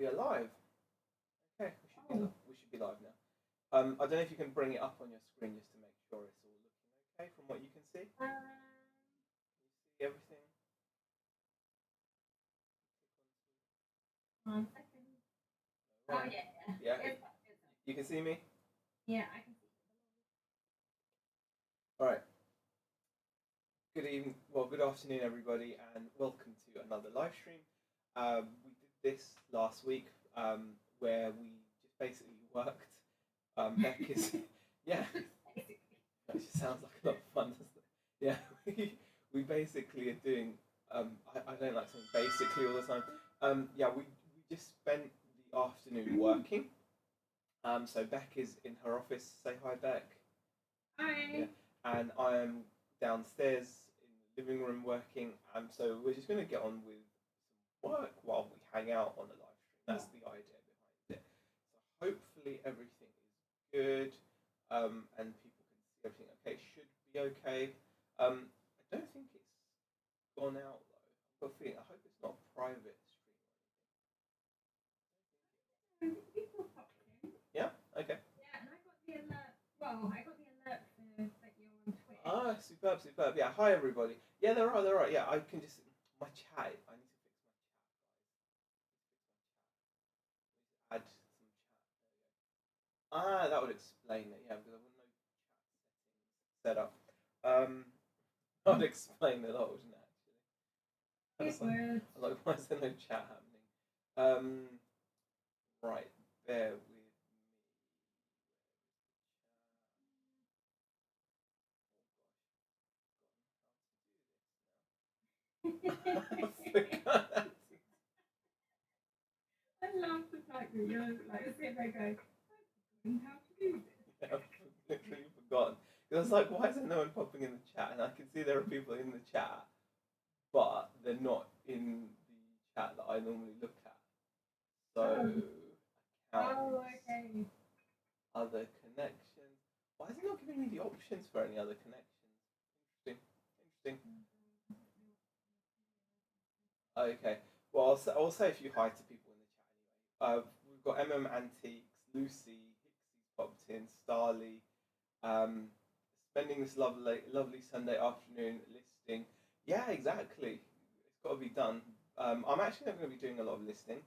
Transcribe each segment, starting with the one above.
We are live. Okay, we should be live now. I don't know if you can bring it up on your screen just to make sure it's all looking okay from what you can see. Can you see everything? 1 second. Oh, Right. yeah. Yeah. You can see me? Yeah, I can see. All right. Good evening. Well, good afternoon, everybody, and welcome to another live stream. We did this last week, where we just basically worked. Beck is, yeah. That just sounds like a lot of fun, doesn't it? Yeah, we basically are doing. I don't like saying basically all the time. Yeah, we just spent the afternoon working. So Beck is in her office. Say hi, Beck. Hi. Yeah. And I am downstairs in the living room working. So we're just going to get on with some work while we hang out on the live stream. That's the idea behind it. So hopefully everything is good, and people can see everything okay. Should be okay. I don't think it's gone out though. I've got a feeling. I hope it's not private stream. Yeah. Okay. Yeah, and I got the alert. Well, I got the alert that you're on Twitch. Ah, superb, superb. Yeah, hi everybody. Yeah, they're right. Yeah, I can just my chat. I need to fix my chat, guys. Add some chat. There we go. Ah, that would explain it. Yeah, because I wouldn't know chat settings set up. That would explain a lot, wouldn't it? Actually. I was like, why is there no chat happening? Right, bear with me. I love the fact that you're like sitting there going, I've forgotten how to do this. Yeah, I've literally forgotten. Because I was like, why is there no one popping in the chat? And I can see there are people in the chat, but they're not in the chat that I normally look at. So, okay. Other connections. Why is it not giving me the options for any other connections? Interesting. Okay. Well, I'll say a few hi to people in the chat anyway. We've got Antiques, Lucy, Hixie's popped in, Starly, spending this lovely Sunday afternoon listing. Yeah, exactly. It's got to be done. I'm actually not going to be doing a lot of listing.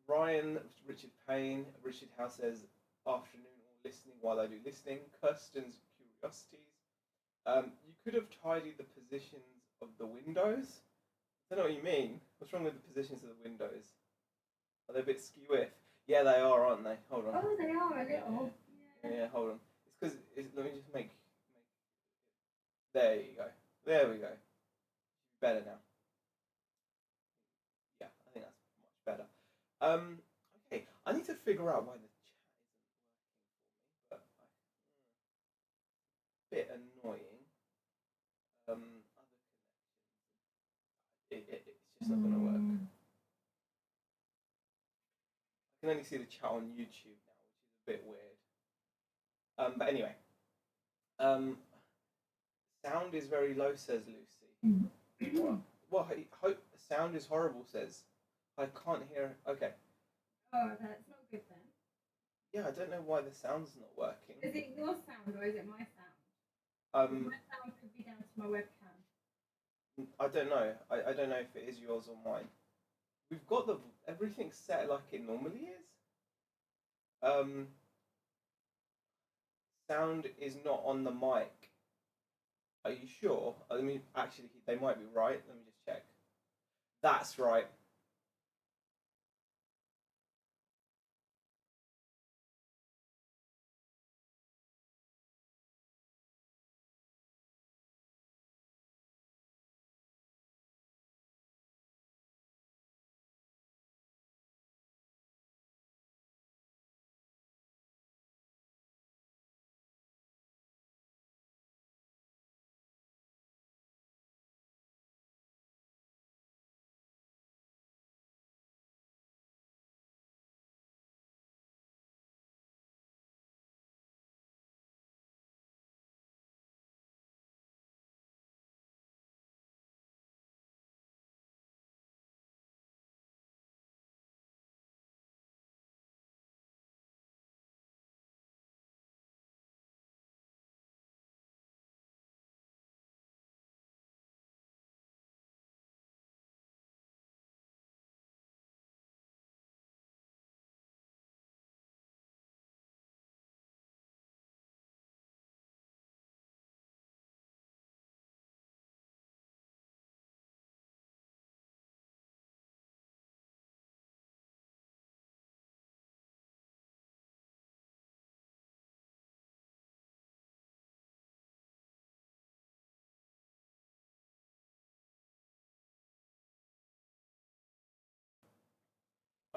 Ryan, Richard Payne, Richard House says afternoon or listening while I do listing. Kirsten's curiosities. You could have tidied the positions of the windows. I don't know what you mean. What's wrong with the positions of the windows? Are they a bit skew-if? Yeah, they are, aren't they? Hold on. Oh, they are a little. Yeah, hold on. It's because let me just make. There you go. There we go. Better now. Yeah, I think that's much better. Okay, I need to figure out why the chat isn't working for me, but bit annoying. Other connections. It's just not going to work. I can only see the chat on YouTube now, which is a bit weird. But anyway, sound is very low, says Lucy. What? Hope sound is horrible, says. I can't hear. Okay. Oh, that's not good then. Yeah, I don't know why the sound's not working. Is it your sound or is it my sound? My sound could be down to my webcam. I don't know. I don't know if it is yours or mine. We've got everything set like it normally is. Sound is not on the mic. Are you sure? I mean, actually, they might be right. Let me just check. That's right.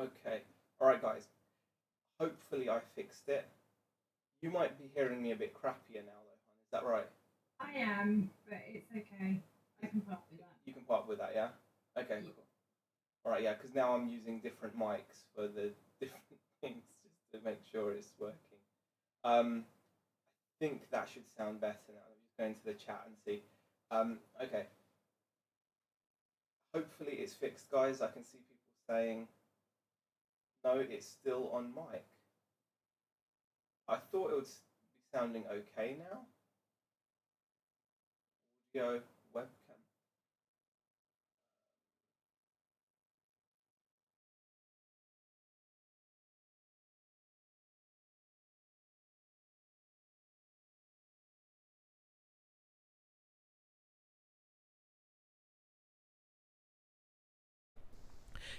Okay. All right, guys. Hopefully I fixed it. You might be hearing me a bit crappier now, though, hon. Is that right? I am, but it's okay. I can part with that. You can part with that, yeah? Okay, Yeah. cool. All right, yeah, because now I'm using different mics for the different things just to make sure it's working. I think that should sound better now. Let me just go into the chat and see. Okay. Hopefully it's fixed, guys. I can see people saying, no, it's still on mic. I thought it would be sounding okay now. Audio, webcam.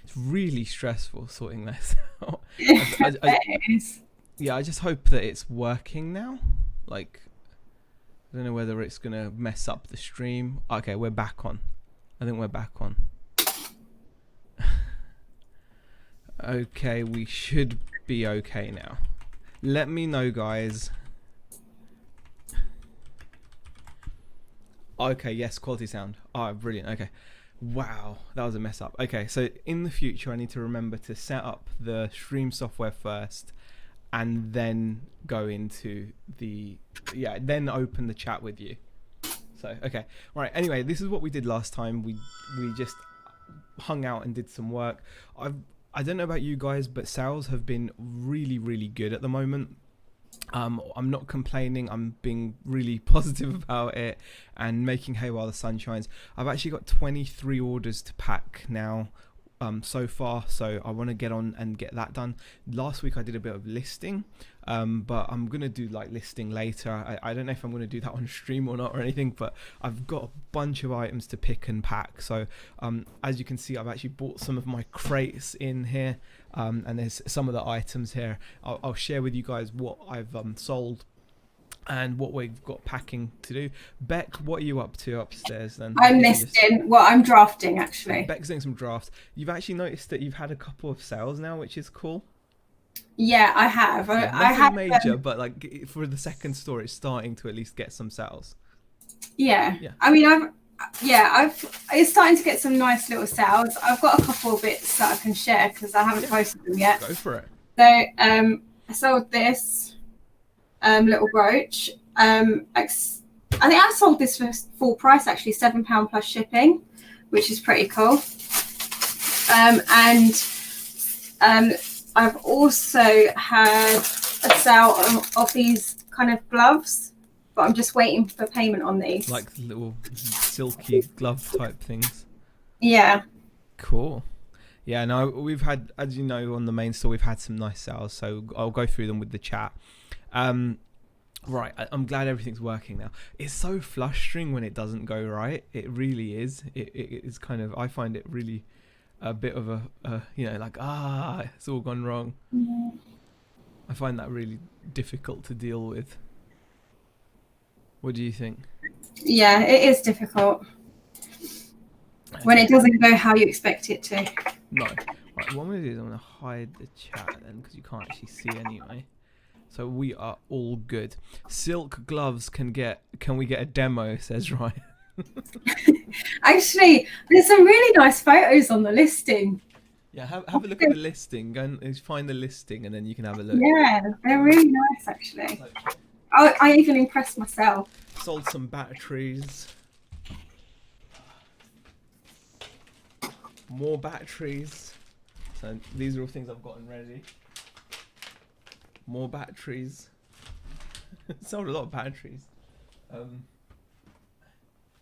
It's really stressful sorting this out. Yeah, I just hope that it's working now. Like, I don't know whether it's gonna mess up the stream. Okay, we're back on. I think we're back on. Okay, we should be okay now. Let me know, guys. Okay, yes, quality sound. Oh, brilliant. Okay. Wow, that was a mess up. Okay, so in the future, I need to remember to set up the stream software first and then go into the, then open the chat with you. So, okay. Right, anyway, this is what we did last time. We just hung out and did some work. I don't know about you guys, but sales have been really, really good at the moment. I'm not complaining. I'm being really positive about it and making hay while the sun shines. I've actually got 23 orders to pack now so far, so I want to get on and get that done. Last week I did a bit of listing, but I'm gonna do like listing later. I don't know if I'm gonna do that on stream or not or anything, but I've got a bunch of items to pick and pack. So as you can see, I've actually bought some of my crates in here, and there's some of the items here. I'll share with you guys what I've sold and what we've got packing to do. Beck, what are you up to upstairs then? I'm listing. Well, I'm drafting actually. Beck's doing some drafts. You've actually noticed that you've had a couple of sales now, which is cool. Yeah, I have. Yeah, I have major, but like for the second store, it's starting to at least get some sales. Yeah. I mean, it's starting to get some nice little sales. I've got a couple of bits that I can share because I haven't posted them yet. Go for it. So I sold this little brooch. I think I sold this for full price actually, £7 plus shipping, which is pretty cool. I've also had a sale of these kind of gloves, but I'm just waiting for payment on these. Like little silky glove type things. Yeah. Cool. Yeah, no, we've had, as you know, on the main store, we've had some nice sales, so I'll go through them with the chat. Right, I'm glad everything's working now. It's so frustrating when it doesn't go right. It really is. It is kind of, I find it really a bit of a like, it's all gone wrong. Mm-hmm. I find that really difficult to deal with. What do you think? Yeah, it is difficult when it doesn't go how you expect it to. No. Right, what I'm going to do is I'm going to hide the chat then, because you can't actually see anyway. So we are all good. Silk gloves can we get a demo, says Ryan. Actually, there's some really nice photos on the listing. Yeah, have a look at the listing. Go and find the listing and then you can have a look. Yeah, they're really nice actually. I even impressed myself. Sold some batteries. More batteries. So these are all things I've gotten ready. More batteries. Sold a lot of batteries.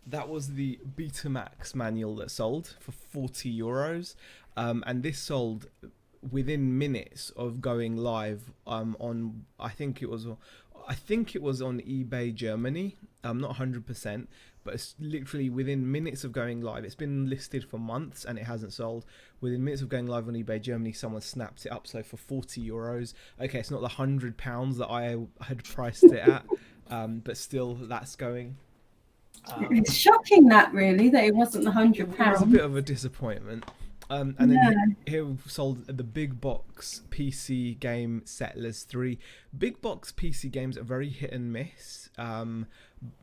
That was the Betamax manual that sold for €40, and this sold within minutes of going live on. I think it was on eBay Germany. I'm not 100%, but it's literally within minutes of going live. It's been listed for months and it hasn't sold. Within minutes of going live on eBay Germany, someone snapped it up. So for €40, okay, it's not the £100 that I had priced it at, but still, that's going. It's shocking that it wasn't the £100. It was a bit of a disappointment. And then here we've sold the big box PC game Settlers 3. Big box PC games are very hit and miss.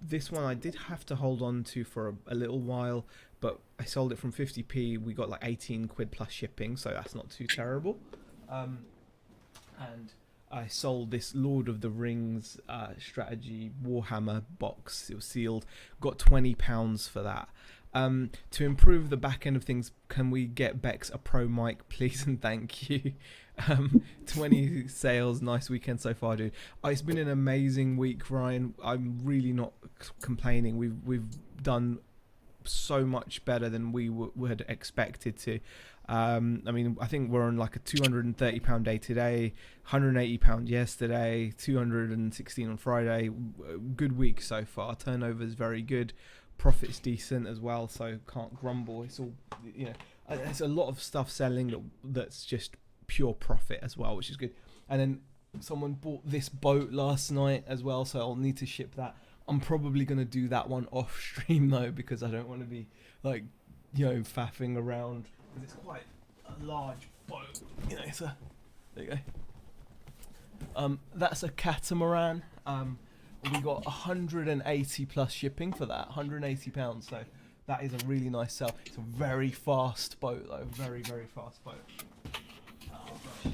This one I did have to hold on to for a little while, but I sold it from 50p. We got like 18 quid plus shipping, so that's not too terrible. And I sold this Lord of the Rings strategy Warhammer box. It was sealed. Got £20 for that. To improve the back end of things, can we get Bex a pro mic, please, and thank you. 20 sales, nice weekend so far, dude. It's been an amazing week, Ryan. I'm really not complaining. We've done so much better than we had expected to. I mean, I think we're on like a £230 day today, £180 yesterday, 216 on Friday. Good week so far. Turnover's very good. Profit's decent as well, so can't grumble. It's all, you know, there's a lot of stuff selling that's just pure profit as well, which is good. And then someone bought this boat last night as well, so I'll need to ship that. I'm probably going to do that one off stream though, because I don't want to be like, you know, faffing around, because it's quite a large boat, you know. So there you go. That's a catamaran. We got 180 plus shipping for that, £180. So that is a really nice sell. It's a very fast boat though, very fast boat. Oh gosh.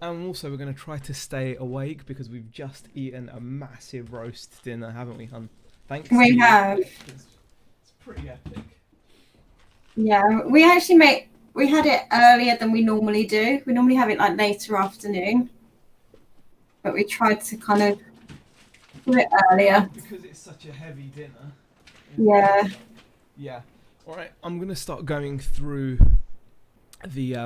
And also we're going to try to stay awake because we've just eaten a massive roast dinner, haven't we, hun? Thanks. We have. It's pretty epic. Yeah, we actually we had it earlier than we normally do. We normally have it like later afternoon, but we tried to kind of do it earlier. Because it's such a heavy dinner. Yeah. Yeah. All right, I'm going to start going through the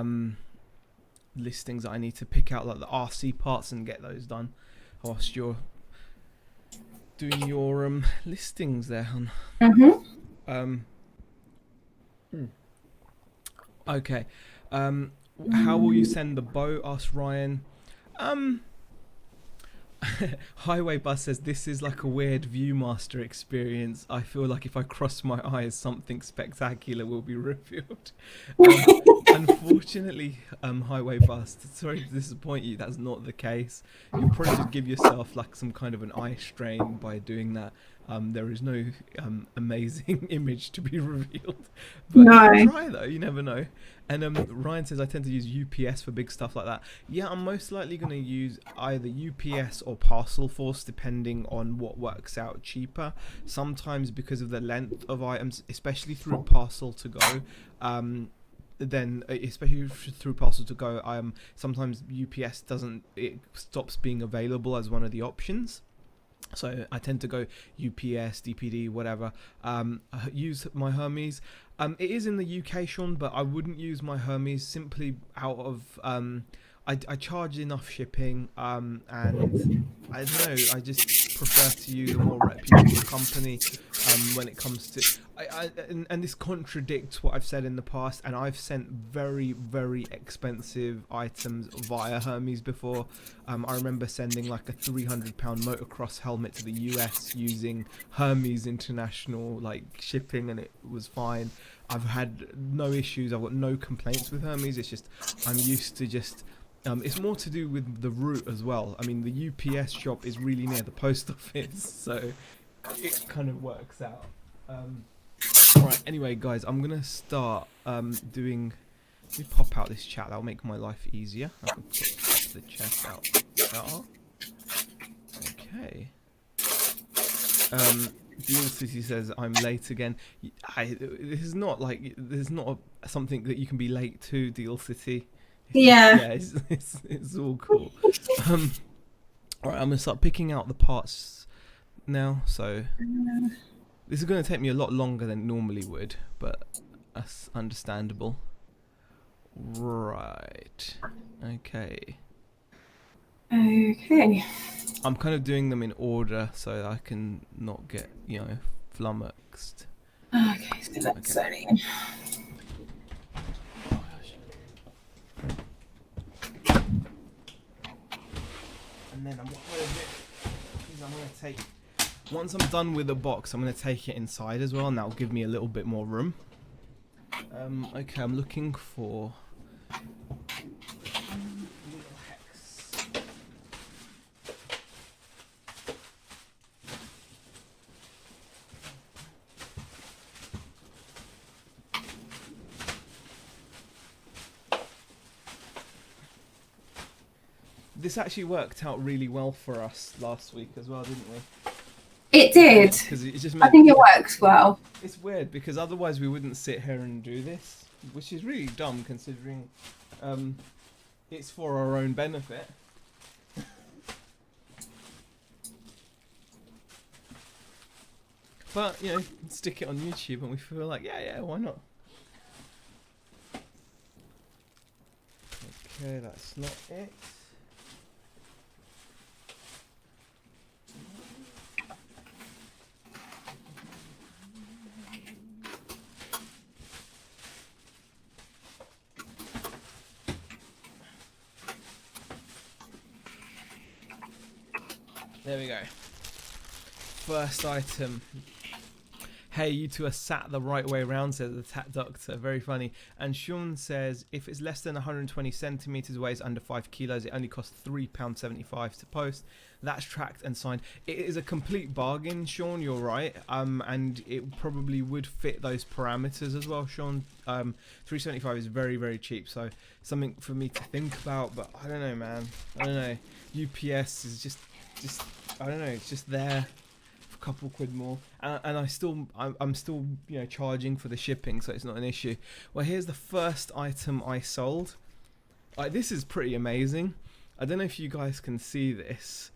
listings that I need to pick out, like the RC parts, and get those done whilst you're doing your listings there, hun. Okay. How will you send the boat? Asked Ryan. Highway Bus says, this is like a weird Viewmaster experience. I feel like if I cross my eyes, something spectacular will be revealed. Unfortunately, Highway Bus, sorry to disappoint you, that's not the case. You'll probably just give yourself like some kind of an eye strain by doing that. There is no amazing image to be revealed. But No. Try though, you never know. And Ryan says, I tend to use UPS for big stuff like that. Yeah, I'm most likely going to use either UPS or Parcel Force, depending on what works out cheaper. Sometimes because of the length of items, especially through Parcel to Go, then especially through Parcel to Go, sometimes UPS it stops being available as one of the options. So I tend to go UPS, DPD, whatever. Use my Hermes. It is in the UK, Sean, but I wouldn't use my Hermes simply out of... I charge enough shipping, and I don't know, I just prefer to use a more reputable company when it comes to... And this contradicts what I've said in the past, and I've sent very expensive items via Hermes before. I remember sending like a £300 motocross helmet to the US using Hermes International like shipping, and it was fine. I've had no issues, I've got no complaints with Hermes. It's just I'm used to just... it's more to do with the route as well. I mean, the UPS shop is really near the post office, so it kind of works out. Alright, anyway, guys, I'm going to start doing... Let me pop out this chat, that'll make my life easier. I can put the chat out. Okay. Deal City says, I'm late again. This is not like... There's not something that you can be late to, Deal City. Yeah. It's all cool. Alright, I'm going to start picking out the parts now. So this is going to take me a lot longer than it normally would, but that's understandable. Right. Okay. I'm kind of doing them in order so that I can not get, flummoxed. Okay, so that's okay. And then what I'm going to do is I'm going to take, once I'm done with the box, I'm going to take it inside as well, and that'll give me a little bit more room. Okay, I'm looking for wheel hex. This actually worked out really well for us last week as well, didn't we? It did. Because it just I meant think it works well. it's weird because otherwise we wouldn't sit here and do this, which is really dumb considering it's for our own benefit. But, you know, stick it on YouTube and we feel like, yeah, why not? Okay, that's not it. There we go. First item. Hey, you two are sat the right way around, says the Tat Doctor. Very funny. And Sean says, if it's less than 120 centimeters, weighs under 5 kilos, it only costs £3.75 to post. That's tracked and signed. It is a complete bargain, Sean. You're right. And it probably would fit those parameters as well, Sean. £3.75 is very, very cheap. So something for me to think about. But I don't know, man. I don't know. UPS is just I don't know. It's just there. Couple quid more, and I'm still you know charging for the shipping, so it's not an issue. Well, here's the first item I sold. This is pretty amazing. I don't know if you guys can see this.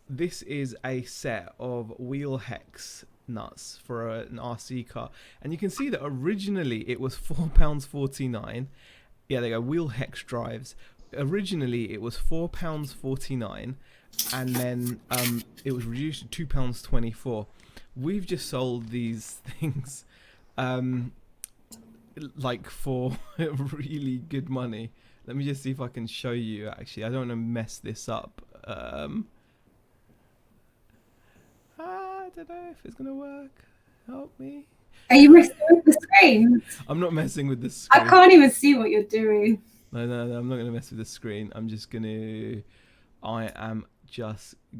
This is a set of wheel hex nuts for an RC car, and you can see that originally it was £4.49. Yeah, they go wheel hex drives. Originally it was £4.49. And then it was reduced to £2.24. We've just sold these things like for really good money. Let me just see if I can show you. Actually, I don't want to mess this up. I don't know if it's gonna work. Help me. Are you messing with the screen? I'm not messing with the screen. I can't even see what you're doing. No, I'm not gonna mess with the screen. I am just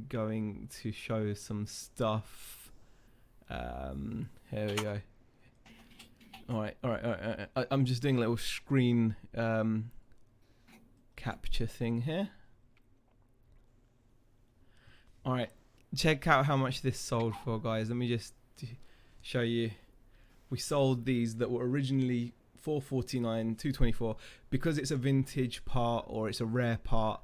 going to show some stuff. Here we go. All right. I'm just doing a little screen capture thing here. All right, check out how much this sold for, guys. Let me just show you. We sold these that were originally $4.49, $2.24, because it's a vintage part or it's a rare part.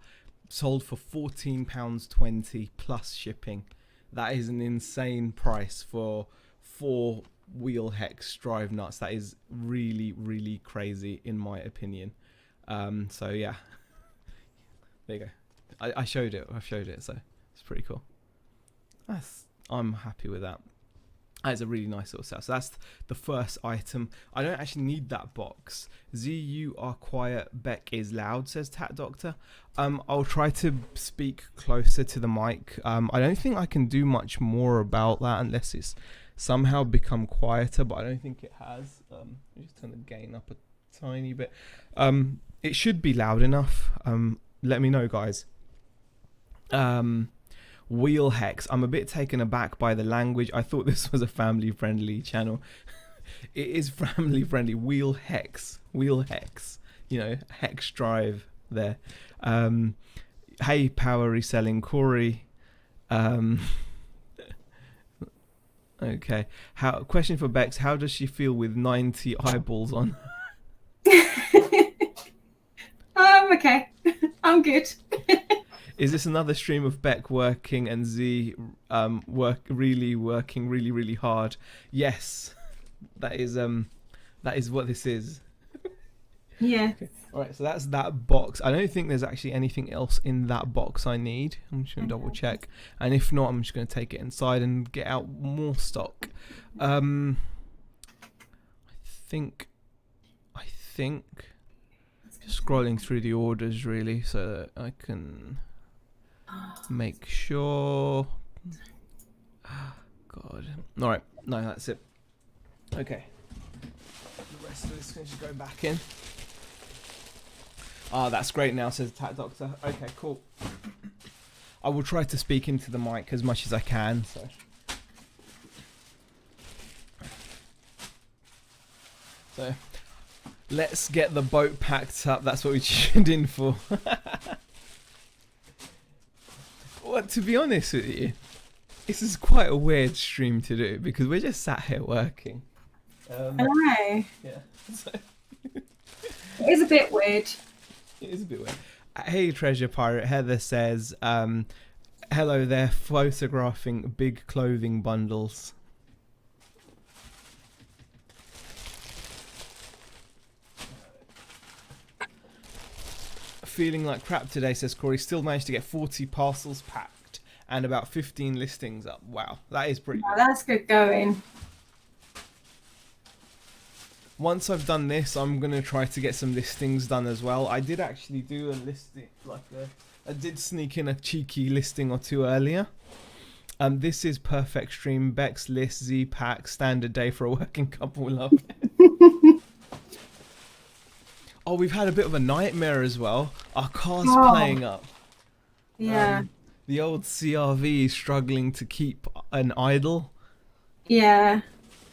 Sold for £14.20 plus shipping. That is an insane price for 4 wheel hex drive nuts. That is really, really crazy in my opinion. So yeah, there you go. I showed it. So it's pretty cool. I'm happy with that. That is a really nice little set. So that's the first item. I don't actually need that box. Z, you are quiet. Beck is loud, says Tat Doctor. I'll try to speak closer to the mic. I don't think I can do much more about that unless it's somehow become quieter, but I don't think it has. Let me just turn the gain up a tiny bit. It should be loud enough. Let me know, guys. Wheel hex. I'm a bit taken aback by the language. I thought this was a family friendly channel. It is family friendly. Wheel hex. You know, hex drive there. Hey, power reselling Corey. Okay. Question for Bex. How does she feel with 90 eyeballs on? Okay. I'm good. Is this another stream of Beck working and Z working really hard? Yes, that is what this is. Yeah. Okay. All right, so that's that box. I don't think there's actually anything else in that box I need. I'm just gonna double check, and if not, I'm just gonna take it inside and get out more stock. I think. Just scrolling through the orders really, so that I can make sure. God. All right. No, that's it. Okay. The So this can just go back in. Ah, that's great now, says Attack Doctor. Okay, cool. I will try to speak into the mic as much as I can. So let's get the boat packed up. That's what we tuned in for. Well, to be honest with you, this is quite a weird stream to do because we're just sat here working. I know. Yeah. So It is a bit weird. it is a bit weird. Hey, Treasure Pirate. Heather says, hello there, photographing big clothing bundles. Feeling like crap today, says Corey. Still managed to get 40 parcels packed and about 15 listings up. Wow, that is pretty good. That's good going. Once I've done this, I'm going to try to get some listings done as well. I did actually do a listing, I did sneak in a cheeky listing or two earlier. This is Perfect Stream, Beck's List, Z-Pack, standard day for a working couple. Love it. Oh, we've had a bit of a nightmare as well. Our car's playing up. Yeah. The old CRV is struggling to keep an idle. Yeah.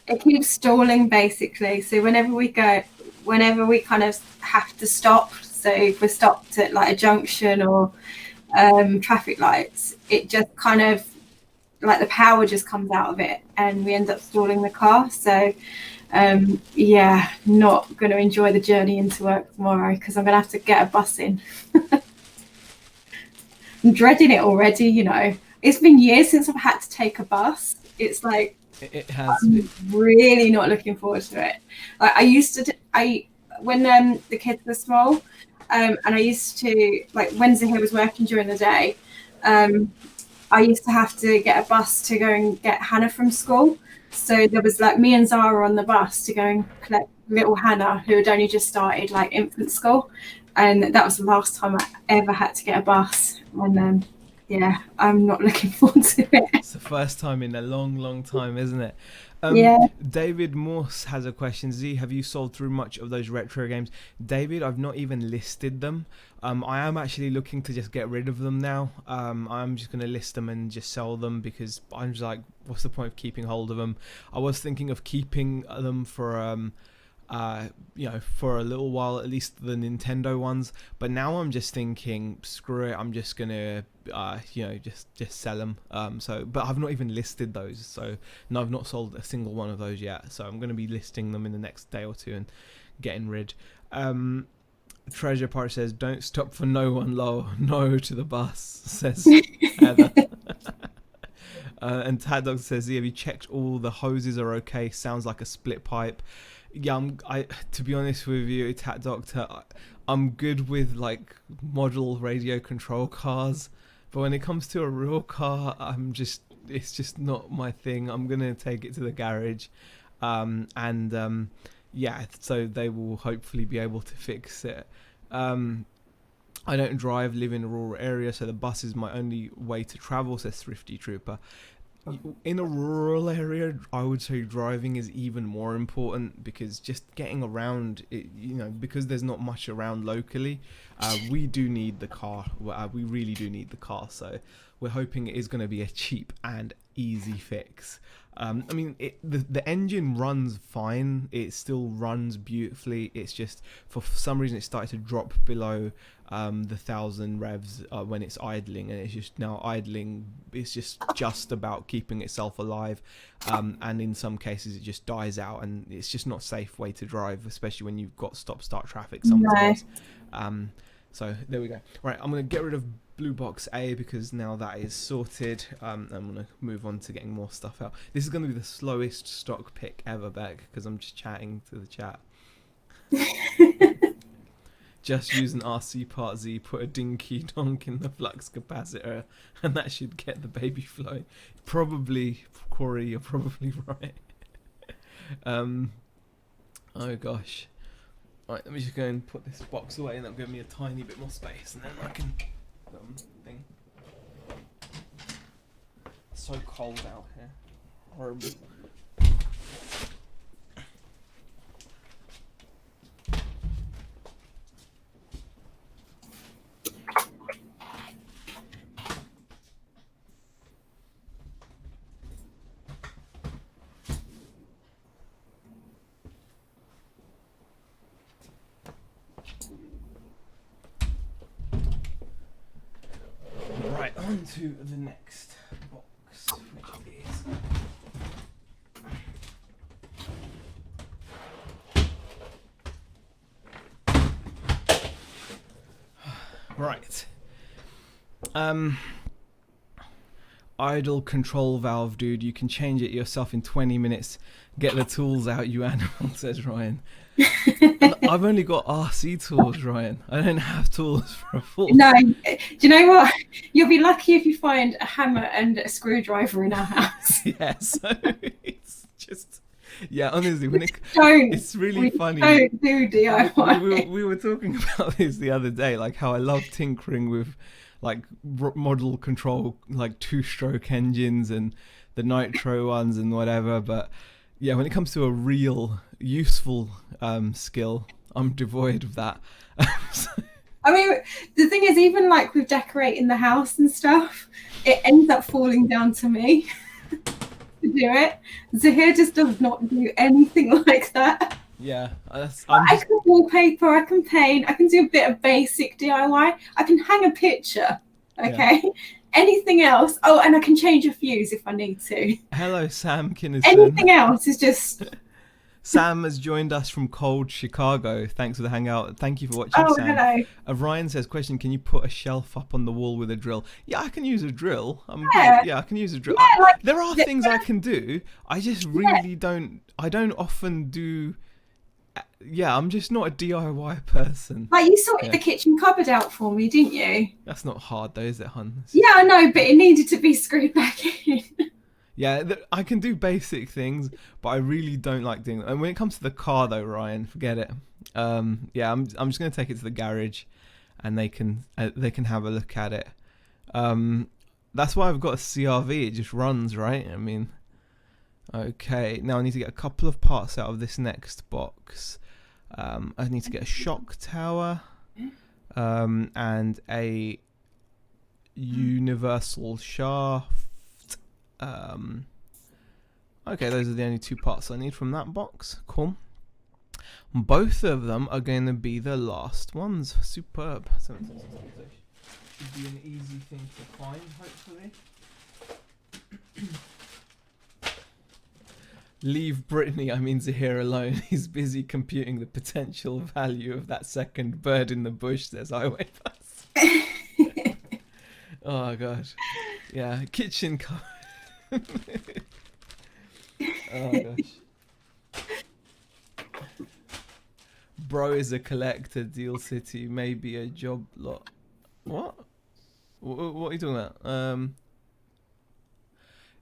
It keeps stalling basically. So whenever we kind of have to stop, so if we're stopped at like a junction or traffic lights, it just kind of like the power just comes out of it and we end up stalling the car. So yeah, not going to enjoy the journey into work tomorrow because I'm going to have to get a bus in. I'm dreading it already, you know. It's been years since I've had to take a bus. It's like it has I'm been. really not looking forward to it. Like I used to, when the kids were small, and I used to, like when Zaheer was working during the day, I used to have to get a bus to go and get Hannah from school. So there was like me and Zara on the bus to go and collect little Hannah, who had only just started like infant school, and that was the last time I ever had to get a bus. And yeah, I'm not looking forward to it. It's the first time in a long, long time, isn't it? Yeah. David Morse has a question. Z, have you sold through much of those retro games? David, I've not even listed them. I am actually looking to just get rid of them now. I'm just going to list them and just sell them because I'm just like, what's the point of keeping hold of them? I was thinking of keeping them for you know, for a little while, at least the Nintendo ones, but now I'm just thinking, screw it, I'm just gonna you know, just sell them. But I've not even listed those, so no, I've not sold a single one of those yet, so I'm gonna be listing them in the next day or two and getting rid. Treasure Pirate says, don't stop for no one, lol. No to the bus, says Heather. And Tad Dog says, have you checked all the hoses are okay? Sounds like a split pipe. Yeah, to be honest with you, Tat Doctor, I'm good with like model radio control cars, but when it comes to a real car, it's just not my thing. I'm gonna take it to the garage, yeah, so they will hopefully be able to fix it. I don't drive, live in a rural area, so the bus is my only way to travel, says Thrifty Trooper. In a rural area, I would say driving is even more important because just getting around, you know, because there's not much around locally, we do need the car. We really do need the car. So we're hoping it is going to be a cheap and easy fix. I mean, the engine runs fine. It still runs beautifully. It's just for some reason it started to drop below the 1,000 revs when it's idling, and it's just now idling. It's just about keeping itself alive, and in some cases it just dies out, and it's just not a safe way to drive, especially when you've got stop-start traffic sometimes. No. So there we go. Right, I'm gonna get rid of Blue Box A because now that is sorted. I'm gonna move on to getting more stuff out. This is gonna be the slowest stock pick ever, Beck, because I'm just chatting to the chat. Just use an RC Part Z, put a dinky donk in the flux capacitor, and that should get the baby flowing. Probably, Corey, you're probably right. Oh gosh. Right, let me just go and put this box away, and that'll give me a tiny bit more space, and then I can thing. It's so cold out here. Horrible. on to the next box, which is right. Idle control valve, dude. You can change it yourself in 20 minutes. Get the tools out, you animal, says Ryan. I've only got RC tools, Ryan. I don't have tools for a full. No, do you know what? You'll be lucky if you find a hammer and a screwdriver in our house. Yeah, so it's just, yeah, honestly, when it's really funny. Don't do DIY. We were talking about this the other day, like how I love tinkering with like model control, like 2-stroke engines and the nitro ones and whatever. But yeah, when it comes to a real useful skill, I'm devoid of that. I mean, the thing is, even like with decorating the house and stuff, it ends up falling down to me to do it. Zaheer just does not do anything like that. Yeah, I can wallpaper, I can paint, I can do a bit of basic DIY. I can hang a picture, okay? Yeah. Anything else? Oh, and I can change a fuse if I need to. Hello, Sam Kinnison. Anything else is just... Sam has joined us from cold Chicago. Thanks for the hangout. Thank you for watching, Sam. Hello. Ryan says, question, can you put a shelf up on the wall with a drill? Yeah, I can use a drill. I can use a drill. Yeah, like, there are things I can do. I just really don't... I don't often do... Yeah, I'm just not a DIY person. Like, you sorted the kitchen cupboard out for me, didn't you? That's not hard though, is it, hun? Yeah, I know, but it needed to be screwed back in. Yeah, I can do basic things, but I really don't like doing them. And when it comes to the car though, Ryan, forget it. Yeah, I'm just going to take it to the garage and they can have a look at it. That's why I've got a CRV. It just runs, right? I mean... Okay, now I need to get a couple of parts out of this next box. I need to get a shock tower and a universal shaft. Okay, those are the only 2 parts I need from that box. Cool. Both of them are going to be the last ones. Superb. So should be an easy thing to find, hopefully. Leave Brittany, I mean Zaheer, alone. He's busy computing the potential value of that second bird in the bush, says Highway Bus. Oh, gosh. Yeah, kitchen car. Oh, gosh. Bro is a collector, Deal City, maybe a job lot. What? What are you talking about?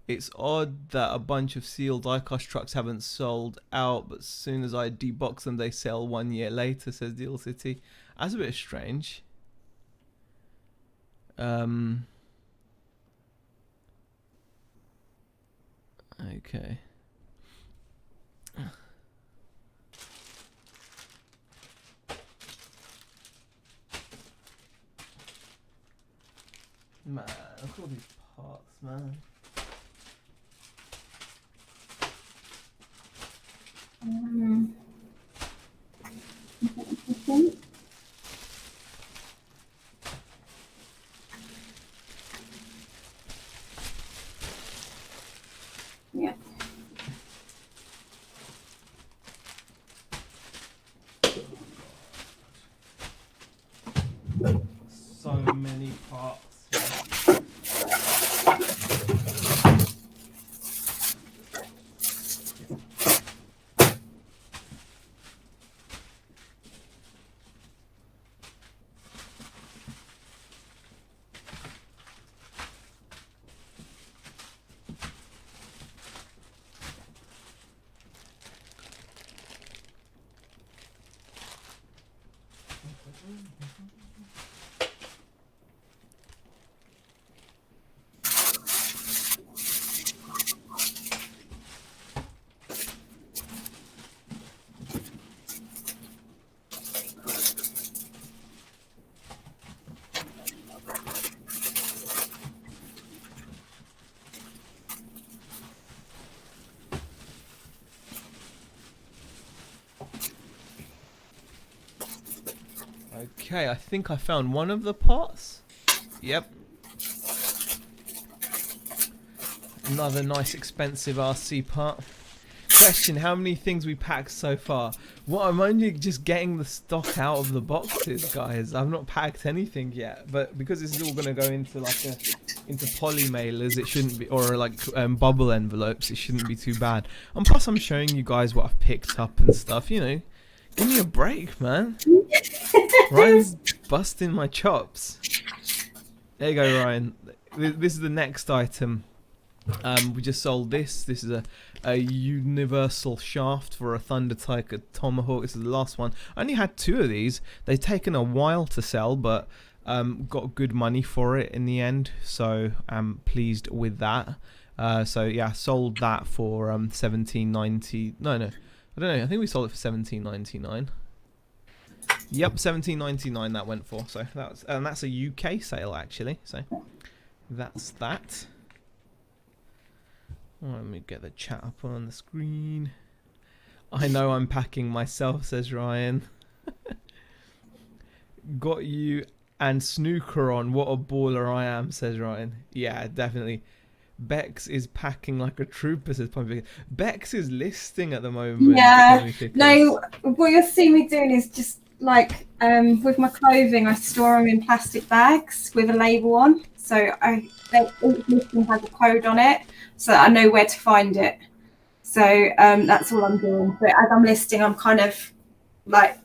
It's odd that a bunch of sealed die-cast trucks haven't sold out, but as soon as I debox them, they sell 1 year later, says Deal City. That's a bit strange. Okay. Man, look at all these parts, man. Yeah. So many parts. Okay, I think I found one of the parts. Yep. Another nice expensive RC part. Question, how many things we packed so far? Well, I'm only just getting the stock out of the boxes, guys. I've not packed anything yet, but because this is all going to go into into poly mailers, it shouldn't be, or like bubble envelopes, it shouldn't be too bad. And plus I'm showing you guys what I've picked up and stuff, you know. Give me a break, man. Ryan's busting my chops. There you go, Ryan. This is the next item. We just sold this. This is a universal shaft for a Thunder Tiger Tomahawk. This is the last one. I only had 2 of these. They've taken a while to sell, but got good money for it in the end. So I'm pleased with that. So yeah, sold that for 17.90. No, I don't know. I think we sold it for 17.99. Yep, 17.99 that went for. So that's a UK sale actually. So that's that. Let me get the chat up on the screen. I know I'm packing myself, says Ryan. Got you and snooker on. What a baller I am, says Ryan. Yeah, definitely. Bex is packing like a trooper, says Pumpkin. Bex is listing at the moment. Yeah. No, what you'll see me doing is just like with my clothing, I store them in plastic bags with a label on. So each listing has a code on it, so that I know where to find it. So that's all I'm doing. But as I'm listing, I'm kind of like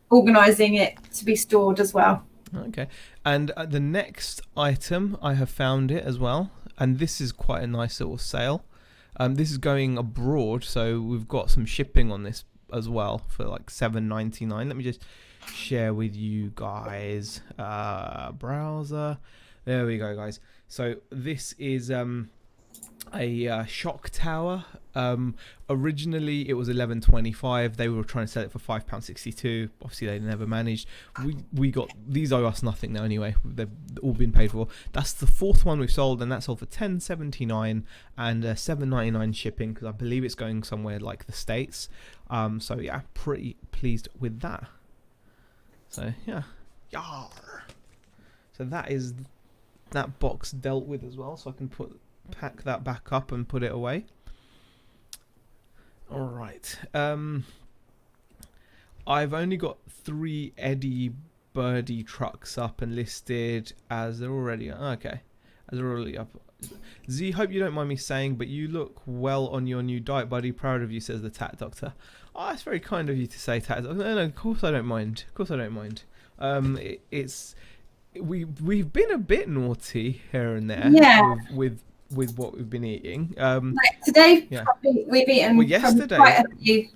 organising it to be stored as well. Okay. And the next item, I have found it as well. And this is quite a nice little sale. This is going abroad, so we've got some shipping on this as well for like $7.99. Let me just share with you guys. Browser. There we go, guys. So this is a shock tower. Originally it was $11.25. They were trying to sell it for £5.62. Obviously they never managed. We got these, owe us nothing now anyway. They've all been paid for. That's the 4th one we've sold, and that sold for $10.79 and $7.99 shipping, because I believe it's going somewhere like the States. So yeah, pretty pleased with that. So yeah, Yar. So that is that box dealt with as well, so I can pack that back up and put it away. All right. I've only got 3 Eddie Birdie trucks up and listed as they're already okay. As they're already up. Z, hope you don't mind me saying, but you look well on your new diet, buddy. Proud of you, says the Tat Doctor. Oh, that's very kind of you to say, Tat Doctor. No, of course I don't mind. Of course I don't mind. We've been a bit naughty here and there. Yeah. With what we've been eating. Like today, yeah. we've eaten yesterday. quite a few.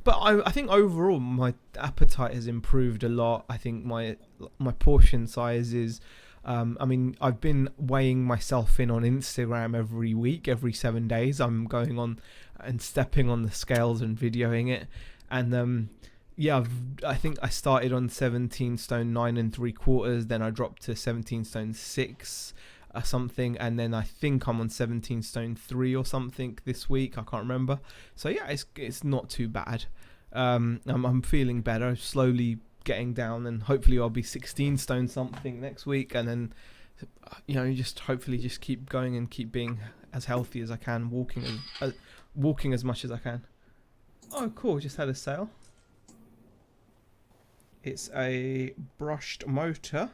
But I think overall my appetite has improved a lot. I think my portion size is. I mean, I've been weighing myself in on Instagram every week, every 7 days. I'm going on and stepping on the scales and videoing it, and yeah, I think I started on 17 stone 9 3/4. Then I dropped to 17 stone 6. Something, and then I think I'm on 17 stone 3 or something this week. I can't remember. So yeah, it's not too bad. I'm feeling better, slowly getting down, and hopefully I'll be 16 stone something next week, and then just hopefully just keep going and keep being as healthy as I can, walking as much as I can. Oh cool, just had a sale. It's a brushed motor.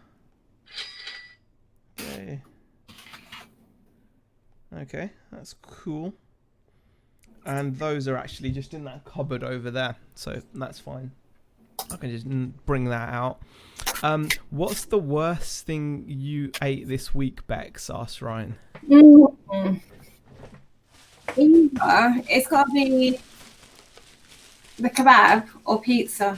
Okay, that's cool. And those are actually just in that cupboard over there, so that's fine. I can just bring that out. What's the worst thing you ate this week, Bex? Asked Ryan. It's got to be the kebab or pizza.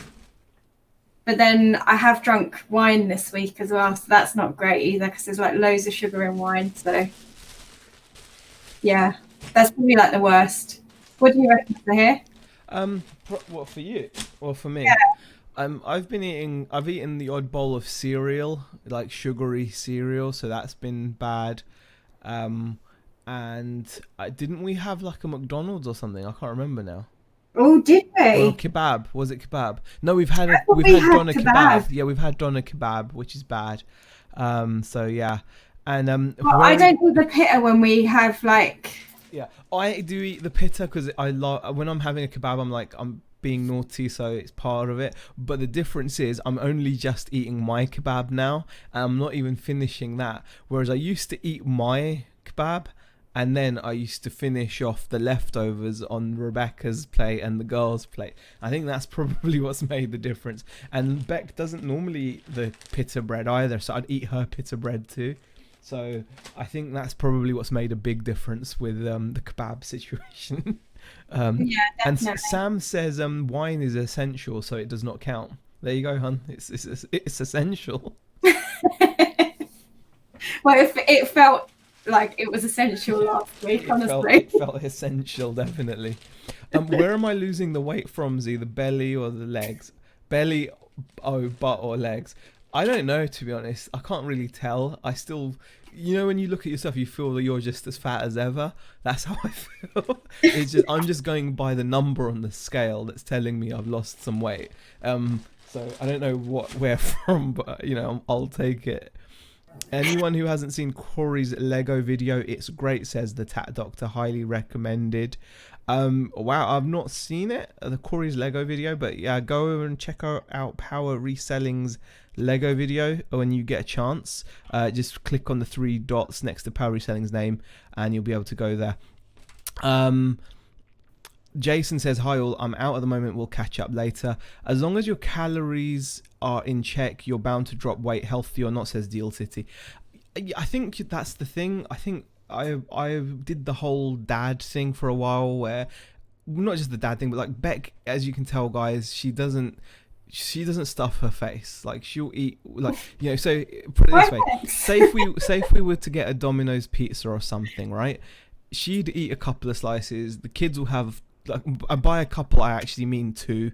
But then I have drunk wine this week as well, so that's not great either, because there's like loads of sugar in wine. So yeah, that's probably like the worst. What do you reckon, Zaheer? What for you? Or for me? Yeah. I've eaten the odd bowl of cereal, like sugary cereal, so that's been bad. And didn't we have like a McDonald's or something? I can't remember now. Oh, did we? Or kebab? Was it kebab? No, we've had doner kebab. Yeah, we've had doner kebab, which is bad. So yeah, And Well, I don't do the pitta when we have like. Yeah, I do eat the pitta because I love when I'm having a kebab. I'm like I'm being naughty, so it's part of it. But the difference is I'm only just eating my kebab now, and I'm not even finishing that. Whereas I used to eat my kebab, and then I used to finish off the leftovers on Rebecca's plate and the girls' plate. I think that's probably what's made the difference. And Beck doesn't normally eat the pita bread either, so I'd eat her pita bread too. So I think that's probably what's made a big difference with the kebab situation. Yeah, and definitely. Sam says wine is essential, so it does not count. There you go, hun. It's essential. Well, it felt like it was essential last week, honestly. It felt essential, definitely. Where am I losing the weight from, Z? The belly or the legs? Belly, butt or legs? I don't know, to be honest. I can't really tell. I still, when you look at yourself, you feel that you're just as fat as ever. That's how I feel. I'm just going by the number on the scale that's telling me I've lost some weight. So I don't know where from, but I'll take it. Anyone who hasn't seen Corey's Lego video, it's great, says the Tat Doctor, highly recommended. Wow, I've not seen it, the Corey's Lego video, but yeah, go over and check out Power Reselling's Lego video when you get a chance. Just click on the 3 dots next to Power Reselling's name and you'll be able to go there. Jason says, hi all, I'm out at the moment, we'll catch up later. As long as your calories are in check, you're bound to drop weight, healthy or not, says Deal City. I think that's the thing. I think I did the whole dad thing for a while, where not just the dad thing, but like Beck, as you can tell, guys, she doesn't stuff her face. Like she'll eat, like, so put it this way, say if we were to get a Domino's pizza or something, right? She'd eat a couple of slices, the kids will have, like, by a couple I actually mean 2.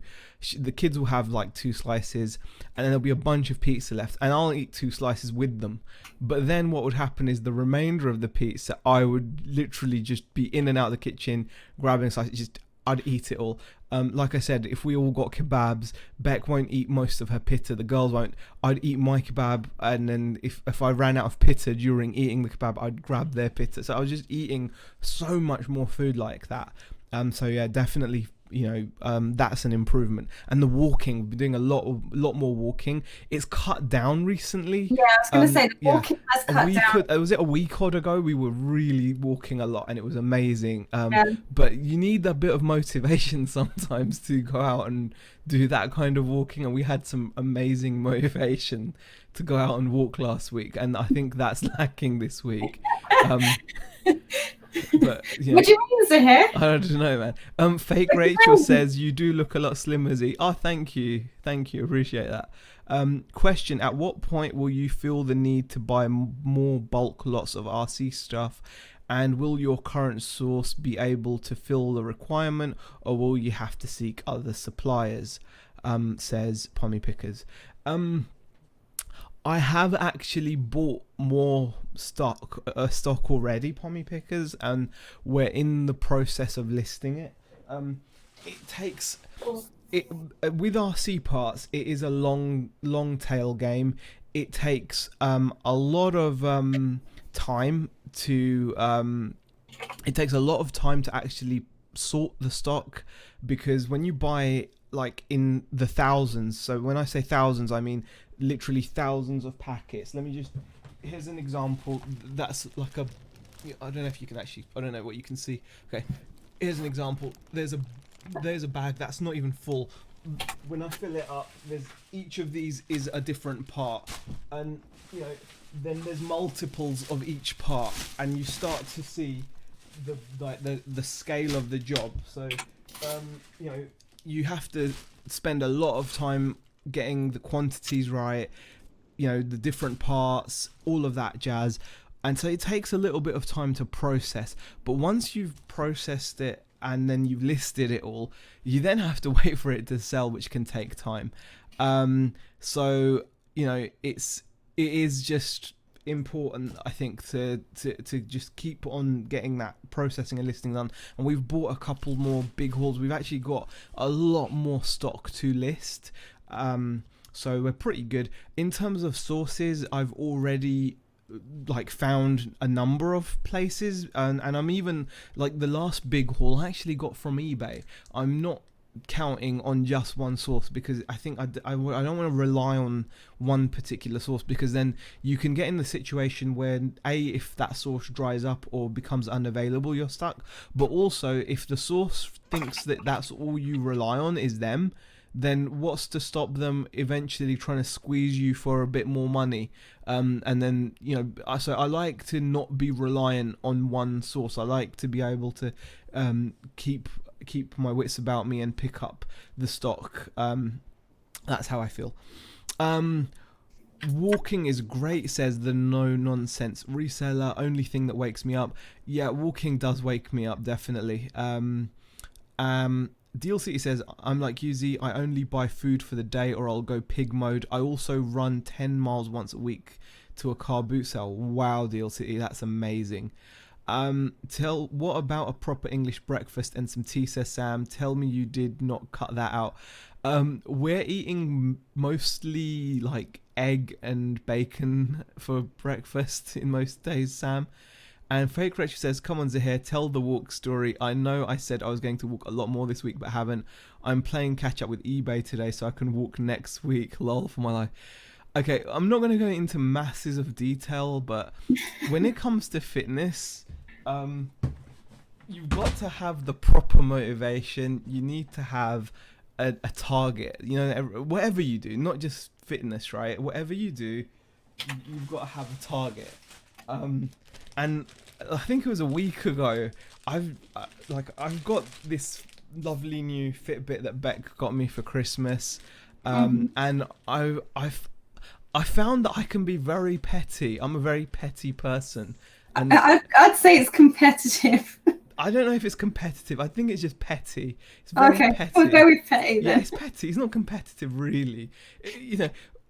The kids will have like 2 slices, and then there'll be a bunch of pizza left, and I'll eat 2 slices with them. But then what would happen is the remainder of the pizza, I would literally just be in and out of the kitchen grabbing slices. I'd eat it all. Like I said, if we all got kebabs, Beck won't eat most of her pita, the girls won't. I'd eat my kebab, and then if I ran out of pita during eating the kebab, I'd grab their pita. So I was just eating so much more food like that. So yeah, definitely, that's an improvement. And the walking, we've been doing a lot more walking. It's cut down recently. Yeah, I was going to say, the walking has cut down. Was it a week odd ago? We were really walking a lot and it was amazing. But you need a bit of motivation sometimes to go out and do that kind of walking. And we had some amazing motivation to go out and walk last week. And I think that's lacking this week. But, what do you mean, Zaheer? I don't know, man. Fake Rachel says you do look a lot slimmer, Z. Oh, thank you, appreciate that. Question: at what point will you feel the need to buy more bulk lots of RC stuff, and will your current source be able to fill the requirement, or will you have to seek other suppliers? Says Pommy Pickers. I have actually bought more stock already, Pommy Pickers, and we're in the process of listing it. It takes with RC parts. It is a long tail game. It takes a lot of time to. It takes a lot of time to actually sort the stock, because when you buy like in the thousands, so when I say thousands, I mean literally thousands of packets. Here's an example. That's like I don't know if you can actually, I don't know what you can see. Okay, here's an example. There's a bag that's not even full. When I fill it up, each of these is a different part, and then there's multiples of each part, and you start to see the scale of the job. So you have to spend a lot of time getting the quantities right, the different parts, all of that jazz. And so it takes a little bit of time to process, but once you've processed it and then you've listed it all, you then have to wait for it to sell, which can take time. So it is just important, I think, to just keep on getting that processing and listing done. And we've bought a couple more big hauls. We've actually got a lot more stock to list, so we're pretty good in terms of sources. I've already like found a number of places, and I'm even like the last big haul I actually got from eBay. I'm not counting on just one source, because I think I don't want to rely on one particular source, because then you can get in the situation where if that source dries up or becomes unavailable, you're stuck. But also, if the source thinks that that's all you rely on is them, then what's to stop them eventually trying to squeeze you for a bit more money? And then, so I like to not be reliant on one source. I like to be able to keep my wits about me and pick up the stock. That's how I feel. Walking is great, says the no nonsense reseller. Only thing that wakes me up. Yeah, walking does wake me up, definitely. Deal City says, I'm like UZ, I only buy food for the day or I'll go pig mode. I also run 10 miles once a week to a car boot sale. Wow, Deal City, that's amazing. What about a proper English breakfast and some tea, says Sam. Tell me you did not cut that out. We're eating mostly like egg and bacon for breakfast in most days, Sam. And Fake Rachel says, come on Zaheer, tell the walk story. I know I said I was going to walk a lot more this week, but haven't. I'm playing catch up with eBay today, so I can walk next week. Lol for my life. Okay, I'm not going to go into masses of detail, but when it comes to fitness, you've got to have the proper motivation. You need to have a target. Whatever you do, not just fitness, right? Whatever you do, you've got to have a target. And I think it was a week ago, I've got this lovely new Fitbit that Beck got me for Christmas, and I found that I can be very petty. I'm a very petty person, and I'd say it's competitive. I don't know if it's competitive. I think it's just petty. It's very petty. We'll go with petty then. Yeah, it's petty. It's not competitive, really.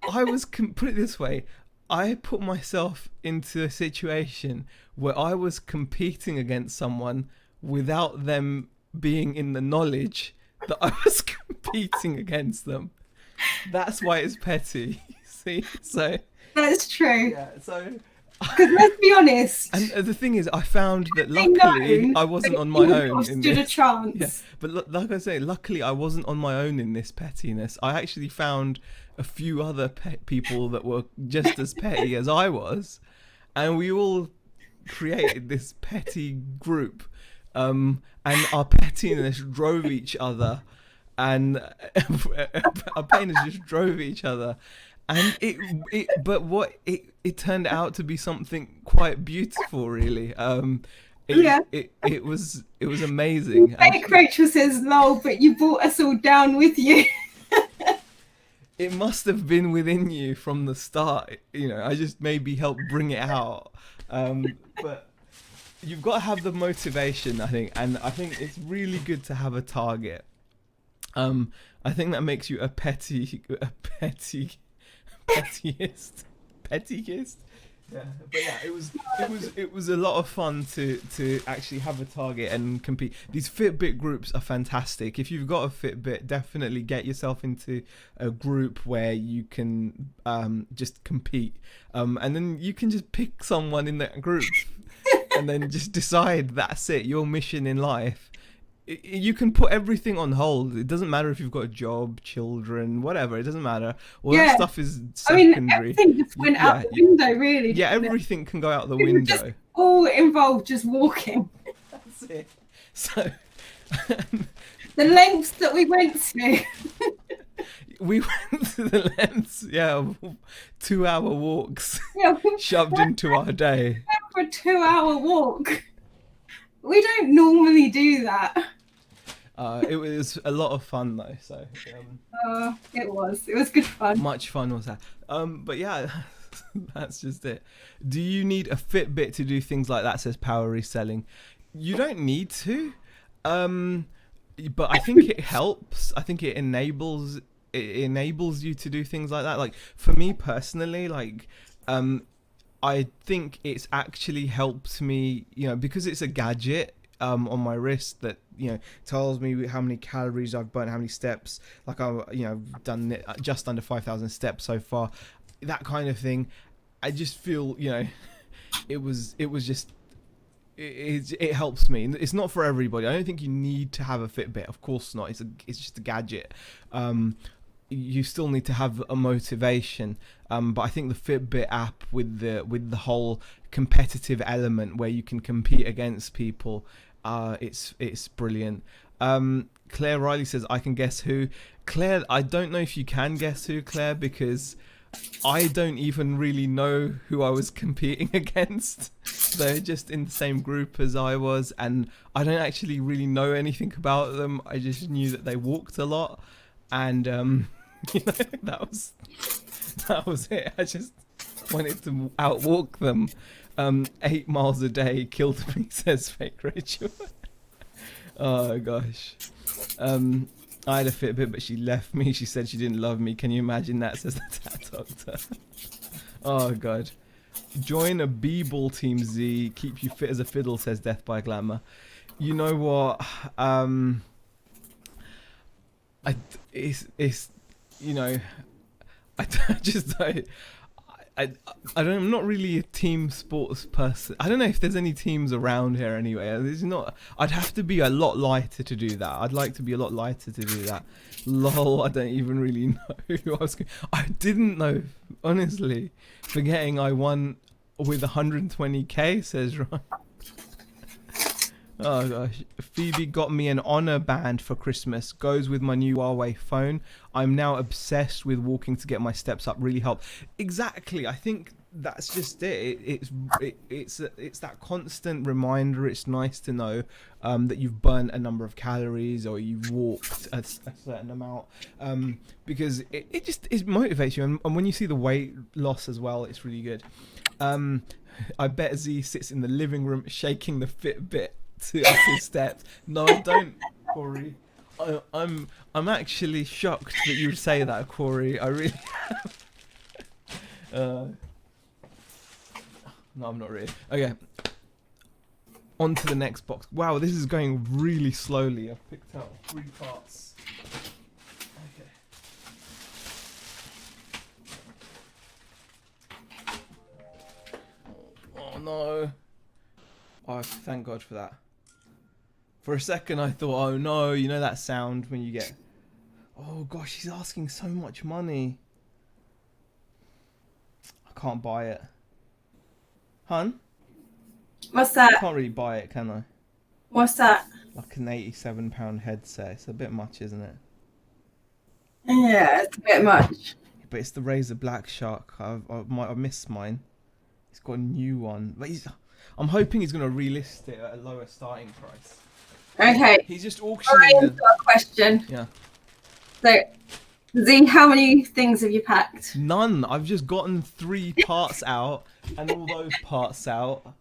I was put it this way. I put myself into a situation where I was competing against someone without them being in the knowledge that I was competing against them. That's why it's petty. See? So that's true. Yeah, so because let's be honest. And the thing is, I found that luckily I wasn't on my own. Stood a chance. Yeah, but like I say, luckily I wasn't on my own in this pettiness. I actually found a few other people that were just as petty as I was, and we all created this petty group, and our pettiness drove each other, and our pettiness just drove each other, and it turned out to be something quite beautiful, really. It was amazing. Fake Rachel says, "Lol, but you brought us all down with you." It must have been within you from the start. I just maybe helped bring it out. But you've got to have the motivation, I think, and I think it's really good to have a target. I think that makes you a pettiest. Yeah, but yeah, it was a lot of fun to actually have a target and compete. These Fitbit groups are fantastic. If you've got a Fitbit, definitely get yourself into a group where you can just compete, and then you can just pick someone in that group and then just decide that's it, your mission in life. You can put everything on hold. It doesn't matter if you've got a job, children, whatever. It doesn't matter. All that stuff is secondary. Everything just went out the window, really. Yeah, everything can go out the window. Just all involved just walking. That's it. So the lengths that we went to. We went to the lengths, of 2-hour walks, shoved into our day. For a 2-hour walk. We don't normally do that. It was a lot of fun though, so it was good fun. Much fun was that. But yeah, that's just it. Do you need a Fitbit to do things like that, says Power Reselling? You don't need to, but I think it helps. I think it enables you to do things like that. Like for me personally, I think it's actually helped me, because it's a gadget on my wrist that tells me how many calories I've burnt, how many steps. Like I've done just under 5,000 steps so far, that kind of thing. I just feel, it was just it helps me. It's not for everybody. I don't think you need to have a Fitbit. Of course not. It's just a gadget. You still need to have a motivation. But I think the Fitbit app with the whole competitive element where you can compete against people, it's brilliant. Claire Riley says, I can guess who. Claire, I don't know if you can guess who, Claire, because I don't even really know who I was competing against. They're just in the same group as I was, and I don't actually really know anything about them. I just knew that they walked a lot, and that was it. I just wanted to outwalk them. 8 miles a day killed me, says Fake Rachel. Oh gosh. I had a Fitbit, but she left me. She said she didn't love me. Can you imagine that, says the tat doctor. Oh god. Join a b-ball team, Z. Keep you fit as a fiddle, says Death by Glamour. You know what? I just don't. I'm not really a team sports person. I don't know if there's any teams around here anyway. There's not. I'd have to be a lot lighter to do that. I'd like to be a lot lighter to do that. Lol, I don't even really know who I was. I didn't know, honestly. Forgetting I won with 120k, says Ron. Oh gosh. Phoebe got me an Honor Band for Christmas. Goes with my new Huawei phone. I'm now obsessed with walking to get my steps up. Really help. Exactly. I think that's just it. It's that constant reminder. It's nice to know that you've burnt a number of calories or you've walked a certain amount, because it motivates you. And when you see the weight loss as well, it's really good. I bet Z sits in the living room shaking the Fitbit to up his steps. No, I don't, Corey. I'm actually shocked that you would say that, Corey. I really am. No, I'm not really. Okay. On to the next box. Wow, this is going really slowly. I've picked out 3 parts. Okay. Oh no. Oh, thank God for that. For a second I thought, oh no, you know that sound when you get... Oh gosh, he's asking so much money. I can't buy it. Hun? What's that? I can't really buy it, can I? What's that? Like an £87 headset. It's a bit much, isn't it? Yeah, it's a bit much. But it's the Razer Black Shark. I've missed mine. He's got a new one. But I'm hoping he's going to relist it at a lower starting price. Okay. He's just auctioning. Ryan's got a question. Yeah. So, Z, how many things have you packed? None. I've just gotten 3 parts out, and all those parts out.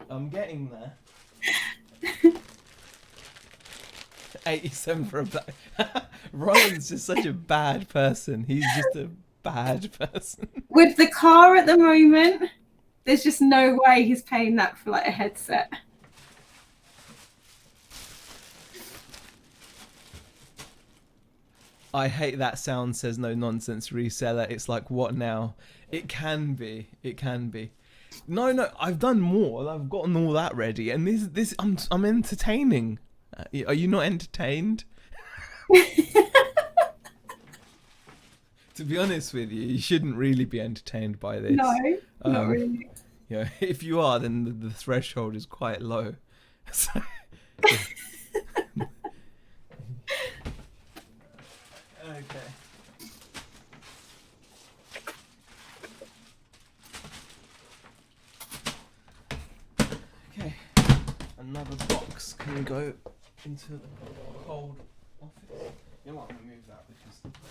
I'm getting there. 87 for a black. Ryan's just such a bad person. He's just a bad person. With the car at the moment, there's just no way he's paying that for like a headset. I hate that sound, says No Nonsense Reseller. It's like, what now? It can be. It can be. No, I've done more. I've gotten all that ready, and this I'm entertaining. Are you not entertained? To be honest with you, you shouldn't really be entertained by this. No, not really. Yeah, if you are, then the threshold is quite low. So, okay. Okay, another box. Can we go into the cold office? You might want to move that because that's a pain.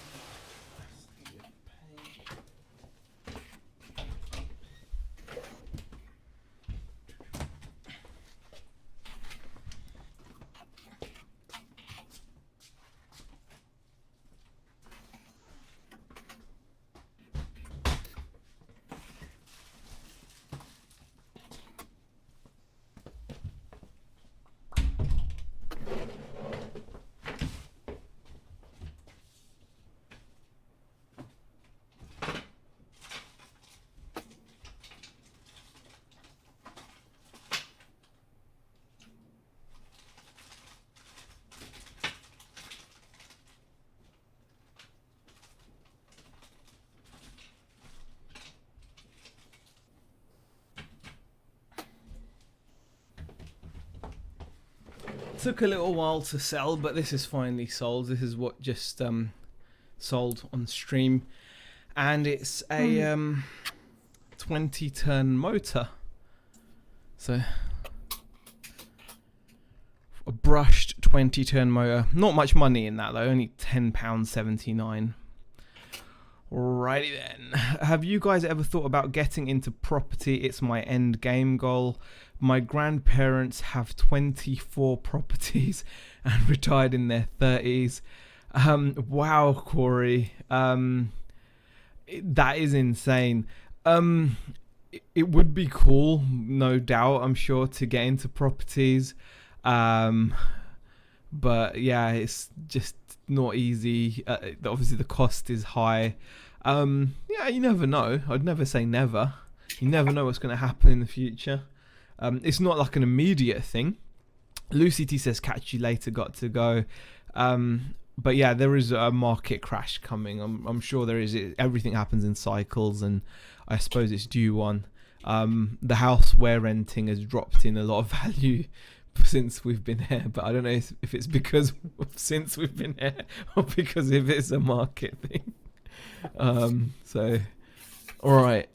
took a little while to sell, but this is finally sold. This is what just sold on stream, and it's a 20 turn motor. So a brushed 20 turn motor. Not much money in that though, only £10.79. Alrighty then. Have you guys ever thought about getting into property? It's my end game goal. My grandparents have 24 properties and retired in their 30s. Wow, Corey. That is insane. It would be cool, no doubt, I'm sure, to get into properties. But yeah, it's just not easy. Obviously the cost is high. Yeah, you never know. I'd never say never. You never know what's going to happen in the future. It's not like an immediate thing. Lucy T says catch you later, got to go. But yeah, there is a market crash coming. I'm sure there is. Everything happens in cycles, and I suppose it's due one. The house we're renting has dropped in a lot of value since we've been here, but I don't know if it's because since we've been here or because if it's a market thing. So all right.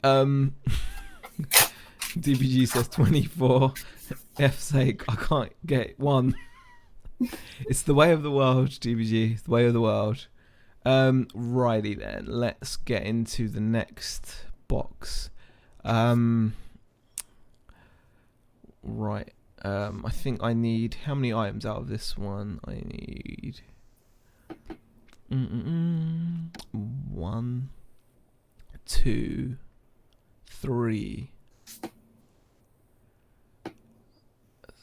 DBG says 24. F's sake, I can't get one. It's the way of the world, DBG. It's the way of the world. Righty then. Let's get into the next box. Right. I think I need... How many items out of this one? I need... 1, 2, 3...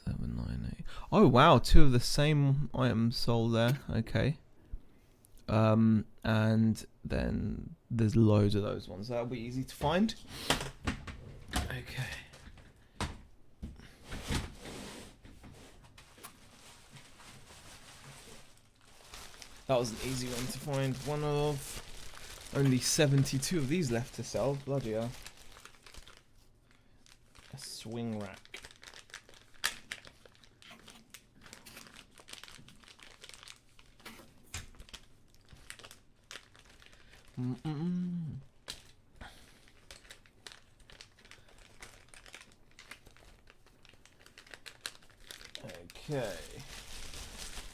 7, 9, 8. Oh wow, 2 of the same items sold there. Okay. And then there's loads of those ones. That'll be easy to find. Okay. That was an easy one to find. One of only 72 of these left to sell. Bloody hell. A swing rack. Okay,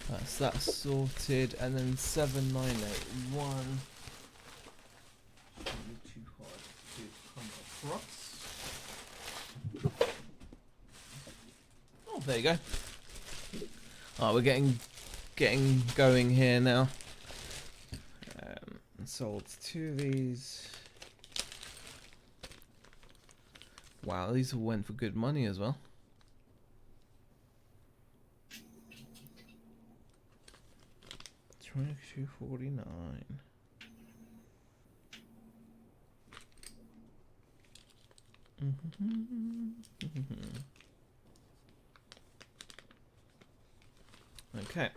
that's that sorted, and then 7981. Too hard to come across. Oh, there you go. Oh, we're getting going here now. Sold 2 of these. Wow, these all went for good money as well. $22.49. Okay.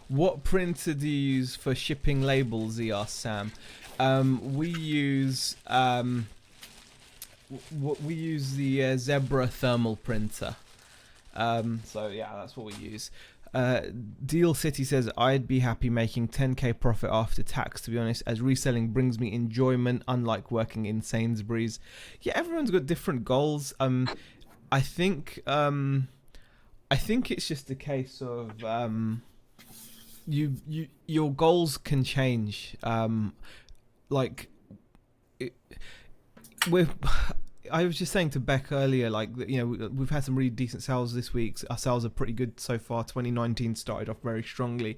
What printer do you use for shipping labels? He asked Sam. We use the Zebra thermal printer. So yeah, that's what we use. Deal City says I'd be happy making 10k profit after tax, to be honest, as reselling brings me enjoyment, unlike working in Sainsbury's. Yeah, everyone's got different goals. I think it's just a case of your goals can change. I was just saying to Beck earlier, like, you know, we've had some really decent sales this week. Our sales are pretty good so far. 2019 started off very strongly.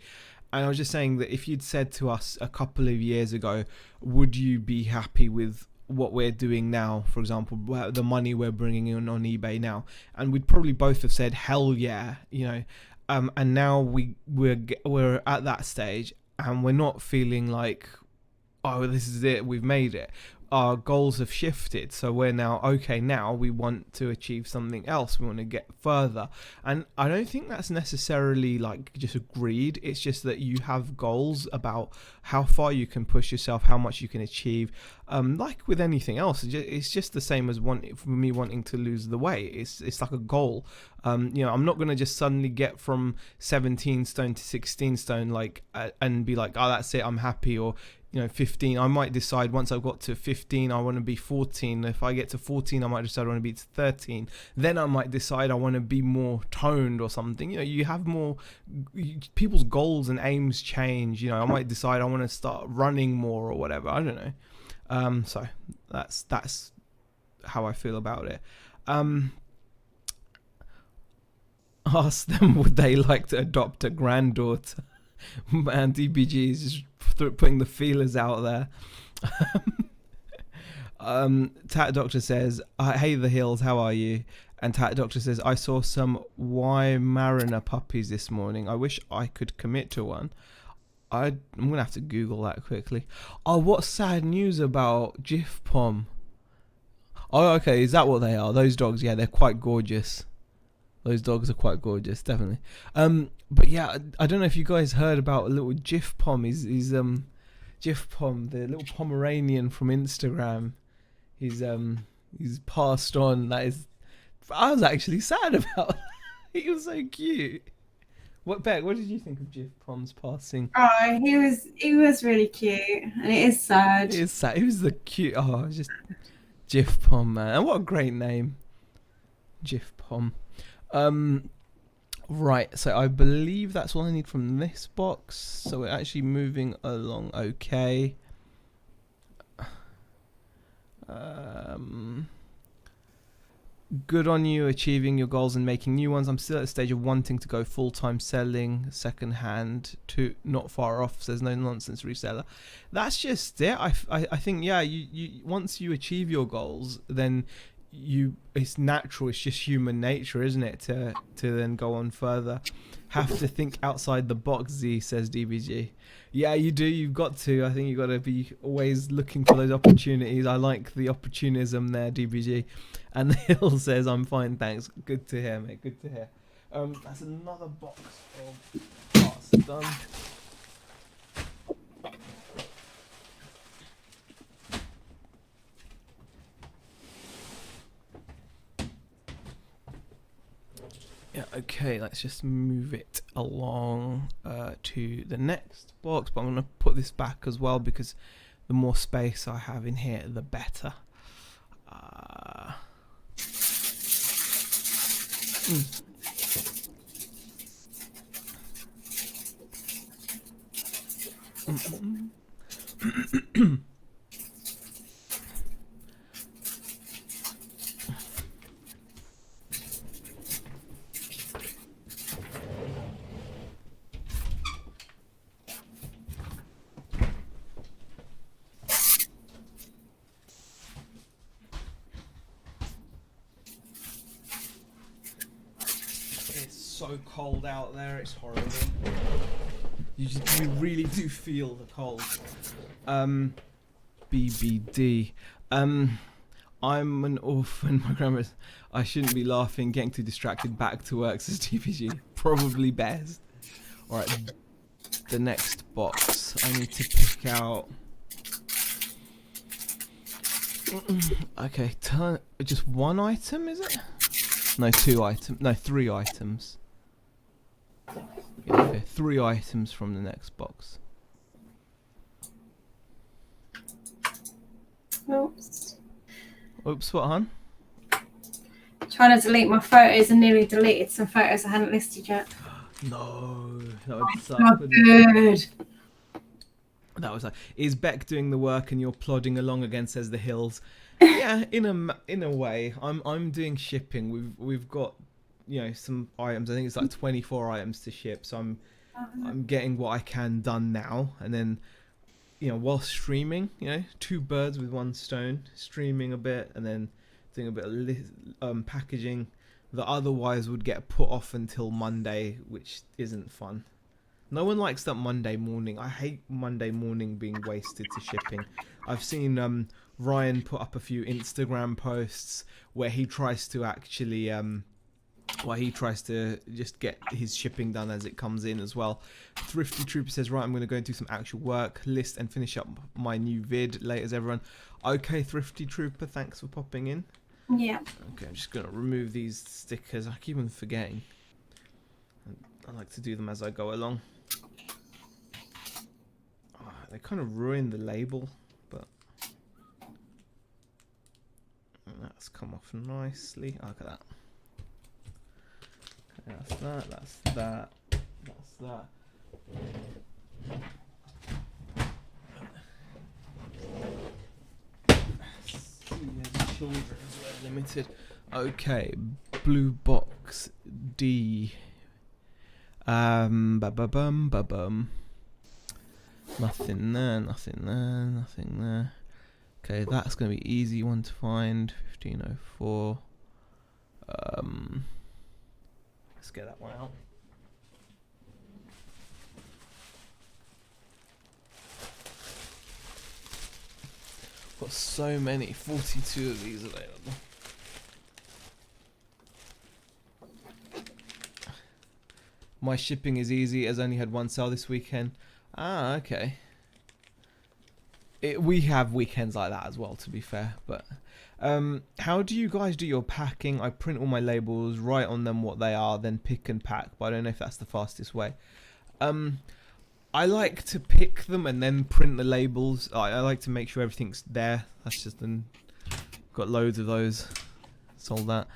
And I was just saying that if you'd said to us a couple of years ago, would you be happy with what we're doing now, for example, the money we're bringing in on eBay now? And we'd probably both have said, hell yeah, you know. And now we're at that stage, and we're not feeling like, oh, this is it, we've made it. our goals have shifted, so we're now okay. Now we want to achieve something else. We want to get further, and I don't think that's necessarily like just greed. It's just that you have goals about how far you can push yourself, how much you can achieve. Like with anything else, it's just the same as for me wanting to lose the weight. It's like a goal. I'm not gonna just suddenly get from 17 stone to 16 stone and be like, oh, that's it, I'm happy. Or 15. I might decide once I've got to 15 I want to be 14. If I get to 14 I might decide I want to be to 13. Then I might decide I want to be more toned or something. You have more, people's goals and aims change. I might decide I want to start running more or whatever. I don't know. So that's how I feel about it. Ask them would they like to adopt a granddaughter. Man, DBG is just putting the feelers out there. Tat Doctor says, hey the Hills, how are you? And Tat Doctor says, I saw some Weimaraner puppies this morning. I wish I could commit to one. I'm going to have to Google that quickly. Oh, what sad news about Jif Pom. Oh, okay, is that what they are? Those dogs, yeah, they're quite gorgeous. Those dogs are quite gorgeous, definitely. But yeah, I don't know if you guys heard about a little Jif Pom. He's Jif Pom, the little Pomeranian from Instagram. He's passed on. I was actually sad about. He was so cute. Beck, what did you think of Jif Pom's passing? Oh, he was really cute, and it is sad. It is sad. He was the cute. Oh, just Jif Pom, man, and what a great name, Jif Pom. Right, so I believe that's all I need from this box. So we're actually moving along okay. Good on you achieving your goals and making new ones. I'm still at the stage of wanting to go full-time selling second hand, to not far off, says no nonsense reseller. That's just it. I think, yeah, you once you achieve your goals, then it's natural, it's just human nature, isn't it, to then go on further. Have to think outside the box, Z, says DBG. Yeah, you do, you've got to. I think you've got to be always looking for those opportunities. I like the opportunism there, DBG. And the Hill says, I'm fine, thanks. Good to hear, mate, good to hear. That's another box of parts done. Yeah, okay, let's just move it along to the next box, but I'm going to put this back as well because the more space I have in here, the better. So cold out there, it's horrible. You really do feel the cold. BBD. I'm an orphan. My grandma's. I shouldn't be laughing. Getting too distracted. Back to work, says TPG. Probably best. Alright. The next box. I need to pick out. Okay, just one item, is it? No, 2 items. No, 3 items. Yeah, okay, 3 items from the next box. Oops. Oops, what, hon? Trying to delete my photos and nearly deleted some photos I hadn't listed yet. No, that would suck. Not good. That was like, is Beck doing the work and you're plodding along again, says the Hills. Yeah, in a way. I'm doing shipping. We've got, some items. I think it's like 24 items to ship, so I'm getting what I can done now, and then while streaming, 2 birds with 1 stone, streaming a bit and then doing a bit of packaging that otherwise would get put off until Monday, which isn't fun. No one likes that Monday morning. I hate Monday morning being wasted to shipping. I've seen Ryan put up a few Instagram posts where he tries to actually just get his shipping done as it comes in as well. Thrifty Trooper says, right, I'm going to go and do some actual work, list and finish up my new vid. Laters, everyone. Okay, Thrifty Trooper, thanks for popping in. Yeah. Okay, I'm just going to remove these stickers. I keep on forgetting. I like to do them as I go along. Oh, they kind of ruin the label, but that's come off nicely. Oh, look at that. Okay, that's that, that's that, that's that. Children's Wear Limited. Okay, blue box D. Ba-ba-bum. Nothing there, nothing there, nothing there. Okay, that's gonna be easy one to find. 1504. Let's get that one out. Got so many, 42 of these available. My shipping is easy as I only had one sale this weekend. Ah, okay. We have weekends like that as well, to be fair. But how do you guys do your packing? I print all my labels, write on them what they are, then pick and pack. But I don't know if that's the fastest way. I like to pick them and then print the labels. I like to make sure everything's there. That's just got loads of those. Sold that.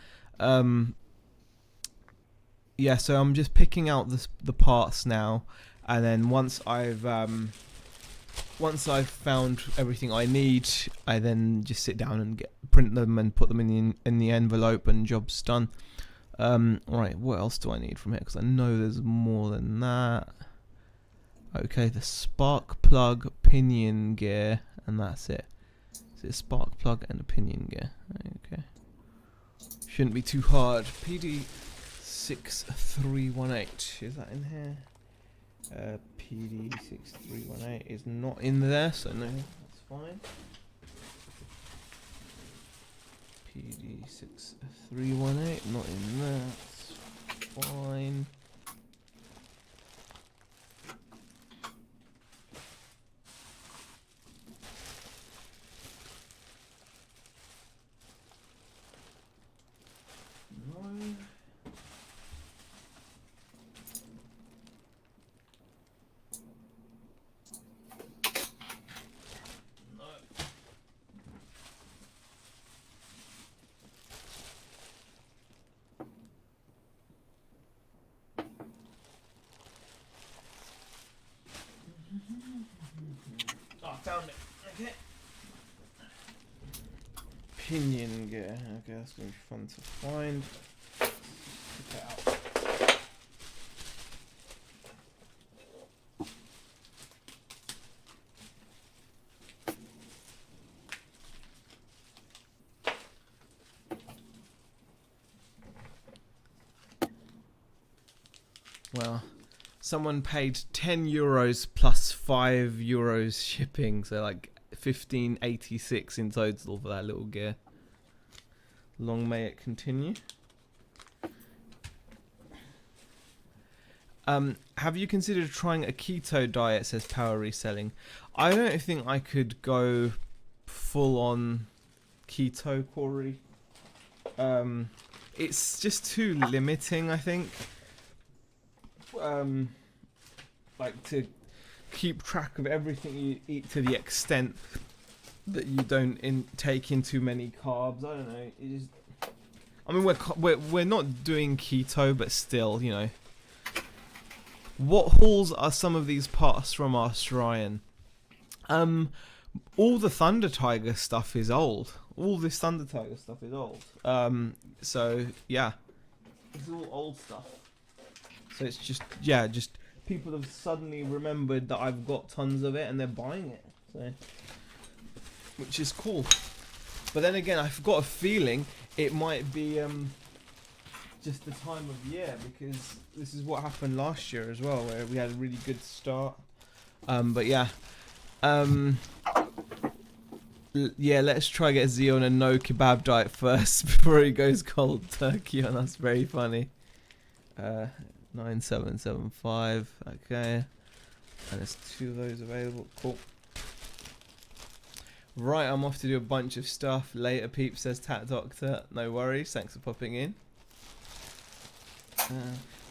Yeah, so I'm just picking out the parts now, and then once I've found everything I need, I then just sit down and print them and put them in the envelope, and job's done. Right, what else do I need from here? Because I know there's more than that. Okay, the spark plug, pinion gear, and that's it. So it's spark plug and a pinion gear. Okay, shouldn't be too hard. PD6318, is that in here? PD6318 is not in there, so no, that's fine. PD6318, not in there, that's fine. Found it. Okay. Pinion gear. Okay, that's gonna be fun to find. Check that out. Well, someone paid €10 plus €5 shipping, so like $15.86 in total for that little gear. Long may it continue. Have you considered trying a keto diet? Says Power Reselling. I don't think I could go full on keto, Corey. It's just too limiting, I think. Like to keep track of everything you eat to the extent that you don't take in too many carbs. I don't know. It just, I mean, we're not doing keto, but still, you know. What hauls are some of these parts from? Asked Ryan. All the Thunder Tiger stuff is old. All this Thunder Tiger stuff is old. So yeah, it's all old stuff. So it's just, yeah, just people have suddenly remembered that I've got tons of it and they're buying it. So, which is cool. But then again, I've got a feeling it might be just the time of year, because this is what happened last year as well, where we had a really good start. But yeah. Yeah, let's try get Z on a no kebab diet first before he goes cold turkey on us. Very funny. 9775. Okay. And there's 2 of those available. Cool. Right, I'm off to do a bunch of stuff. Later, Peep, says Tat Doctor. No worries. Thanks for popping in.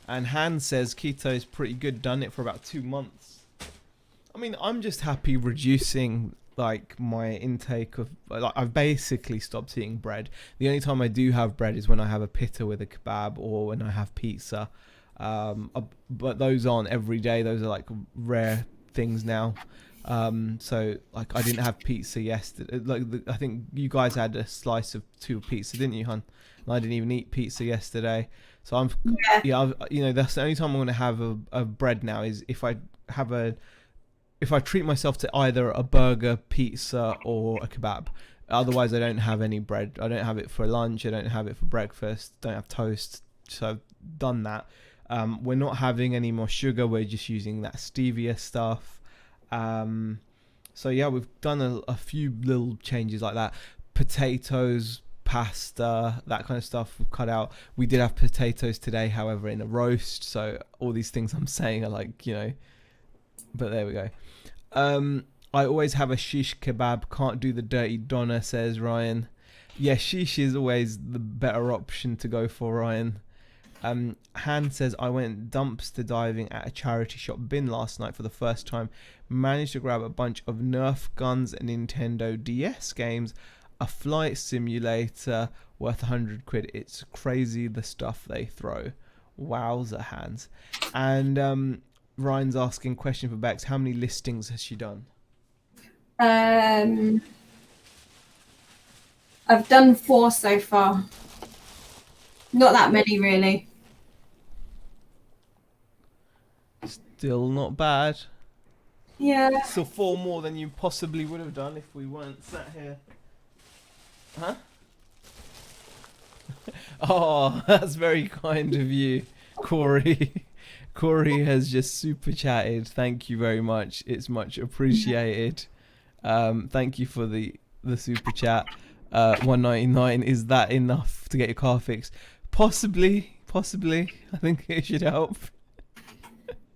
And Han says keto's pretty good. Done it for about 2 months. I mean, I'm just happy reducing like my intake of. Like, I've basically stopped eating bread. The only time I do have bread is when I have a pitta with a kebab or when I have pizza. But those aren't every day. Those are like rare things now. So like I didn't have pizza yesterday. Like I think you guys had a slice of 2 pizza, didn't you, hon? And I didn't even eat pizza yesterday. So I'm that's the only time I'm going to have a bread now is if I treat myself to either a burger, pizza, or a kebab. Otherwise, I don't have any bread. I don't have it for lunch. I don't have it for breakfast. Don't have toast. So I've done that. We're not having any more sugar. We're just using that stevia stuff. So yeah, we've done a few little changes like that. Potatoes, pasta, that kind of stuff we've cut out. We did have potatoes today, however, in a roast. So all these things I'm saying are like, but there we go. I always have a shish kebab. Can't do the dirty doner, says Ryan. Yeah, shish is always the better option to go for, Ryan. Han says, I went dumpster diving at a charity shop bin last night for the first time. Managed to grab a bunch of Nerf guns, and Nintendo DS games, a flight simulator worth 100 quid. It's crazy the stuff they throw. Wowza, hands. And Ryan's asking, question for Bex, how many listings has she done? I've done 4 so far. Not that many, really. Still not bad. Yeah. So 4 more than you possibly would have done if we weren't sat here. Huh? Oh, that's very kind of you, Corey. Corey has just super chatted. Thank you very much. It's much appreciated. Thank you for the super chat. 199. Is that enough to get your car fixed? Possibly. I think it should help.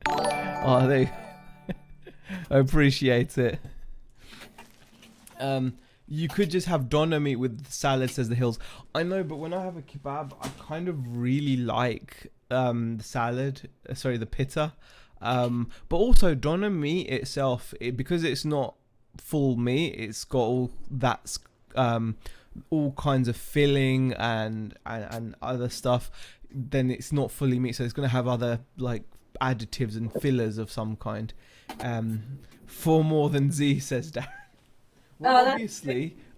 Oh, I appreciate it. You could just have doner meat with salad, says the Hills. I know, but when I have a kebab, I kind of really like the salad. Sorry, the pitta. But also doner meat itself, because it's not full meat, it's got all that all kinds of filling and other stuff. Then it's not fully meat, so it's going to have other like additives and fillers of some kind. 4 more than Z, says Darren. Well,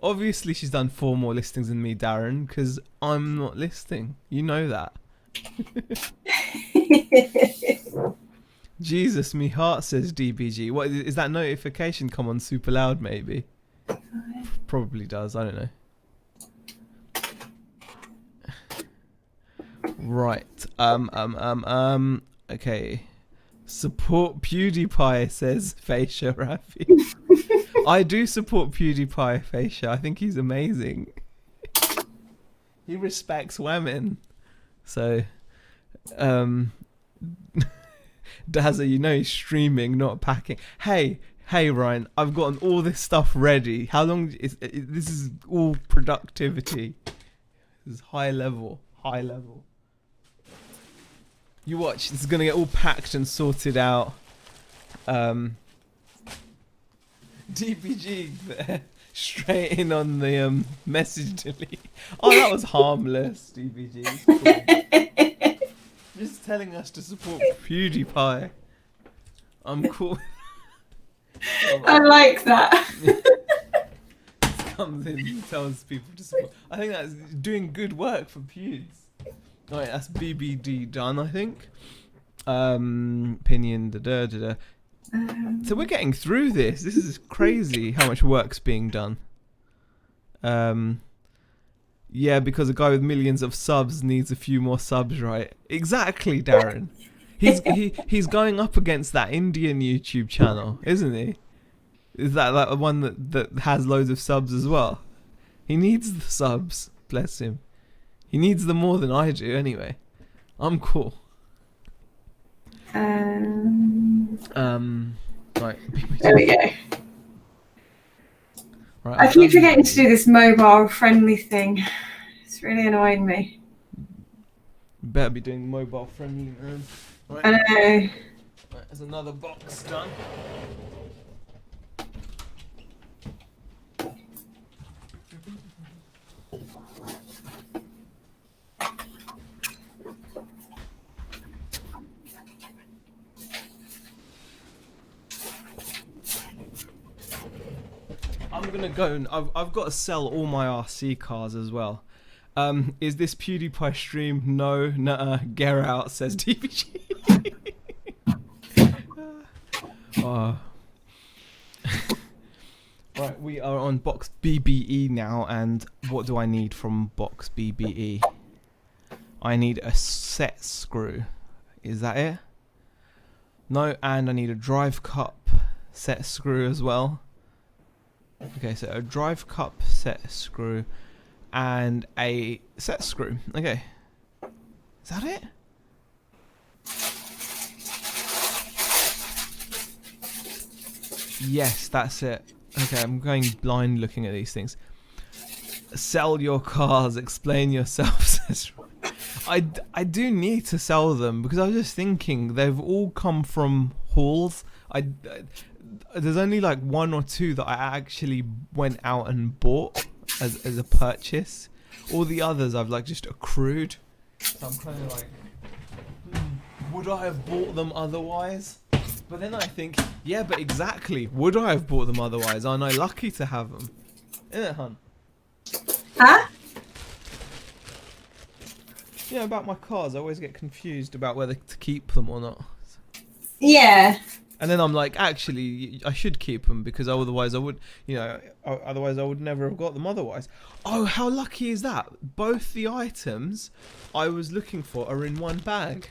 obviously she's done 4 more listings than me, Darren, because I'm not listing. You know that. Jesus, me heart, says DBG. What is that notification come on super loud? Maybe. Probably does. I don't know. Right. Okay. Support PewDiePie, says Facia Rafi. I do support PewDiePie, Facia. I think he's amazing. He respects women. So, Dazza, he's streaming, not packing. Hey, Ryan, I've gotten all this stuff ready. How long this is all productivity. This is high level. You watch, this is going to get all packed and sorted out. DPG there, straight in on the message delete. Oh, that was harmless, DPG. Cool. Just telling us to support PewDiePie. I'm cool. I like that. Comes in and tells people to support. I think that's doing good work for Pewds. Alright, that's BBD done, I think. Pinion, da-da. So we're getting through this. This is crazy how much work's being done. Yeah, because a guy with millions of subs needs a few more subs, right? Exactly, Darren. He's going up against that Indian YouTube channel, isn't he? Is that like the one that has loads of subs as well? He needs the subs. Bless him. He needs them more than I do anyway. I'm cool. Right. There we go. Right, I keep forgetting to do this mobile friendly thing. It's really annoying me. You better be doing mobile friendly, man. Right. I know. Right, there's another box done. I'm gonna go and I've got to sell all my RC cars as well. Is this PewDiePie stream? No, nuh-uh, get out, says DVG. Right, we are on box BBE now, and what do I need from box BBE? I need a set screw. Is that it? No, and I need a drive cup set screw as well. Okay, so a drive cup set screw and a set screw. Okay. Is that it? Yes, that's it. Okay, I'm going blind looking at these things. Sell your cars, explain yourself, says I do need to sell them because I was just thinking they've all come from hauls. There's only like one or two that I actually went out and bought as a purchase. All the others I've like just accrued. So I'm kind of like, would I have bought them otherwise? But then I think, yeah, but exactly, would I have bought them otherwise? Aren't I lucky to have them? Isn't it, hun? Huh? Yeah, about my cars, I always get confused about whether to keep them or not. Yeah. And then I'm like, actually, I should keep them because otherwise I would, otherwise I would never have got them otherwise. Oh, how lucky is that? Both the items I was looking for are in one bag.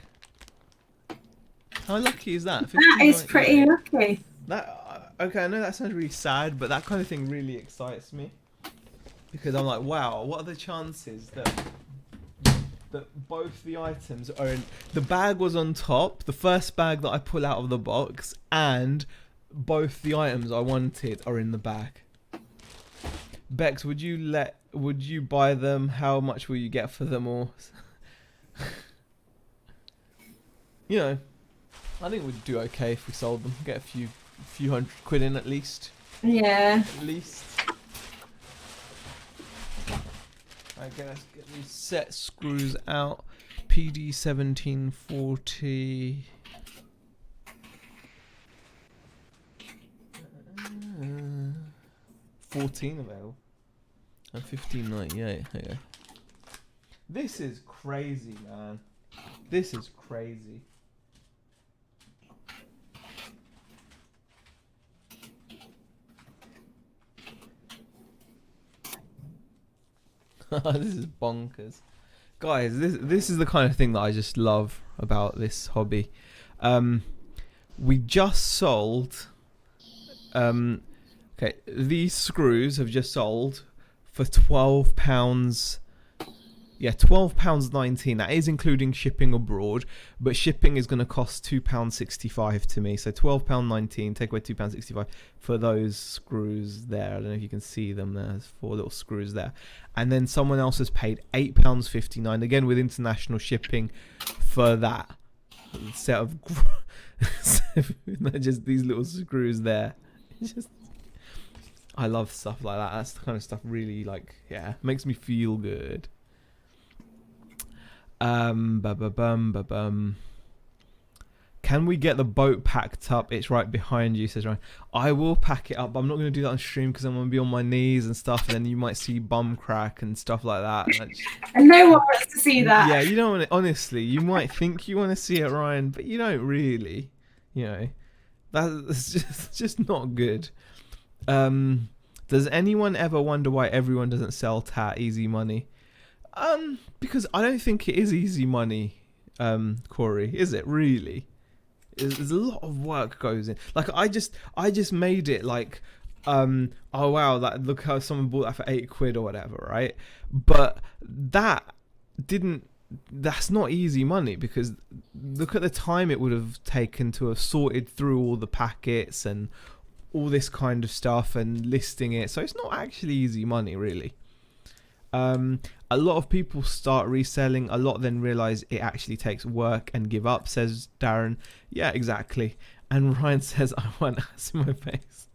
How lucky is that? That is pretty lucky. That okay, I know that sounds really sad, but that kind of thing really excites me. Because I'm like, wow, what are the chances that both the items are in... The bag was on top, the first bag that I pull out of the box, and both the items I wanted are in the bag. Bex, would you buy them? How much will you get for them all? You know, I think we'd do okay if we sold them. Get a few £100 in at least. Yeah. At least. Okay, let's get these set screws out. PD 1740. 14 available. And 1598. Okay. This is crazy, man. This is crazy. This is bonkers, guys. This is the kind of thing that I just love about this hobby. We just sold. Okay, these screws have just sold for £12. Yeah, £12.19. That is including shipping abroad, but shipping is going to cost £2.65 to me. So £12.19, take away £2.65 for those screws there. I don't know if you can see them there. There's 4 little screws there. And then someone else has paid £8.59, again with international shipping, for that set of just these little screws there. It's just, I love stuff like that. That's the kind of stuff really, like, yeah, makes me feel good. Can we get the boat packed up? It's right behind you, says Ryan. I will pack it up, but I'm not going to do that on stream because I'm going to be on my knees and stuff, and then you might see bum crack and stuff like that. And no one wants to see that. Yeah, you don't want it. Honestly, you might think you want to see it, Ryan, but you don't really. You know, that's just not good. Does anyone ever wonder why everyone doesn't sell tat easy money? Because I don't think it is easy money, Corey. Is it really? There's a lot of work goes in. Like I just made it like oh wow, look how someone bought that for £8 or whatever, right? But that's not easy money, because look at the time it would have taken to have sorted through all the packets and all this kind of stuff and listing it. So it's not actually easy money, really. A lot of people start reselling, a lot then realize it actually takes work and give up, says Darren. Yeah, exactly. And Ryan says, I want ass in my face.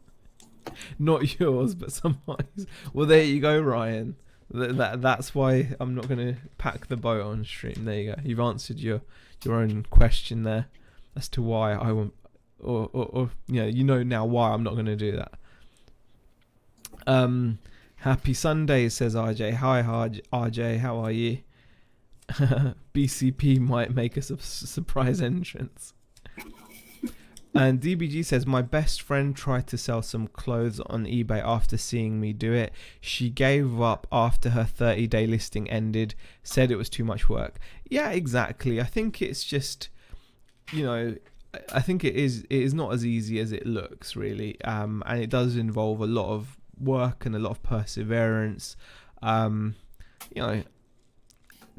Not yours, but someone's. Well, there you go, Ryan. That's why I'm not going to pack the boat on stream. There you go. You've answered your own question there as to why I won't, or you know now why I'm not going to do that. Happy Sunday, says RJ. Hi, RJ. How are you? BCP might make us a surprise entrance. And DBG says, my best friend tried to sell some clothes on eBay after seeing me do it. She gave up after her 30-day listing ended, said it was too much work. Yeah, exactly. I think it's just, I think it is not as easy as it looks, really. And it does involve a lot of work and a lot of perseverance.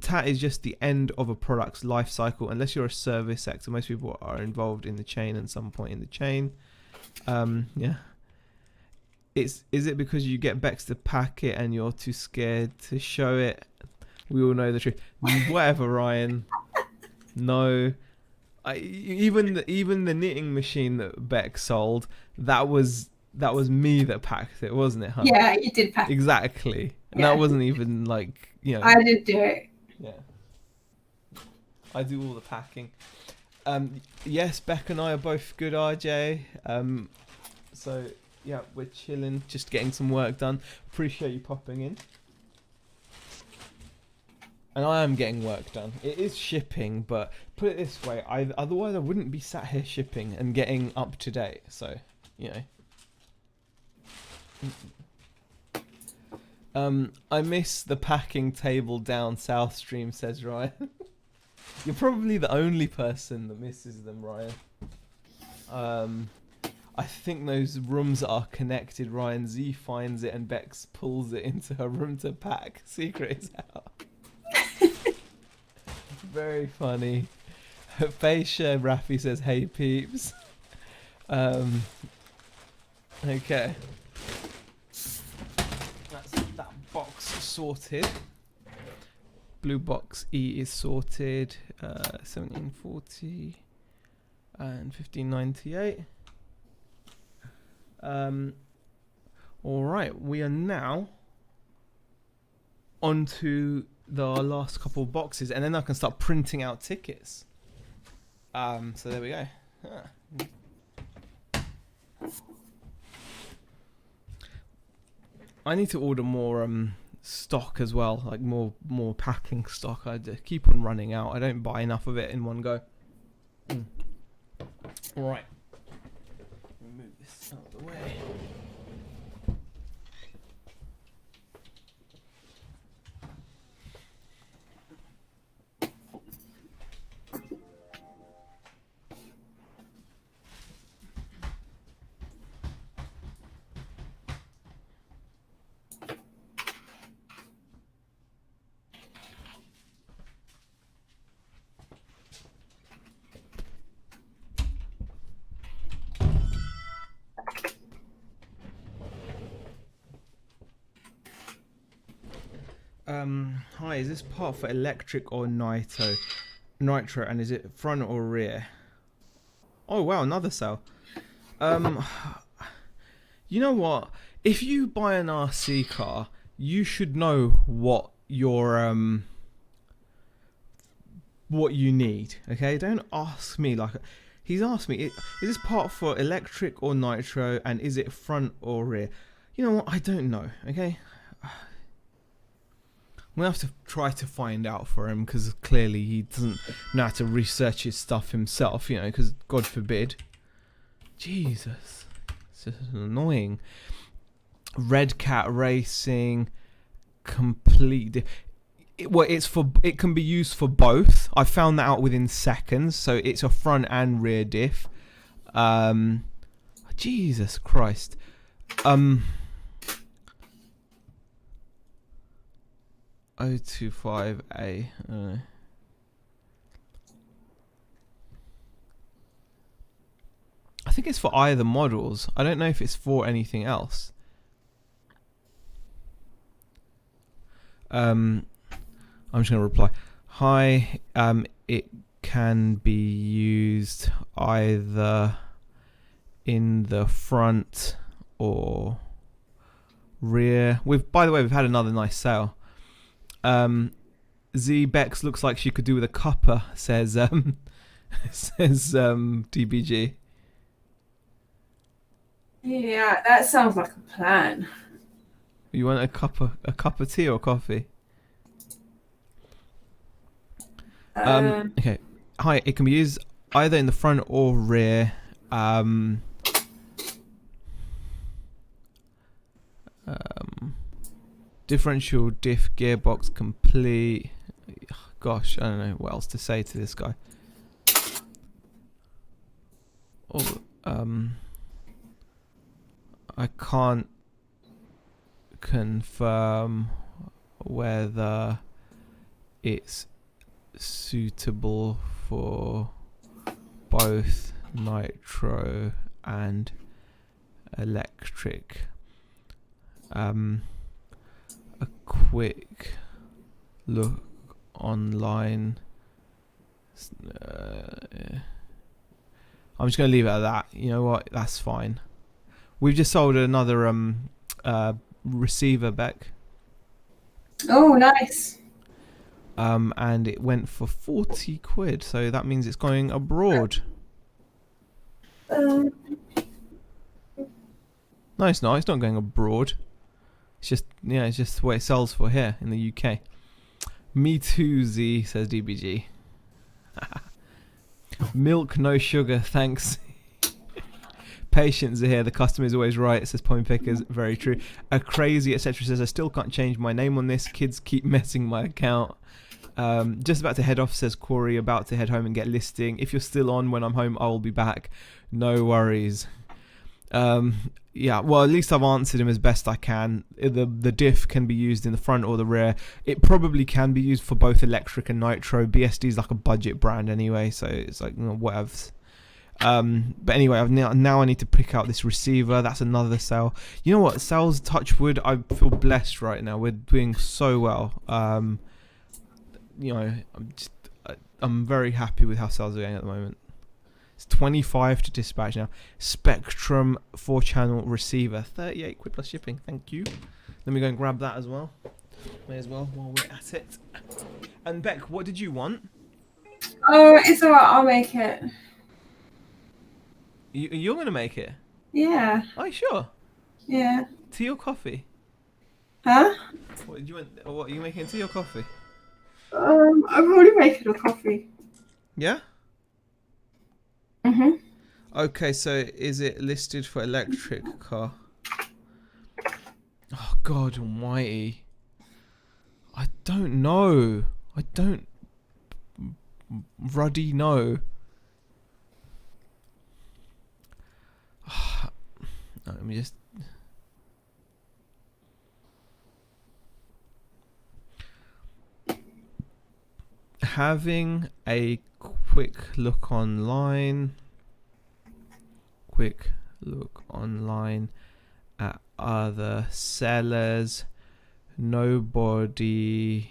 That is just the end of a product's life cycle, unless you're a service sector. Most people are involved in the chain at some point in the chain. Is it because you get Bex to pack it and you're too scared to show it? We all know the truth. Whatever, Ryan. No. Even the knitting machine that Bex sold, that was me that packed it, wasn't it, huh? Yeah, you did pack it. Exactly. And yeah. That wasn't even like, I did do it. Yeah. I do all the packing. Yes, Beck and I are both good, RJ. So, yeah, we're chilling, just getting some work done. Appreciate you popping in. And I am getting work done. It is shipping, but put it this way, otherwise I wouldn't be sat here shipping and getting up to date. So, I miss the packing table down South Stream, says Ryan. You're probably the only person that misses them, Ryan. I think those rooms are connected, Ryan. Z finds it and Bex pulls it into her room to pack. Secret is out. Very funny. Faisha Rafi says, hey peeps. Okay. That box sorted. Blue box E is sorted. 1740 and 1598. All right, we are now on to the last couple of boxes, and then I can start printing out tickets. So there we go. I need to order more stock as well, like more packing stock. I just keep on running out. I don't buy enough of it in one go. All right, move this out of the way. Hi, is this part for electric or nitro, and is it front or rear? Oh wow, another cell. You know what? If you buy an RC car, you should know what your what you need. Okay, don't ask me like he's asked me. Is this part for electric or nitro, and is it front or rear? You know what? I don't know. Okay. We'll have to try to find out for him, because clearly he doesn't know how to research his stuff himself, because God forbid. Jesus. It's just annoying. Red Cat Racing. It can be used for both. I found that out within seconds. So it's a front and rear diff. Jesus Christ. O25A. I think it's for either models. I don't know if it's for anything else. I'm just going to reply. Hi, it can be used either in the front or rear. By the way, we've had another nice sale. Z Bex looks like she could do with a cuppa, says DBG. Yeah, that sounds like a plan. You want a cup of tea or coffee? Okay. Hi, it can be used either in the front or rear. Differential diff gearbox complete. Gosh, I don't know what else to say to this guy. Oh, I can't confirm whether it's suitable for both nitro and electric. A quick look online. I'm just going to leave it at that. You know what? That's fine. We've just sold another receiver back. Oh, nice. And it went for 40 quid, so that means it's going abroad. No, it's not. It's not going abroad. It's just, yeah, it's just what it sells for here in the UK. Me too, Z, says DBG. Milk, no sugar, thanks. Patience here, the customer is always right, says Point Pickers. Very true. A crazy, etc. says, I still can't change my name on this. Kids keep messing my account. Just about to head off, says Corey. About to head home and get listing. If you're still on when I'm home, I will be back. No worries. Yeah, well, at least I've answered him as best I can. The diff can be used in the front or the rear. It probably can be used for both electric and nitro. BSD is like a budget brand anyway, so it's like, you know, whatevs. But anyway, now I need to pick out this receiver. That's another sale. You know what? Sales, touch wood. I feel blessed right now. We're doing so well. You know, I'm very happy with how sales are going at the moment. It's 25 to dispatch now. Spectrum 4-channel receiver, 38 quid plus shipping. Thank you. Let me go and grab that as well. May as well while we're at it. And Beck, what did you want? Oh, it's alright. I'll make it. You're gonna make it? Yeah. Are you sure? Yeah. Tea or coffee? Huh? What did you want? What are you making? Tea or coffee? I'm already making a coffee. Yeah. Mhm. Okay, so is it listed for electric car? Oh God Almighty! I don't know. I don't ruddy know. Let me just. Having a quick look online. Quick look online at other sellers. Nobody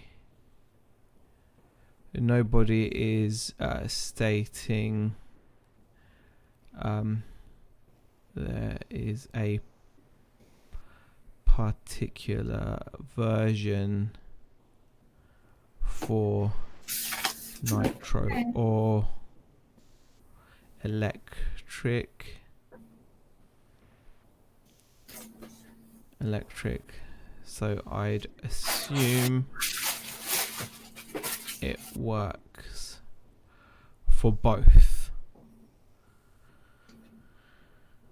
is stating there is a particular version for nitro or electric, so I'd assume it works for both.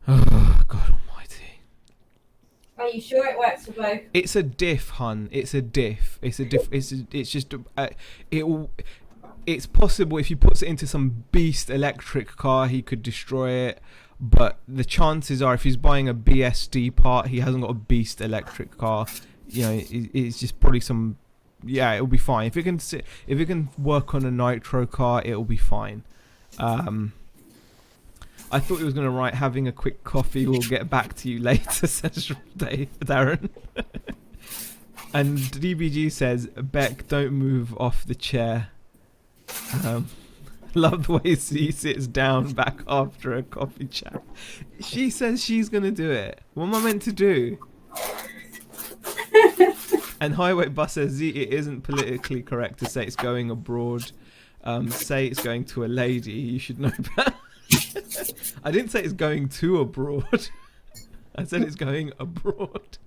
Oh God Almighty! Are you sure it works for both? It's a diff, hun. It's a diff. It's just it's possible if he puts it into some beast electric car, he could destroy it. but the chances are if he's buying a BSD part, he hasn't got a beast electric car. You know, it's just probably some. Yeah, it'll be fine if it can work on a nitro car. It'll be fine. I thought he was going to write, having a quick coffee, we'll get back to you later, says Darren. And DBG says, Beck, don't move off the chair. Love the way he sits down back after a coffee chat. She says she's going to do it. What am I meant to do? And Highway Bus says, Z, it isn't politically correct to say it's going abroad. Say it's going to a lady. You should know better. I didn't say it's going to abroad. I said it's going abroad.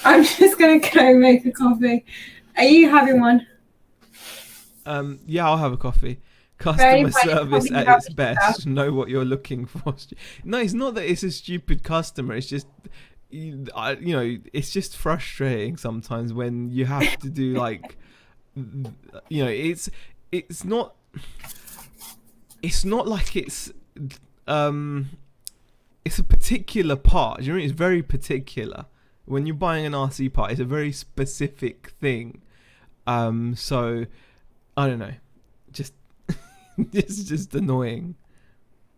I'm just going to go make a coffee. Are you having one? Yeah, I'll have a coffee. Customer service at its best. Know what you're looking for. No, it's not that it's a stupid customer. It's just, you know, it's just frustrating sometimes when you have to do like, you know, it's not like it's a particular part. Do you know what I mean? It's very particular. When you're buying an RC part, it's a very specific thing. So I don't know, just it's just annoying.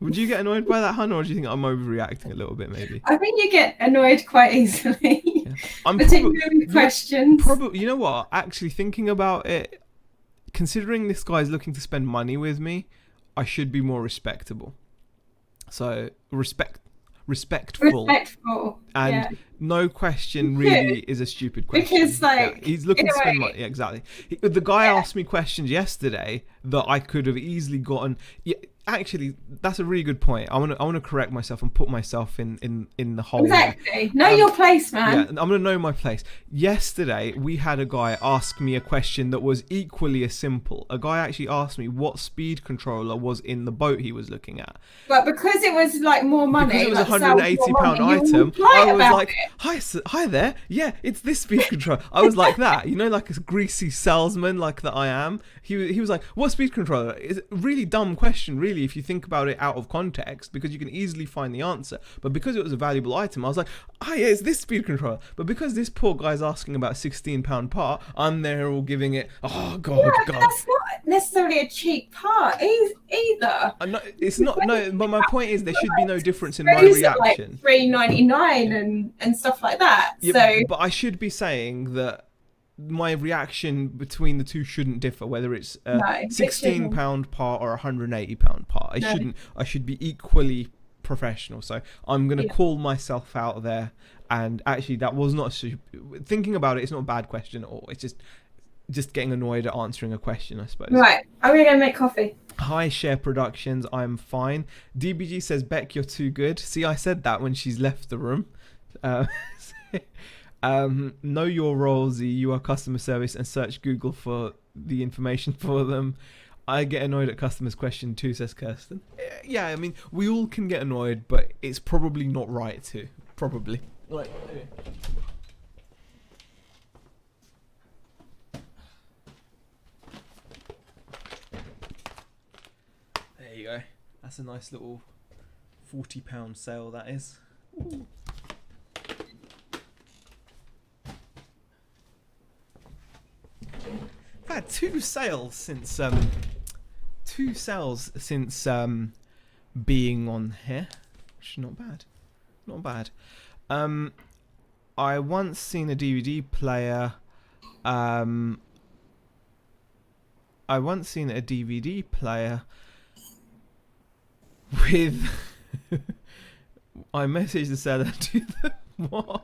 Would you get annoyed by that, Hannah, or do you think I'm overreacting a little bit? Maybe. I think you get annoyed quite easily. Yeah. I'm particularly questions. Probably. You know what? Actually, thinking about it, considering this guy's looking to spend money with me, I should be more respectable. So respectful. And yeah. No question really is a stupid question. Because like he's looking to spend money. Yeah, exactly. The guy asked me questions yesterday that I could have easily gotten. Yeah, actually, that's a really good point. I want to correct myself and put myself in the hole. Exactly. Know your place, man. Yeah, I'm gonna know my place. Yesterday, we had a guy ask me a question that was equally as simple. A guy actually asked me what speed controller was in the boat he was looking at. But because it was like more money, because it was a £180 item, I was like, hi there. Yeah, it's this speed controller. I was like that, you know, like a greasy salesman like that I am. He was like, what speed controller? It's a really dumb question, really, if you think about it out of context, because you can easily find the answer. But because it was a valuable item, I was like, yeah, it's this speed controller. But because this poor guy's asking about £16 part, I'm there all giving it, oh God, yeah, God. That's not necessarily a cheap part either. No, it's not. No, but my point is there should be no difference in my reaction. Like $3.99 and stuff like that. Yeah, so, but I should be saying that my reaction between the two shouldn't differ, whether it's a £16 part or a £180 part. I should be equally professional. So I'm going to call myself out there. And actually, that was not thinking about it. It's not a bad question at all. It's just getting annoyed at answering a question, I suppose. Right, I'm going to go make coffee. Hi, Share Productions. I'm fine. DBG says, Beck, you're too good. See, I said that when she's left the room. Know your role, Z. You are customer service and search Google for the information for them. I get annoyed at customers' question too, says Kirsten. Yeah, I mean, we all can get annoyed, but it's probably not right to. Probably. Right. Okay. There you go. That's a nice little £40 sale, that is. Ooh. I've had two sales since being on here, which is not bad. Not bad. I once seen a DVD player. I once seen a DVD player with. I messaged the seller to the what?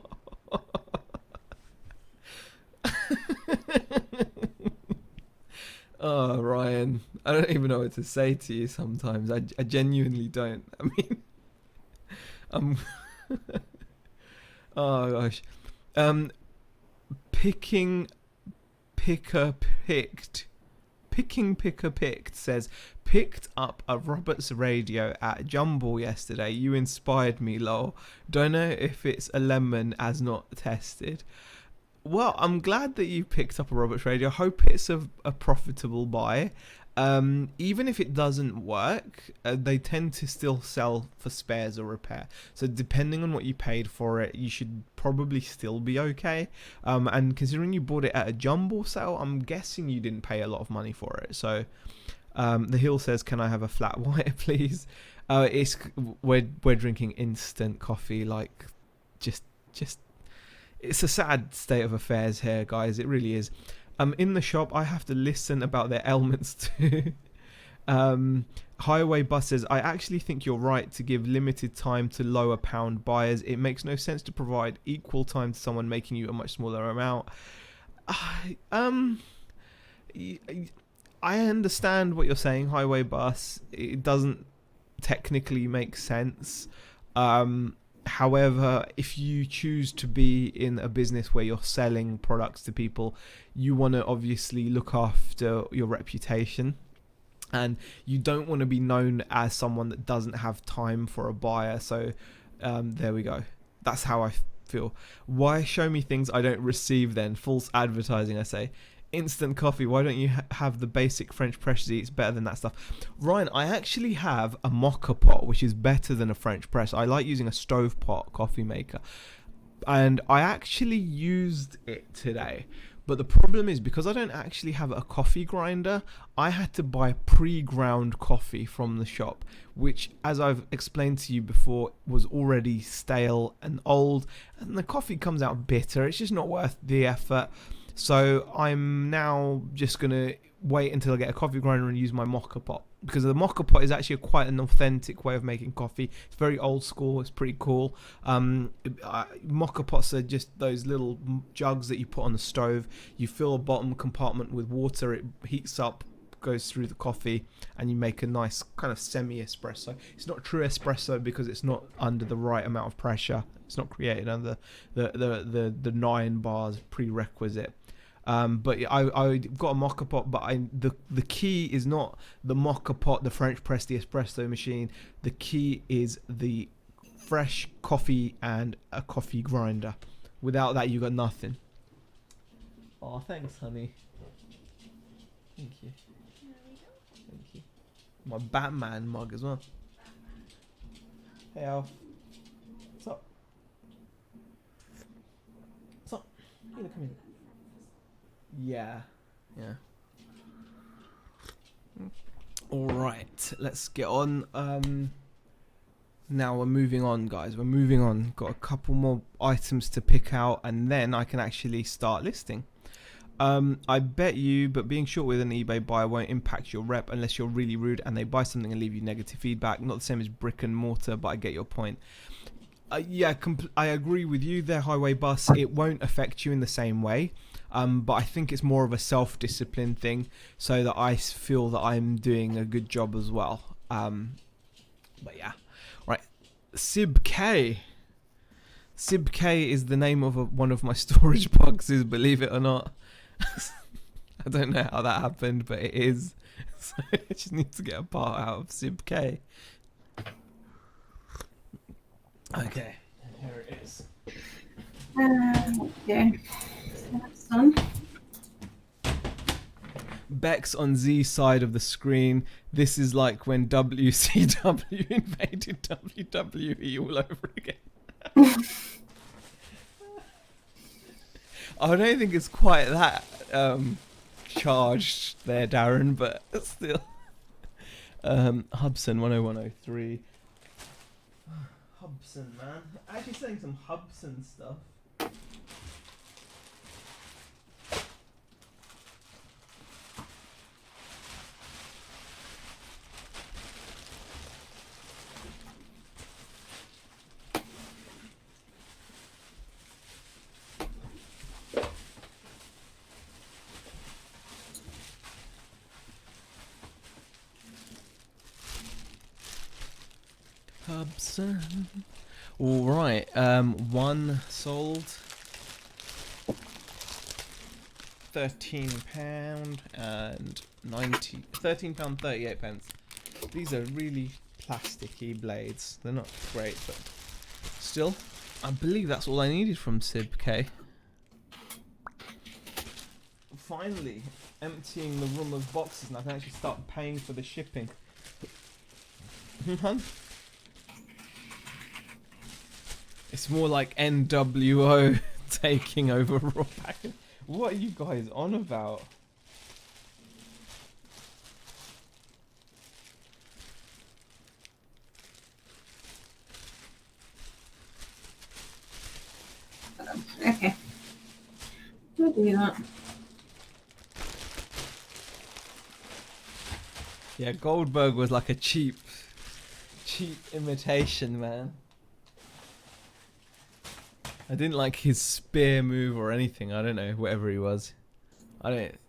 Oh, Ryan, I don't even know what to say to you sometimes. I genuinely don't. I mean, oh gosh. Picking Picker Picked says, picked up a Roberts radio at Jumble yesterday. You inspired me, lol. Don't know if it's a lemon as not tested. Well, I'm glad that you picked up a Roberts radio. Hope it's a profitable buy. Even if it doesn't work, they tend to still sell for spares or repair. So depending on what you paid for it, you should probably still be okay. And considering you bought it at a jumble sale, I'm guessing you didn't pay a lot of money for it. So the Hill says, "Can I have a flat white, please?" We're drinking instant coffee, like just it's a sad state of affairs here, guys. It really is. In the shop, I have to listen about their ailments too. Highway buses, I actually think you're right to give limited time to lower pound buyers. It makes no sense to provide equal time to someone making you a much smaller amount. I understand what you're saying, Highway bus. It doesn't technically make sense. However, if you choose to be in a business where you're selling products to people, you want to obviously look after your reputation, and you don't want to be known as someone that doesn't have time for a buyer. So there we go. That's how I feel. Why show me things I don't receive then? False advertising, I say. Instant coffee, why don't you have the basic French press? It's better than that stuff. Ryan, I actually have a mocha pot, which is better than a French press. I like using a stove pot coffee maker, and I actually used it today. But the problem is, because I don't actually have a coffee grinder, I had to buy pre-ground coffee from the shop, which, as I've explained to you before, was already stale and old, and the coffee comes out bitter. It's just not worth the effort. So I'm now just going to wait until I get a coffee grinder and use my mocha pot, because the mocha pot is actually quite an authentic way of making coffee. It's very old school. It's pretty cool. Mocha pots are just those little jugs that you put on the stove. You fill a bottom compartment with water. It heats up, goes through the coffee, and you make a nice kind of semi-espresso. It's not true espresso because it's not under the right amount of pressure. It's not created under the 9 bars prerequisite. But I got a mocha pot, but the key is not the mocha pot, the French press, the espresso machine. The key is the fresh coffee and a coffee grinder. Without that, you got nothing. Oh, thanks, honey. Thank you. Thank you. My Batman mug as well. Hey, Alf. What's up? What's up? Come here. Yeah. All right, let's get on. Now we're moving on, guys. We're moving on. Got a couple more items to pick out, and then I can actually start listing. I bet you, but being short with an eBay buyer won't impact your rep unless you're really rude and they buy something and leave you negative feedback. Not the same as brick and mortar, but I get your point. Yeah, I agree with you there, Highway Bus. It won't affect you in the same way. But I think it's more of a self-discipline thing, so that I feel that I'm doing a good job as well. But yeah, right. Sib K. Sib K is the name of one of my storage boxes, believe it or not. I don't know how that happened, but it is. So I just need to get a part out of Sib K. Okay, here it is. Yeah. That's done. Bex on Z's side of the screen. This is like when WCW invaded WWE all over again. I don't think it's quite that charged there, Darren, but still. Hubson 10103. Hubson, man. Actually saying some Hubson stuff. Hubson. All right. One sold. £13 and £13.38. These are really plasticky blades. They're not great, but still, I believe that's all I needed from Sib K. Finally, emptying the room of boxes and I can actually start paying for the shipping. It's more like NWO taking over raw packaging. What are you guys on about? Okay. We'll do that. Yeah, Goldberg was like a cheap imitation, man. I didn't like his spear move or anything. I don't know, whatever he was. I don't.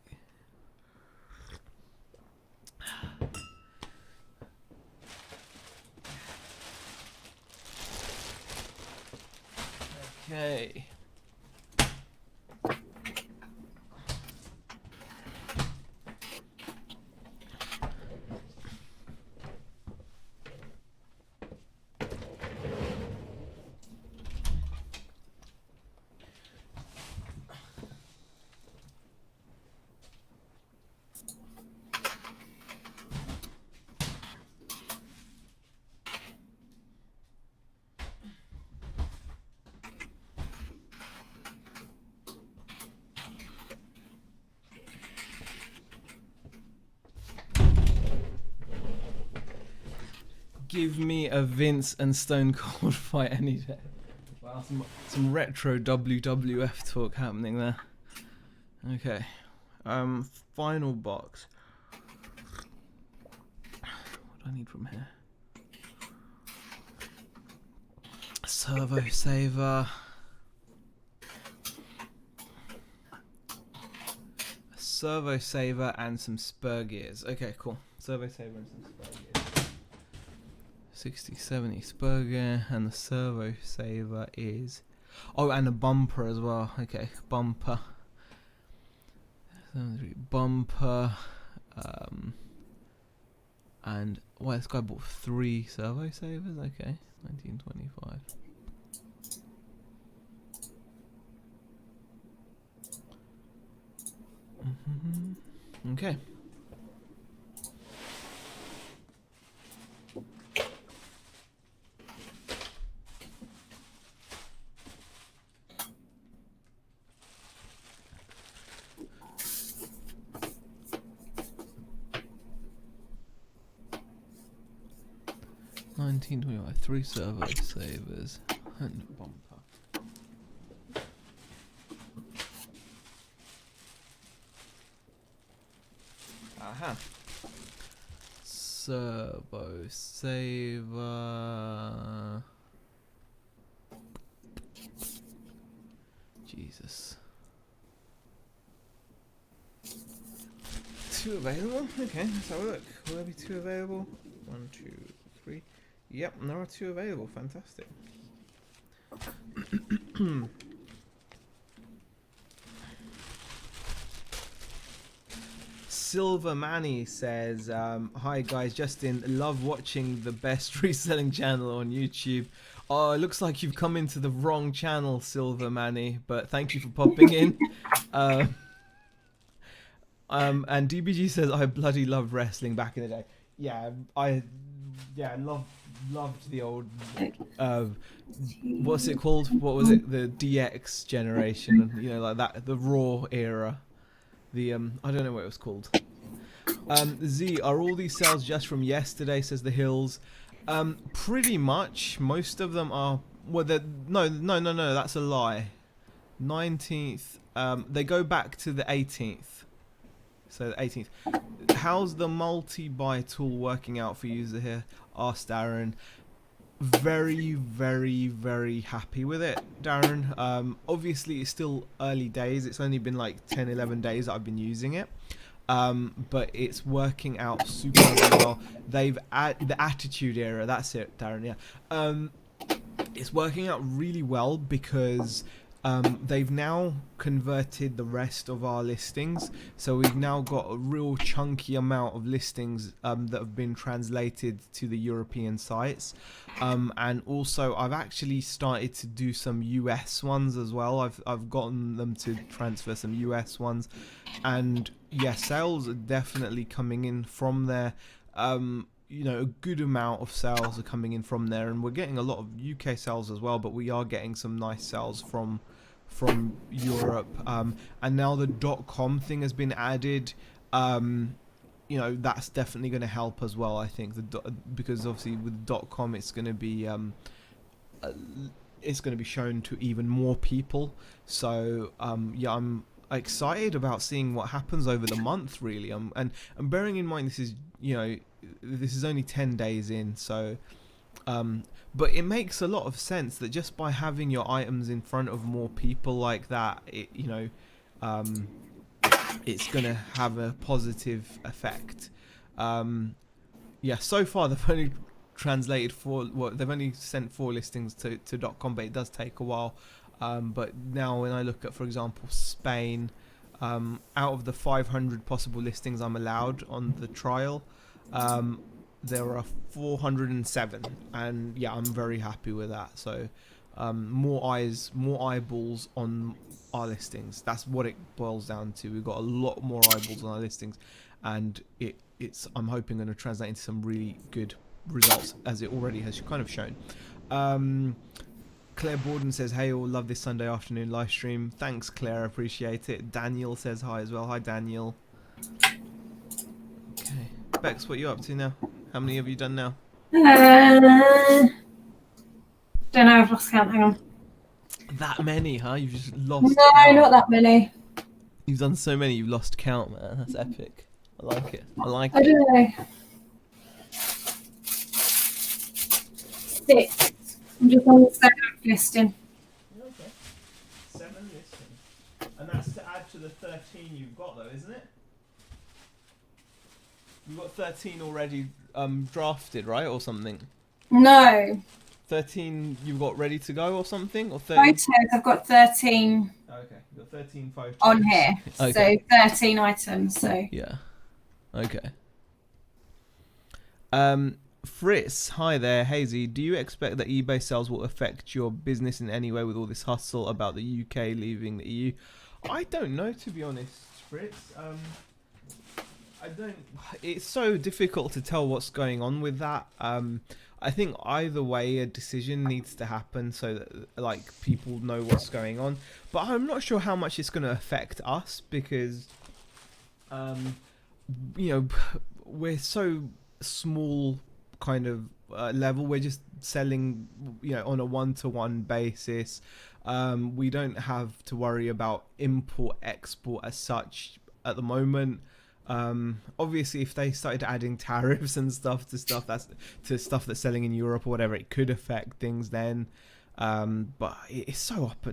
Okay. Give me a Vince and Stone Cold fight any day. Wow, some retro WWF talk happening there. Okay. Final box. What do I need from here? Servo saver. A servo saver and some spur gears. Okay, cool. Servo saver and some spur gears. 60-70 spur gear, and the servo saver is... Oh, and a bumper as well. Okay, bumper. Bumper. And... Well, this guy bought 3 servo savers. Okay, 1925. Okay. $19.25, 3 servo savers and a bumper. Aha. Servo saver. Jesus. 2 available? Okay, let's have a look. Will there be 2 available? 1, 2, 3. Yep, there are 2 available. Fantastic. Silver Manny says, hi guys, Justin, love watching the best reselling channel on YouTube. Oh, it looks like you've come into the wrong channel, Silver Manny, but thank you for popping in. And DBG says, I bloody loved wrestling back in the day. Yeah, loved the old, what's it called? What was it? The DX generation, you know, like that, the Raw era. The, I don't know what it was called. Z, are all these sales just from yesterday, says the Hills? Pretty much. Most of them are, well, no, that's a lie. 19th, they go back to the 18th. So the 18th. How's the multi-buy tool working out for you here? Asked Darren. Very, very, very happy with it, Darren. Obviously, it's still early days. It's only been like 10, 11 days that I've been using it. But it's working out super well. They've the Attitude Era. That's it, Darren. Yeah. It's working out really well because they've now converted the rest of our listings, so we've now got a real chunky amount of listings that have been translated to the European sites, and also I've actually started to do some US ones as well. I've gotten them to transfer some US ones, and yeah, sales are definitely coming in from there. A good amount of sales are coming in from there, and we're getting a lot of UK sales as well, but we are getting some nice sales from Europe. And now the .com thing has been added. That's definitely going to help as well, I think, because obviously with .com it's going to be shown to even more people. So I'm excited about seeing what happens over the month, really. And bearing in mind this is only 10 days in, so but it makes a lot of sense that just by having your items in front of more people like that, it's gonna have a positive effect. So far they've only they've only sent 4 listings to .com, but it does take a while. But now when I look at, for example, Spain, out of the 500 possible listings I'm allowed on the trial, there are 407, and yeah, I'm very happy with that. So more eyeballs on our listings. That's what it boils down to. We've got a lot more eyeballs on our listings, and I'm hoping going to translate into some really good results, as it already has kind of shown. Claire Borden says, hey all, love this Sunday afternoon live stream. Thanks Claire, appreciate it. Daniel says hi as well. Hi Daniel. Okay, Bex, what are you up to now? How many have you done now? Don't know, I've lost count, hang on. That many, huh? You've just lost No, count. not that many. You've done so many, you've lost count, man. That's epic. I like it. I don't know. 6. I'm just on the 7th listing. Okay. 7 listings. And that's to add to the 13 you've got though, isn't it? You've got 13 already drafted, right? Or something? No. 13 you've got ready to go or something? Or 13? Photos, I've got 13 Okay, you've got 13 photos. on here. Okay. So 13 items, so. Yeah. Okay. Fritz, hi there. Hazy, do you expect that eBay sales will affect your business in any way with all this hustle about the UK leaving the EU? I don't know, to be honest, Fritz. I don't. It's so difficult to tell what's going on with that. I think either way a decision needs to happen so that people know what's going on. But I'm not sure how much it's going to affect us because, we're so small kind of level. We're just selling, on a one-to-one basis. We don't have to worry about import export as such at the moment. Obviously if they started adding tariffs and stuff to stuff that's selling in Europe or whatever, it could affect things then. But it's so up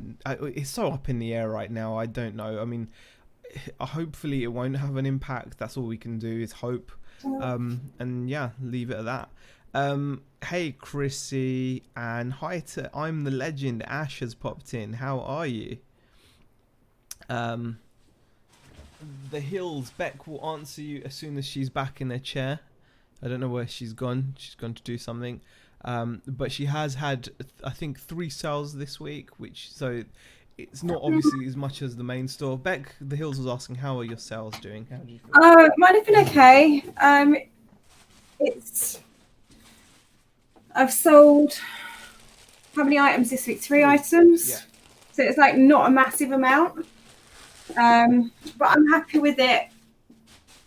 in the air right now. I don't know. I mean, hopefully it won't have an impact. That's all we can do is hope. And yeah, leave it at that. Hey Chrissy, and hi to I'm the Legend. Ash has popped in. How are you? The Hills, Beck will answer you as soon as she's back in her chair. I don't know where she's gone. She's gone to do something. But she has had, I think, 3 sales this week, so it's not obviously as much as the main store. Beck, The Hills was asking, how are your sales doing? How do you feel? Might have been okay. I've sold how many items this week? 3 items. Yeah. So it's not a massive amount. But I'm happy with it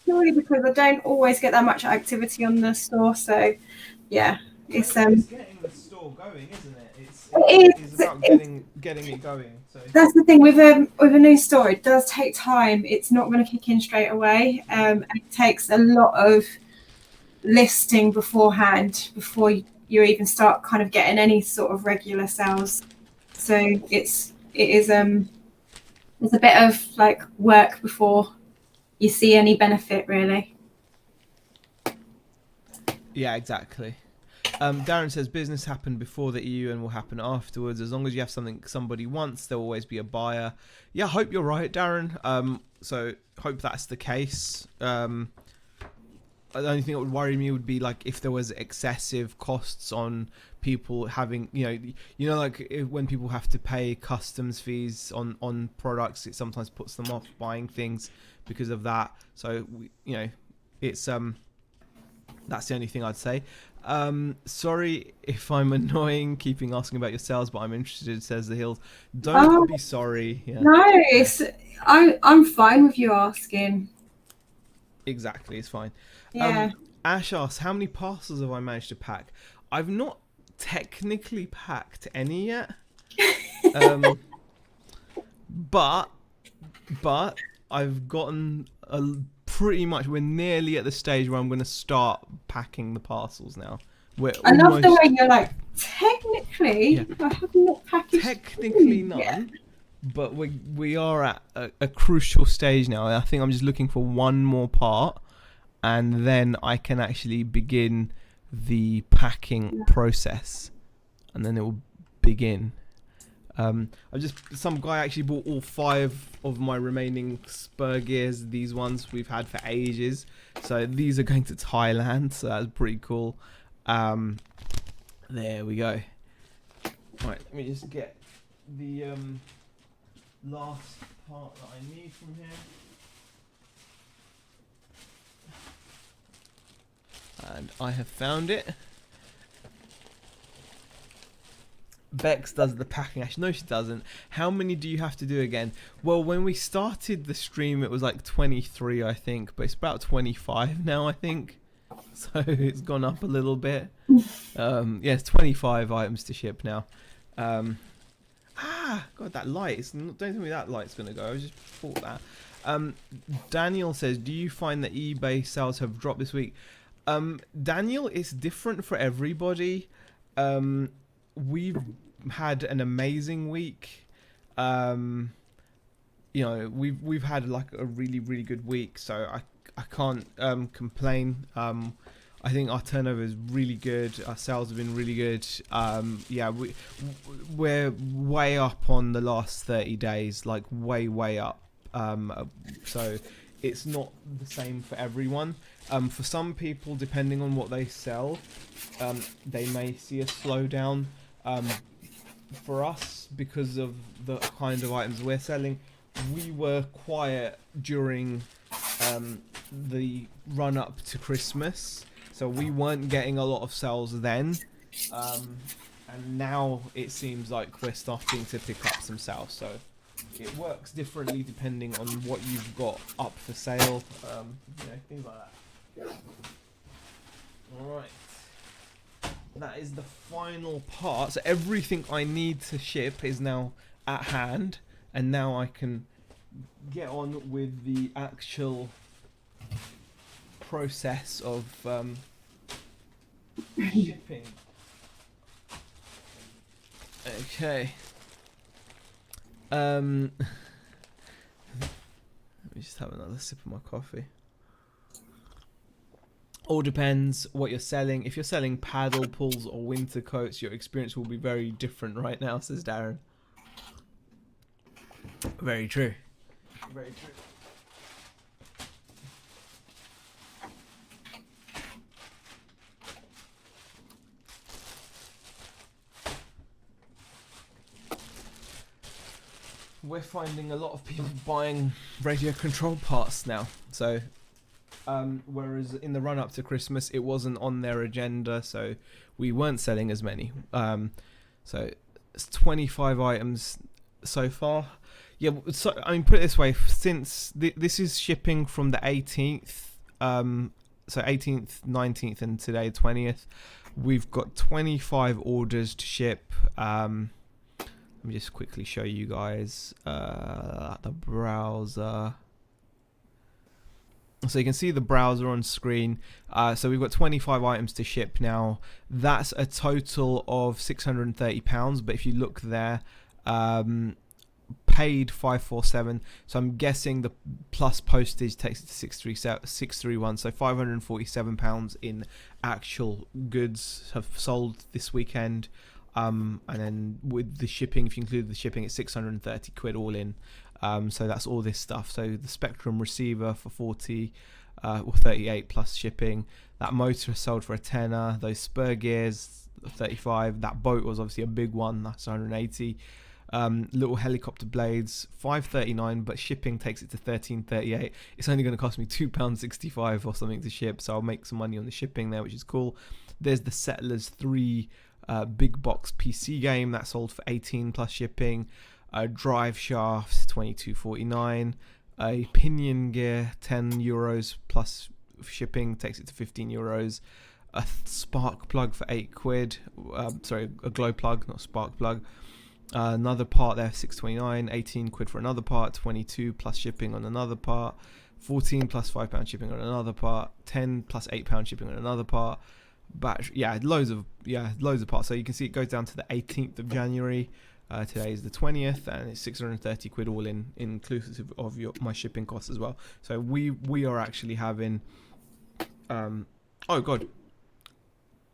purely because I don't always get that much activity on the store. So yeah, it's getting the store going, isn't it? It's about getting it going. So that's the thing with a new store. It does take time. It's not going to kick in straight away. And it takes a lot of listing beforehand before you even start kind of getting any sort of regular sales. So it is there's a bit of work before you see any benefit, really. Yeah, exactly. Darren says business happened before the EU and will happen afterwards. As long as you have something somebody wants, there'll always be a buyer. Yeah, I hope you're right, Darren. So hope that's the case. the only thing that would worry me would be like if there was excessive costs on people having, like when people have to pay customs fees on products, it sometimes puts them off buying things because of that. So it's that's the only thing I'd say. Sorry if I'm annoying, keeping asking about your sales, but I'm interested, says the Hills. Don't be sorry. Yeah. No, I'm fine with you asking. Exactly, it's fine. Yeah. Ash asks, how many parcels have I managed to pack? I've not technically packed any yet. But I've gotten pretty much, we're nearly at the stage where I'm going to start packing the parcels now. I love the way you're like, technically, Yeah. I have not packaged. Technically none, but we are at a crucial stage now. I think I'm just looking for one more part, and then I can actually begin the packing process, and then it will begin. Some guy actually bought all 5 of my remaining spur gears. These ones we've had for ages, so these are going to Thailand, so that's pretty cool. There we go. Right, let me just get the last part that I need from here. And I have found it. Bex does the packing. Actually, no, she doesn't. How many do you have to do again? Well, when we started the stream, it was like 23, I think, but it's about 25 now, I think. So it's gone up a little bit. It's 25 items to ship now. God, that light. Don't tell me that light's going to go. I just thought that. Daniel says, do you find that eBay sales have dropped this week? Daniel, it's different for everybody. We've had an amazing week. We've had like a really, really good week, so I can't complain. I think our turnover is really good. Our sales have been really good. We're way up on the last 30 days, like way up. So it's not the same for everyone. For some people, depending on what they sell, they may see a slowdown. For us, because of the kind of items we're selling, we were quiet during the run up to Christmas, so we weren't getting a lot of sales then, and now it seems like we're starting to pick up some sales. So it works differently depending on what you've got up for sale, things like that. Alright, that is the final part. So everything I need to ship is now at hand, and now I can get on with the actual process of shipping. Okay. Let me just have another sip of my coffee. All depends what you're selling. If you're selling paddle pulls or winter coats, your experience will be very different right now, says Darren. Very true. Very true. We're finding a lot of people buying radio control parts now. So, whereas in the run up to Christmas, it wasn't on their agenda, so we weren't selling as many. So it's 25 items so far. Yeah, so I mean, put it this way: since this is shipping from the 18th, so 18th, 19th, and today 20th, we've got 25 orders to ship. Let me just quickly show you guys the browser. So you can see the browser on screen. So we've got 25 items to ship now. That's a total of £630. But if you look there, paid 547. So I'm guessing the plus postage takes it to 631. So £547 in actual goods have sold this weekend. And then with the shipping, if you include the shipping, it's 630 quid all in. So that's all this stuff. So the Spectrum receiver for 40, or 38 plus shipping. That motor sold for a tenner. Those spur gears, 35. That boat was obviously a big one. That's 180. Little helicopter blades, 539, but shipping takes it to 1338. It's only going to cost me £2.65 or something to ship, so I'll make some money on the shipping there, which is cool. There's the Settlers 3 big box PC game that sold for 18 plus shipping. Drive shafts, 22.49. A pinion gear, €10 plus shipping, takes it to €15. A spark plug for £8. Sorry, a glow plug, not spark plug. Another part there, 6.29. 18 quid for another part. 22 plus shipping on another part. 14 plus £5 shipping on another part. 10 plus £8 shipping on another part. Battery, loads of parts. So you can see it goes down to the 18th of January. Today is the 20th, and it's 630 quid all in, inclusive of my shipping costs as well. So we are actually having oh god,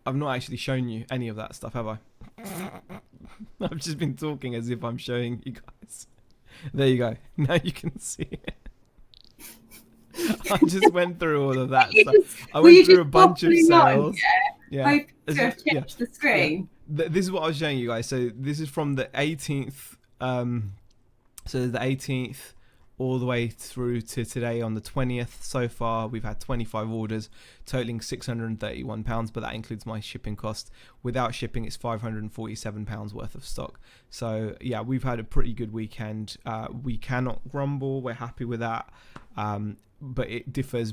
I've not actually shown you any of that stuff, have I? I've just been talking as if I'm showing you guys. There you go. Now you can see it. I just went through all of that stuff. I went through a bunch of sales. Hope to have changed the screen. Yeah. This is what I was showing you guys. So this is from the 18th. So the 18th all the way through to today on the 20th. So far, we've had 25 orders, totaling £631, but that includes my shipping cost. Without shipping, it's £547 worth of stock. So yeah, we've had a pretty good weekend. We cannot grumble. We're happy with that. But it differs.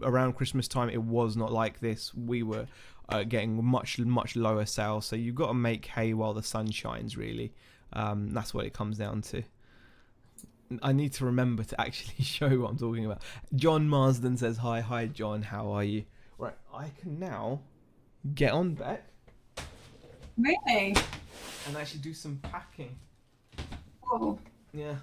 Around Christmas time, it was not like this. We were getting much lower sales. So you've got to make hay while the sun shines, really. That's what it comes down to. I need to remember to actually show what I'm talking about. John Marsden says, hi John, how are you? Right, I can now get on back. Really? And actually do some packing. Oh. Yeah.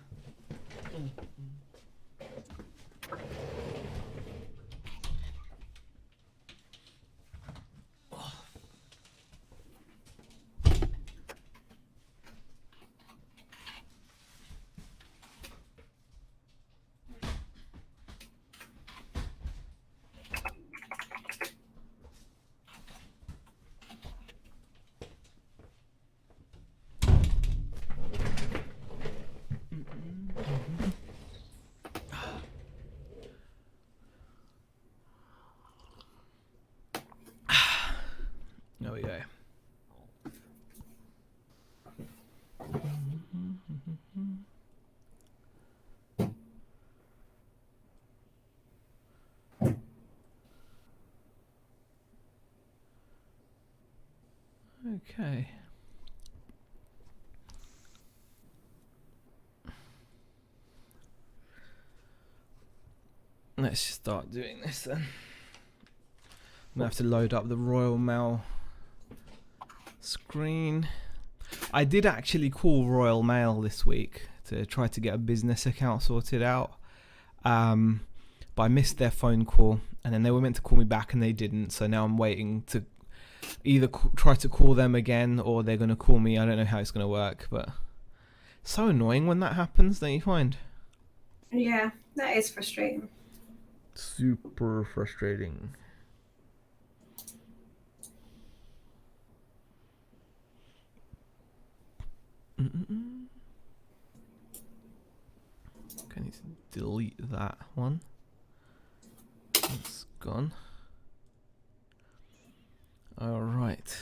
There we go. Okay. Let's start doing this then. I'm gonna have to load up the Royal Mail screen. I did actually call Royal Mail this week to try to get a business account sorted out, but I missed their phone call, and then they were meant to call me back and they didn't, so now I'm waiting to either try to call them again or they're going to call me. I don't know how it's going to work, but it's so annoying when that happens, don't you find? Yeah, that is frustrating. Super frustrating. Okay, I need to delete that one. It's gone. All right.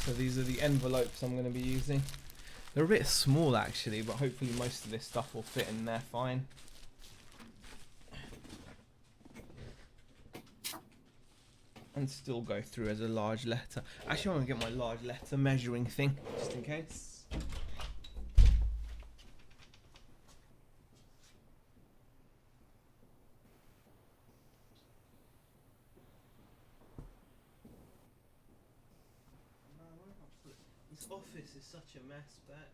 So these are the envelopes I'm going to be using. They're a bit small actually, but hopefully most of this stuff will fit in there fine. And still go through as a large letter. Actually, I want to get my large letter measuring thing, just in case. such a mess, that.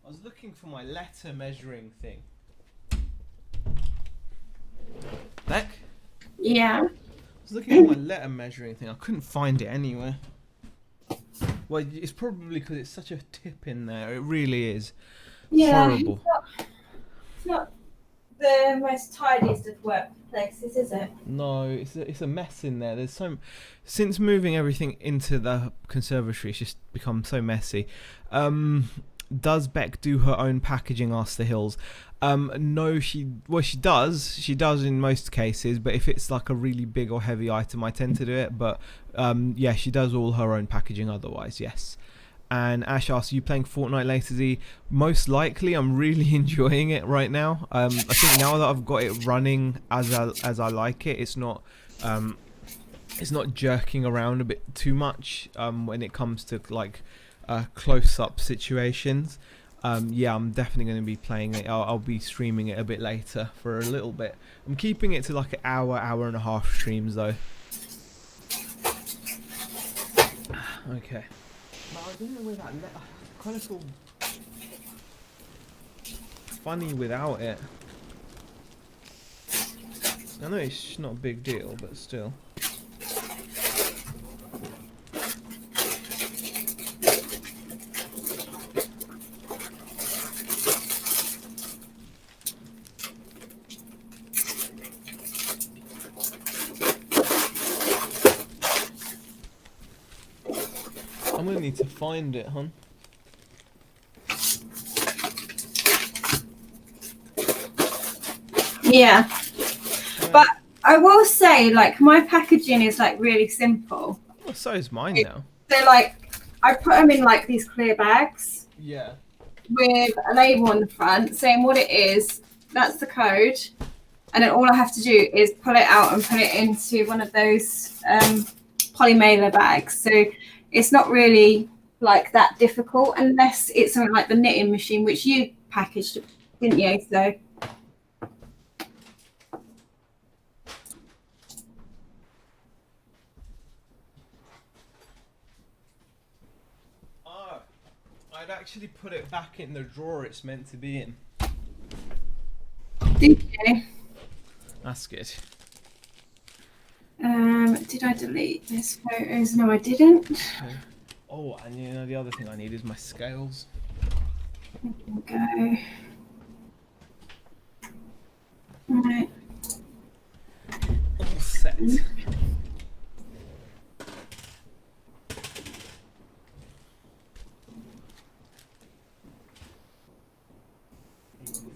I was looking for my letter measuring thing. Beck? Yeah. I was looking for my letter measuring thing. I couldn't find it anywhere. Well, it's probably because it's such a tip in there. It really is. Yeah. Horrible. It's not the most tidiest of workplaces, is it? No, it's a mess in there. There's since moving everything into the conservatory, it's just become so messy. Does Beck do her own packaging? Asked the Hills. No, she does. She does in most cases, but if it's like a really big or heavy item, I tend to do it. But yeah, she does all her own packaging otherwise, yes. And Ash asks, you playing Fortnite later, Z? Most likely. I'm really enjoying it right now. I think now that I've got it running as I like it, it's not jerking around a bit too much when it comes to like close-up situations. Yeah, I'm definitely going to be playing it. I'll be streaming it a bit later for a little bit. I'm keeping it to like an hour and a half streams though. Okay. No, I don't know where that kind of feel funny without it. I know it's not a big deal, but still. I'm gonna need to find it, hon. Yeah. But I will say, like, my packaging is like really simple. Well, so is mine now. So like, I put them in like these clear bags. Yeah. With a label on the front saying what it is. That's the code. And then all I have to do is pull it out and put it into one of those poly mailer bags. So it's not really like that difficult unless it's something like the knitting machine, which you packaged, didn't you? So I'd actually put it back in the drawer it's meant to be in. did you? That's good. Did I delete this photos? No, I didn't. Okay. Oh, and you know the other thing I need is my scales. Okay. Right. All set.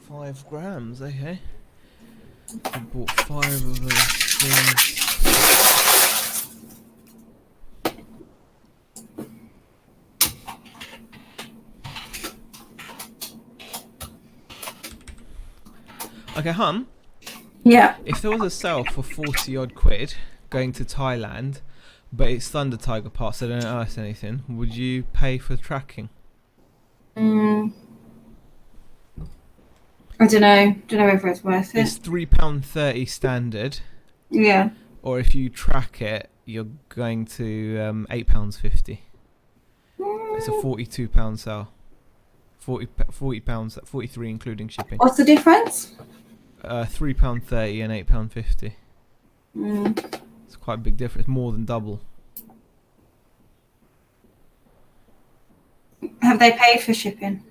£5, okay. I bought 5 of those things. Okay, hon. Yeah. If there was a sale for 40 odd quid going to Thailand, but it's Thunder Tiger Pass, so they don't ask anything, would you pay for tracking? I don't know. Don't know whether it's worth it. It's £3.30 standard. Yeah. Or if you track it, you're going to £8.50. It's a £42 sale. £40, 43 including shipping. What's the difference? £3.30 and £8.50. It's quite a big difference, more than double. Have they paid for shipping?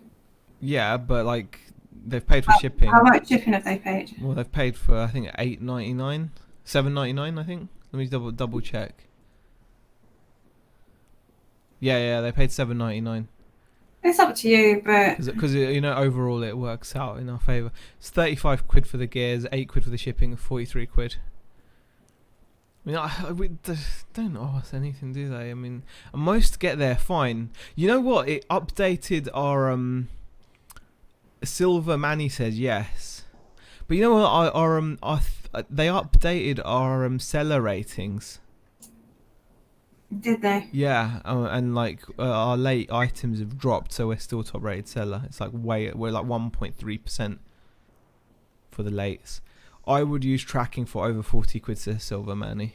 Yeah, but like they've paid for shipping. How much shipping have they paid? Well, they've paid for I think $8.99, $7.99. I think. Let me double check. Yeah, they paid $7.99. It's up to you, but Because you know, overall it works out in our favour. It's 35 quid for the gears, 8 quid for the shipping, 43 quid. I mean, we don't owe us anything, do they? I mean, most get there fine. You know what? It updated our Silver Manny says yes, but you know what? They updated our seller ratings. did they? Yeah, and like our late items have dropped, so we're still top rated seller. It's like we're like 1.3% for the lates. I would use tracking for over 40 quid to Silver Manny.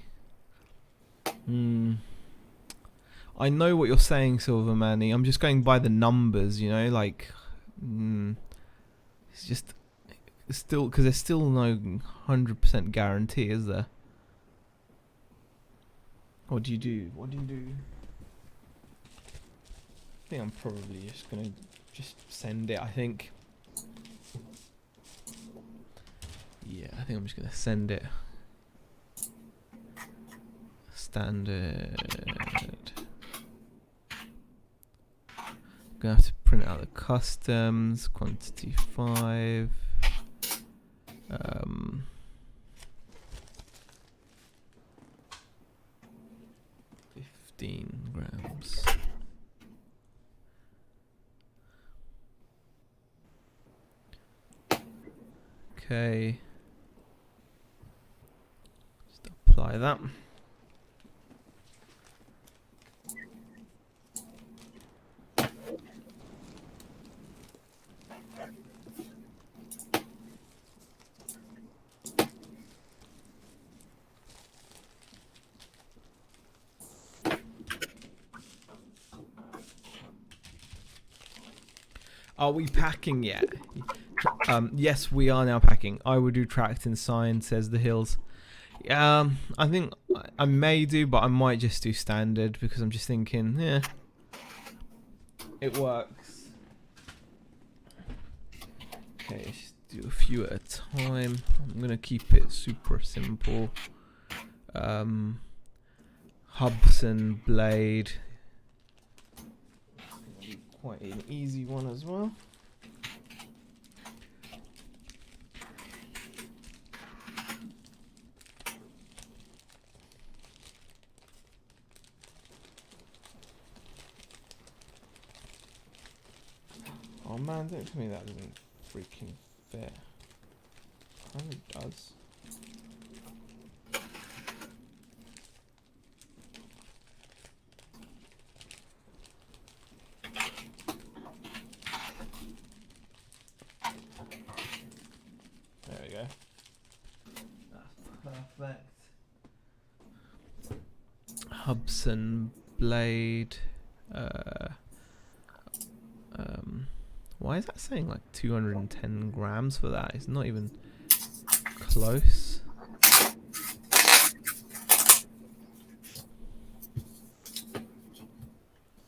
I know what you're saying, Silver Manny. I'm just going by the numbers, you know, like it's just still because there's still no 100% guarantee, is there? What do you do? What do you do? I think I'm probably just gonna send it. I think. Yeah, I think I'm just gonna send it. Standard. Gonna have to print out the customs. Quantity 5. 15 grams. Okay. Just apply that. Are we packing yet? Yes, we are now packing. I will do tracked and signed, says the Hills. I think I may do, but I might just do standard because I'm just thinking, yeah, it works. Okay, let's do a few at a time. I'm gonna keep it super simple. Hubson blade. Quite an easy one as well. Oh man, don't tell me that doesn't freaking fit. Kind of does. There we go. That's perfect. Hubson blade. Why is that saying like 210 grams for that? It's not even close.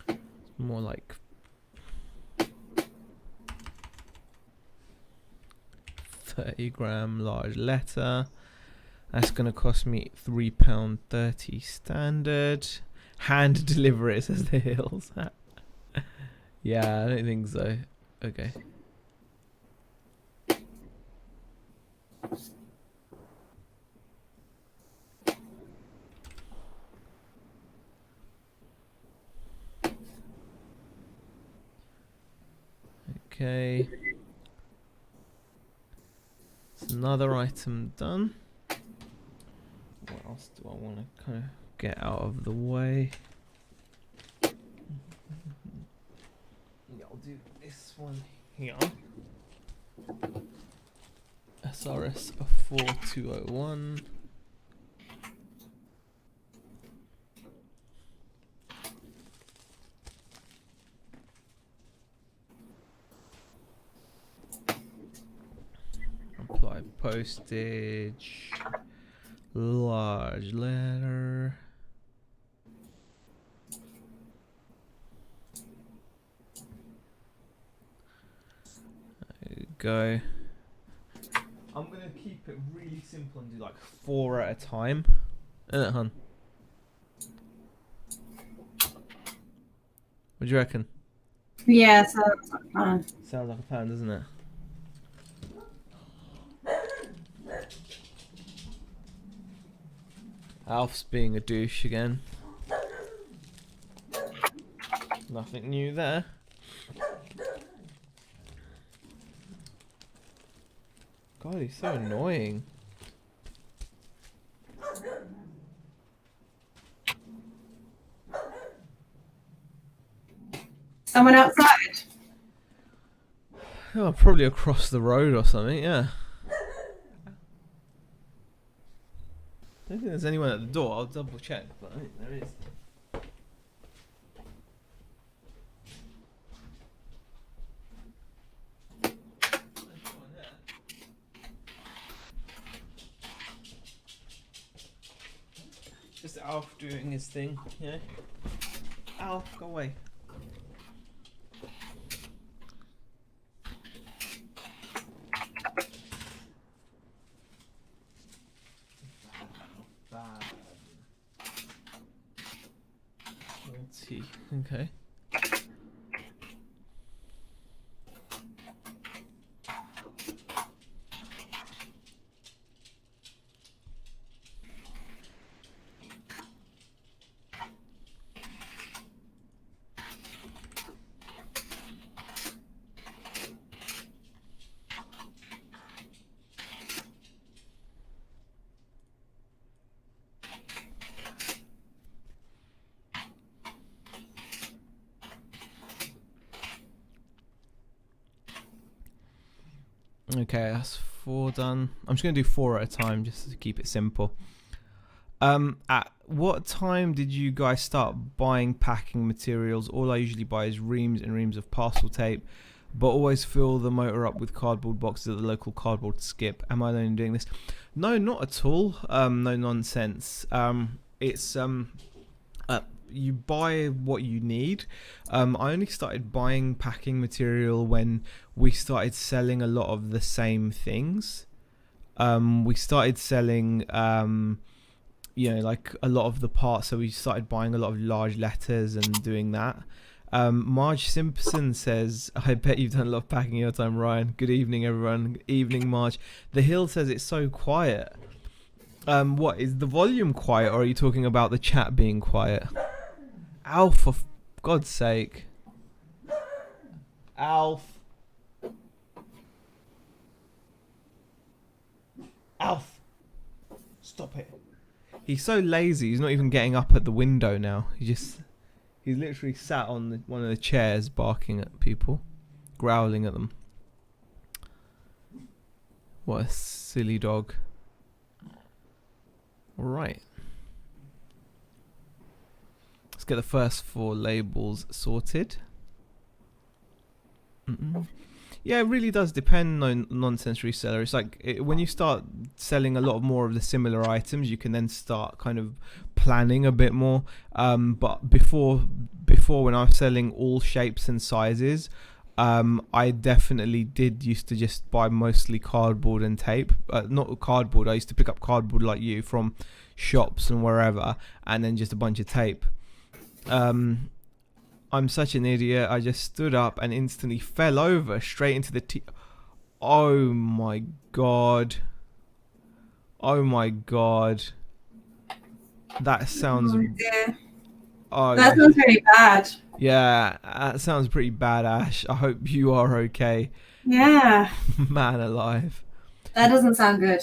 It's more like 30-gram large letter. That's gonna cost me £3.30 standard. Hand deliver it, says the Hills. Yeah, I don't think so. Okay. Okay. It's another item done. What else do I want to kind of get out of the way? Yeah, I'll do this one here. SRS 4201. Apply postage. Large letter. There you go. I'm gonna keep it really simple and do like 4 at a time. Hun? What do you reckon? Yeah, so that's like fun. Sounds like a plan, doesn't it? Alf's being a douche again. Nothing new there. God, he's so annoying. Someone outside. Oh, probably across the road or something, yeah. I don't think there's anyone at the door. I'll double check, but I think there is. Just Alf doing his thing, you know? Alf, go away. Bad. Naughty. Okay. Okay, that's 4 done. I'm just gonna do 4 at a time just to keep it simple. At what time did you guys start buying packing materials? All I usually buy is reams and reams of parcel tape, but always fill the motor up with cardboard boxes at the local cardboard skip. Am I alone in doing this? No, not at all. No nonsense. It's you buy what you need. I only started buying packing material when we started selling a lot of the same things. We started selling like a lot of the parts, so we started buying a lot of large letters and doing that. Marge Simpson says, I bet you've done a lot of packing in your time, Ryan. Good evening, everyone. Good evening, Marge. The Hill says it's so quiet. What, is the volume quiet, or are you talking about the chat being quiet? Alf, for God's sake. Alf. Alf. Stop it. He's so lazy, he's not even getting up at the window now. He's literally sat on one of the chairs barking at people, growling at them. What a silly dog. Alright. Let's get the first 4 labels sorted. Yeah, it really does depend on nonsense reseller. It's like when you start selling a lot more of the similar items, you can then start kind of planning a bit more. But before when I was selling all shapes and sizes, I definitely used to just buy mostly cardboard and tape. Not cardboard. I used to pick up cardboard like you from shops and wherever, and then just a bunch of tape. I'm such an idiot. I just stood up and instantly fell over straight into the Oh my god. Oh my god. That sounds... Oh dear. Oh, that sounds really bad. Yeah, that sounds pretty bad, Ash. I hope you are okay. Yeah. Man alive. That doesn't sound good.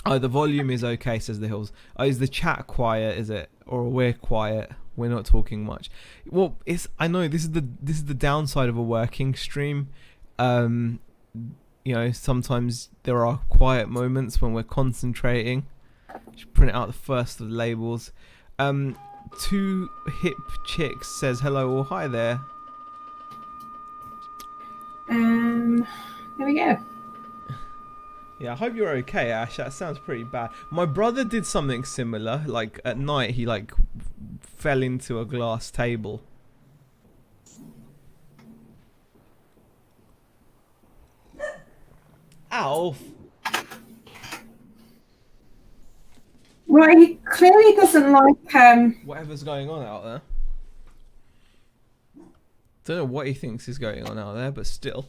Oh, the volume is okay, says the Hills. Oh, is the chat quiet, is it? Or we're quiet? We're not talking much. Well, I know this is the downside of a working stream. Sometimes there are quiet moments when we're concentrating. Just print out the first of the labels. 2 Hip Chicks says hello or hi there. There we go. Yeah, I hope you're okay, Ash. That sounds pretty bad. My brother did something similar. Like at night, he fell into a glass table. Alf. Well, he clearly doesn't like Whatever's going on out there. Don't know what he thinks is going on out there, but still.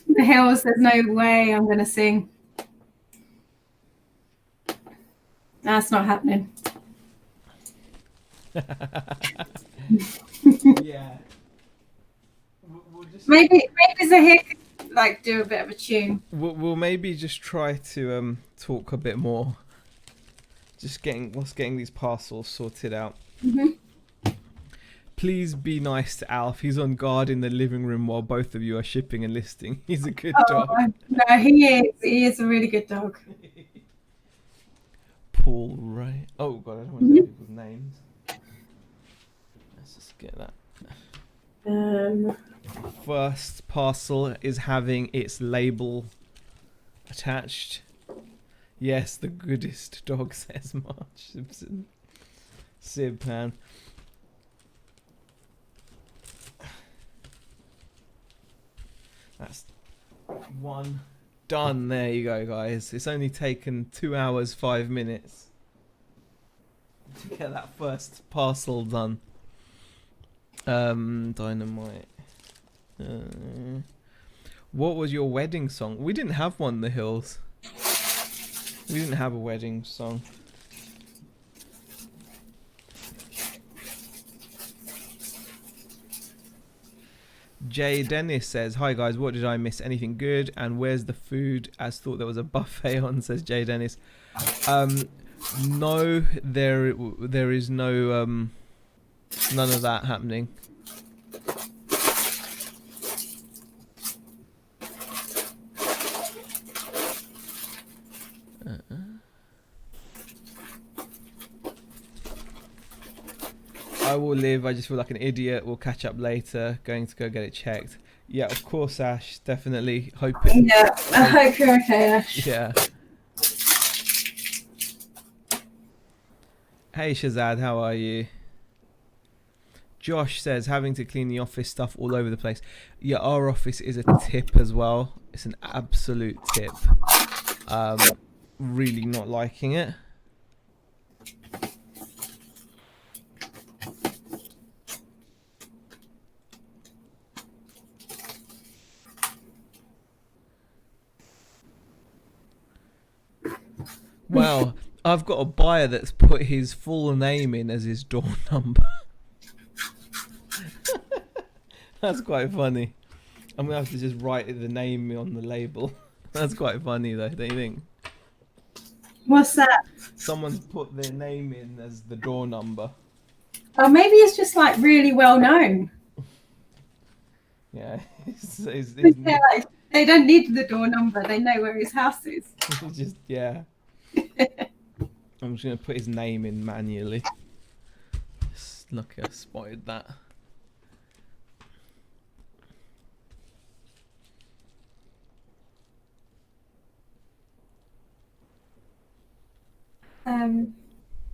The hills, there's no way I'm going to sing. That's not happening. Yeah. We'll just, Maybe Zaheer could like do a bit of a tune. we'll maybe just try to talk a bit more. Just getting these parcels sorted out. Please be nice to Alf. He's on guard in the living room while both of you are shipping and listing. He's a good dog. No, he is. He is a really good dog. Paul Ray. Oh god, I don't want to say people's names. Let's just get that. First parcel is having its label attached. Yes, the goodest dog, says March Simpson. Sib, man. That's one done. There you go, guys. It's only taken 2 hours 5 minutes to get that first parcel done. Dynamite. What was your wedding song? We didn't have one, The Hills. We didn't have a wedding song. Jay Dennis says, "Hi guys, what did I miss? Anything good? And where's the food? As thought there was a buffet on," says Jay Dennis. No, there is no none of that happening. I will live. I just feel like an idiot. We'll catch up later. Going to go get it checked. Yeah, of course, Ash. Definitely. Hoping. Yeah, I hope you're okay, Ash. Yeah. Hey Shazad, how are you? Josh says, having to clean the office stuff all over the place. Yeah, our office is a tip as well. It's an absolute tip. Really not liking it. Wow, I've got a buyer that's put his full name in as his door number. That's quite funny. I'm going to have to just write the name on the label. That's quite funny though, don't you think? What's that? Someone's put their name in as the door number. Oh, maybe it's just like really well known. Yeah. Yeah, like, they don't need the door number. They know where his house is. Just, yeah. I'm just going to put his name in manually. Just lucky I spotted that.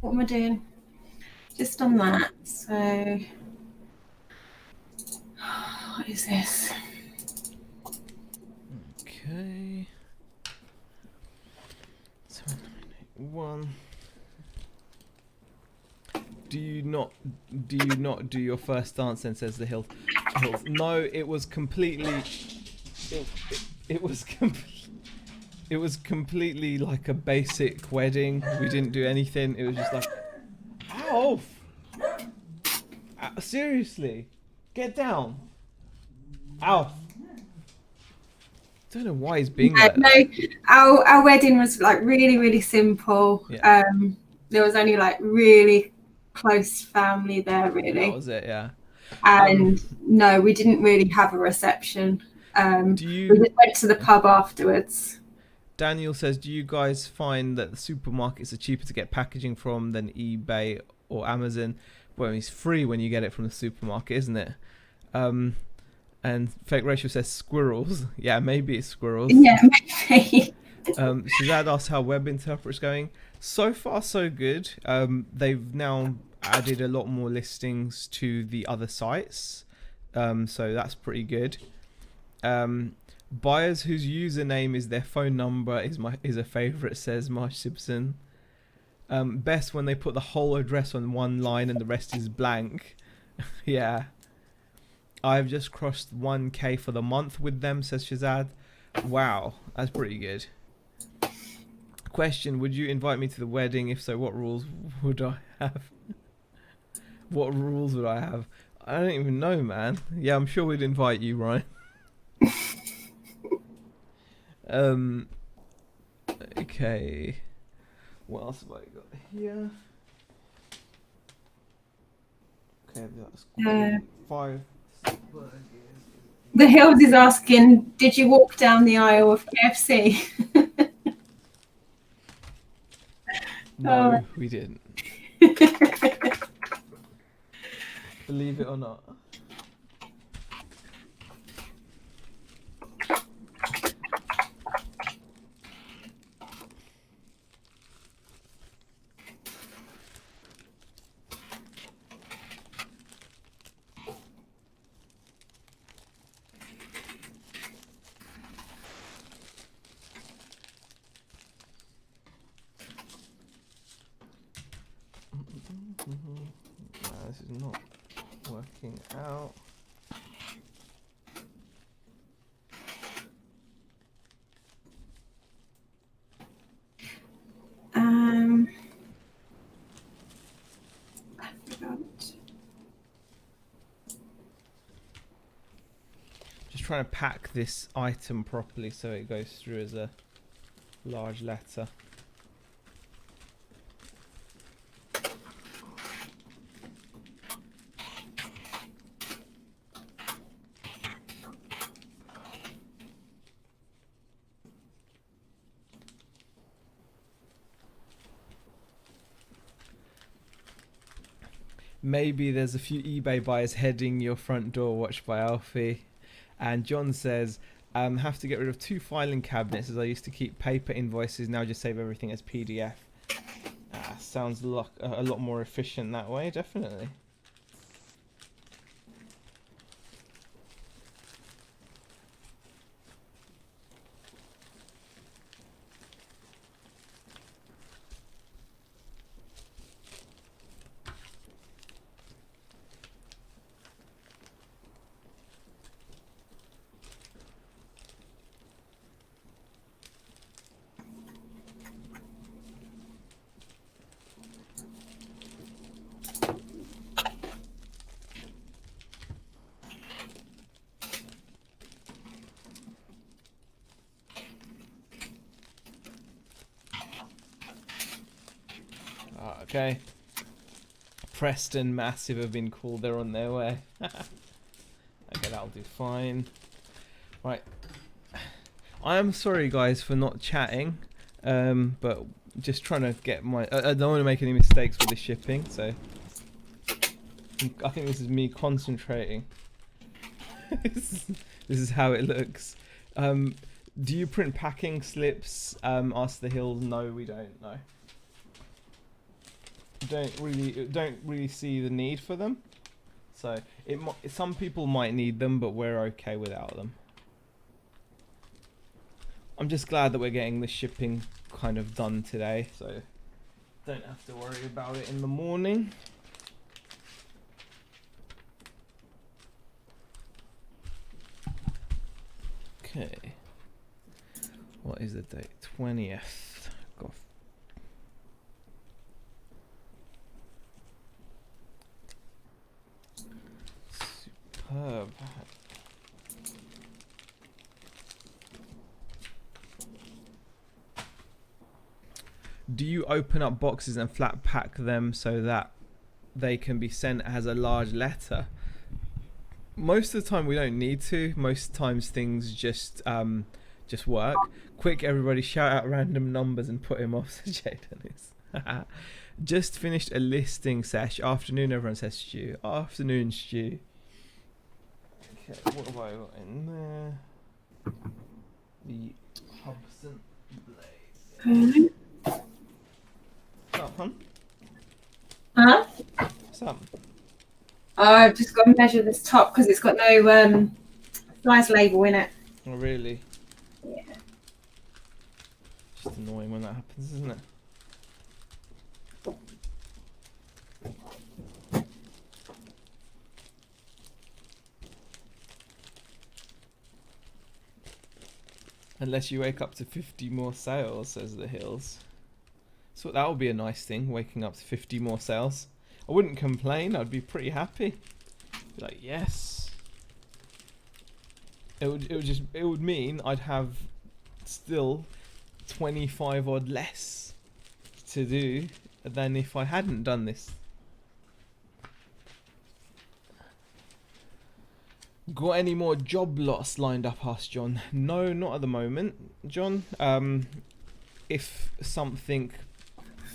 What am I doing? Just on that. So, what is this? Okay. 7981. Do you not do your first dance then, says the Hills? No, it was completely it was completely like a basic wedding. We didn't do anything. It was just like, Alf! Seriously, get down, Alf. Don't know why he's being like that. No, our wedding was like really simple. Yeah. There was only like really close family there, really. That was it, yeah. And no, we didn't really have a reception. We just went to the pub afterwards. Daniel says, do you guys find that the supermarkets are cheaper to get packaging from than eBay or Amazon? Well, it's free when you get it from the supermarket, isn't it? And Fake Rachel says squirrels. Yeah, maybe it's squirrels. Yeah, maybe. Shazad asks how web interpreter's going. So far, so good. They've now added a lot more listings to the other sites. So that's pretty good. Buyers whose username is their phone number is a favourite, says Marsh Simpson. Best when they put the whole address on one line and the rest is blank. Yeah. I've just crossed 1K for the month with them, says Shazad. Wow, that's pretty good. Question, would you invite me to the wedding? If so, what rules would I have? What rules would I have? I don't even know, man. Yeah, I'm sure we'd invite you, Ryan. Okay. What else have I got here? Okay, that's 5 burgers. The Hills is asking, did you walk down the aisle of KFC? No, we didn't. Believe it or not. No, this is not working out. I forgot. Just trying to pack this item properly so it goes through as a large letter. Maybe there's a few eBay buyers heading your front door, watched by Alfie. And John says, have to get rid of 2 filing cabinets as I used to keep paper invoices, now just save everything as PDF. Sounds a lot more efficient that way, definitely. Okay. Preston Massive have been called. They're on their way. Okay, that'll do fine. Right. I am sorry, guys, for not chatting. But just trying to get my... I don't want to make any mistakes with the shipping, so... I think this is me concentrating. This is how it looks. Do you print packing slips? Ask the Hills. No, we don't. No. Don't really see the need for them. So some people might need them, but we're okay without them. I'm just glad that we're getting the shipping kind of done today, so don't have to worry about it in the morning. Okay. What is the date? 20th. God. Superb. Do you open up boxes and flat pack them so that they can be sent as a large letter? Most of the time we don't need to. Most times things just work. Quick, everybody shout out random numbers and put him off, says Jay Dennis. Just finished a listing sesh. Afternoon, everyone says Stu. Afternoon, Stu. Okay, what have I got in there? The Hobson blade. What's up, hon? Huh? What's up? Oh, I've just got to measure this top because it's got no size label in it. Oh, really? Yeah. Just annoying when that happens, isn't it? Unless you wake up to 50 more sales, says the Hills. So that would be a nice thing, waking up to 50 more sales. I wouldn't complain, I'd be pretty happy. Be like, yes. It would mean I'd have still 25 odd less to do than if I hadn't done this. Got any more job lots lined up, asked John. No, not at the moment, John. If something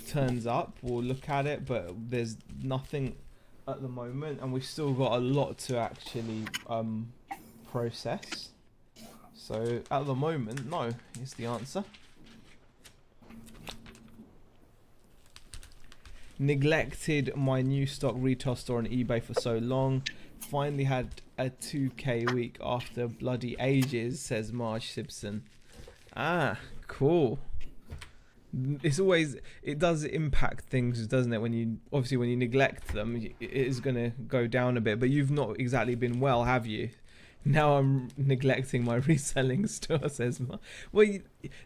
turns up, we'll look at it, but there's nothing at the moment, and we've still got a lot to actually process. So at the moment, no is the answer. Neglected my new stock retail store on eBay for so long. Finally had a 2k week after bloody ages, says Marge Simpson. Ah, cool. It's always, it does impact things, doesn't it? When you neglect them, it is going to go down a bit, but you've not exactly been well, have you? Now I'm neglecting my reselling store, says Marge. Well,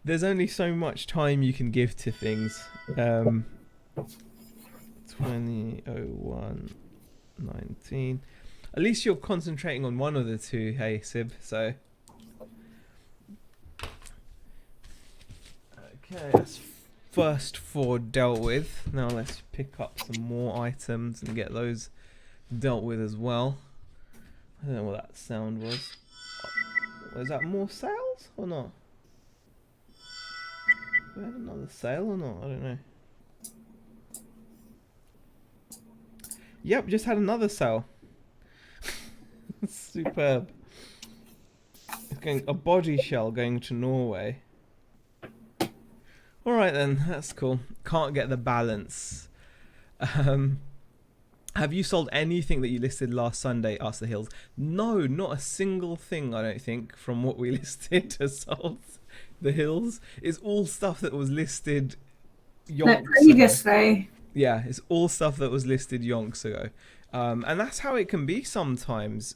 there's only so much time you can give to things. 20:01:19. At least you're concentrating on one of the two, hey Sib, so. Okay, that's first 4 dealt with. Now let's pick up some more items and get those dealt with as well. I don't know what that sound was. Was that more sales or not? We had another sale or not? I don't know. Yep, just had another sale. Superb. It's going a body shell going to Norway. Alright then, that's cool. Can't get the balance. Have you sold anything that you listed last Sunday? Asked the Hills. No, not a single thing, I don't think, from what we listed has sold. The Hills. It's all stuff that was listed yonks previously. ago. Yeah, it's all stuff that was listed yonks ago. And that's how it can be sometimes.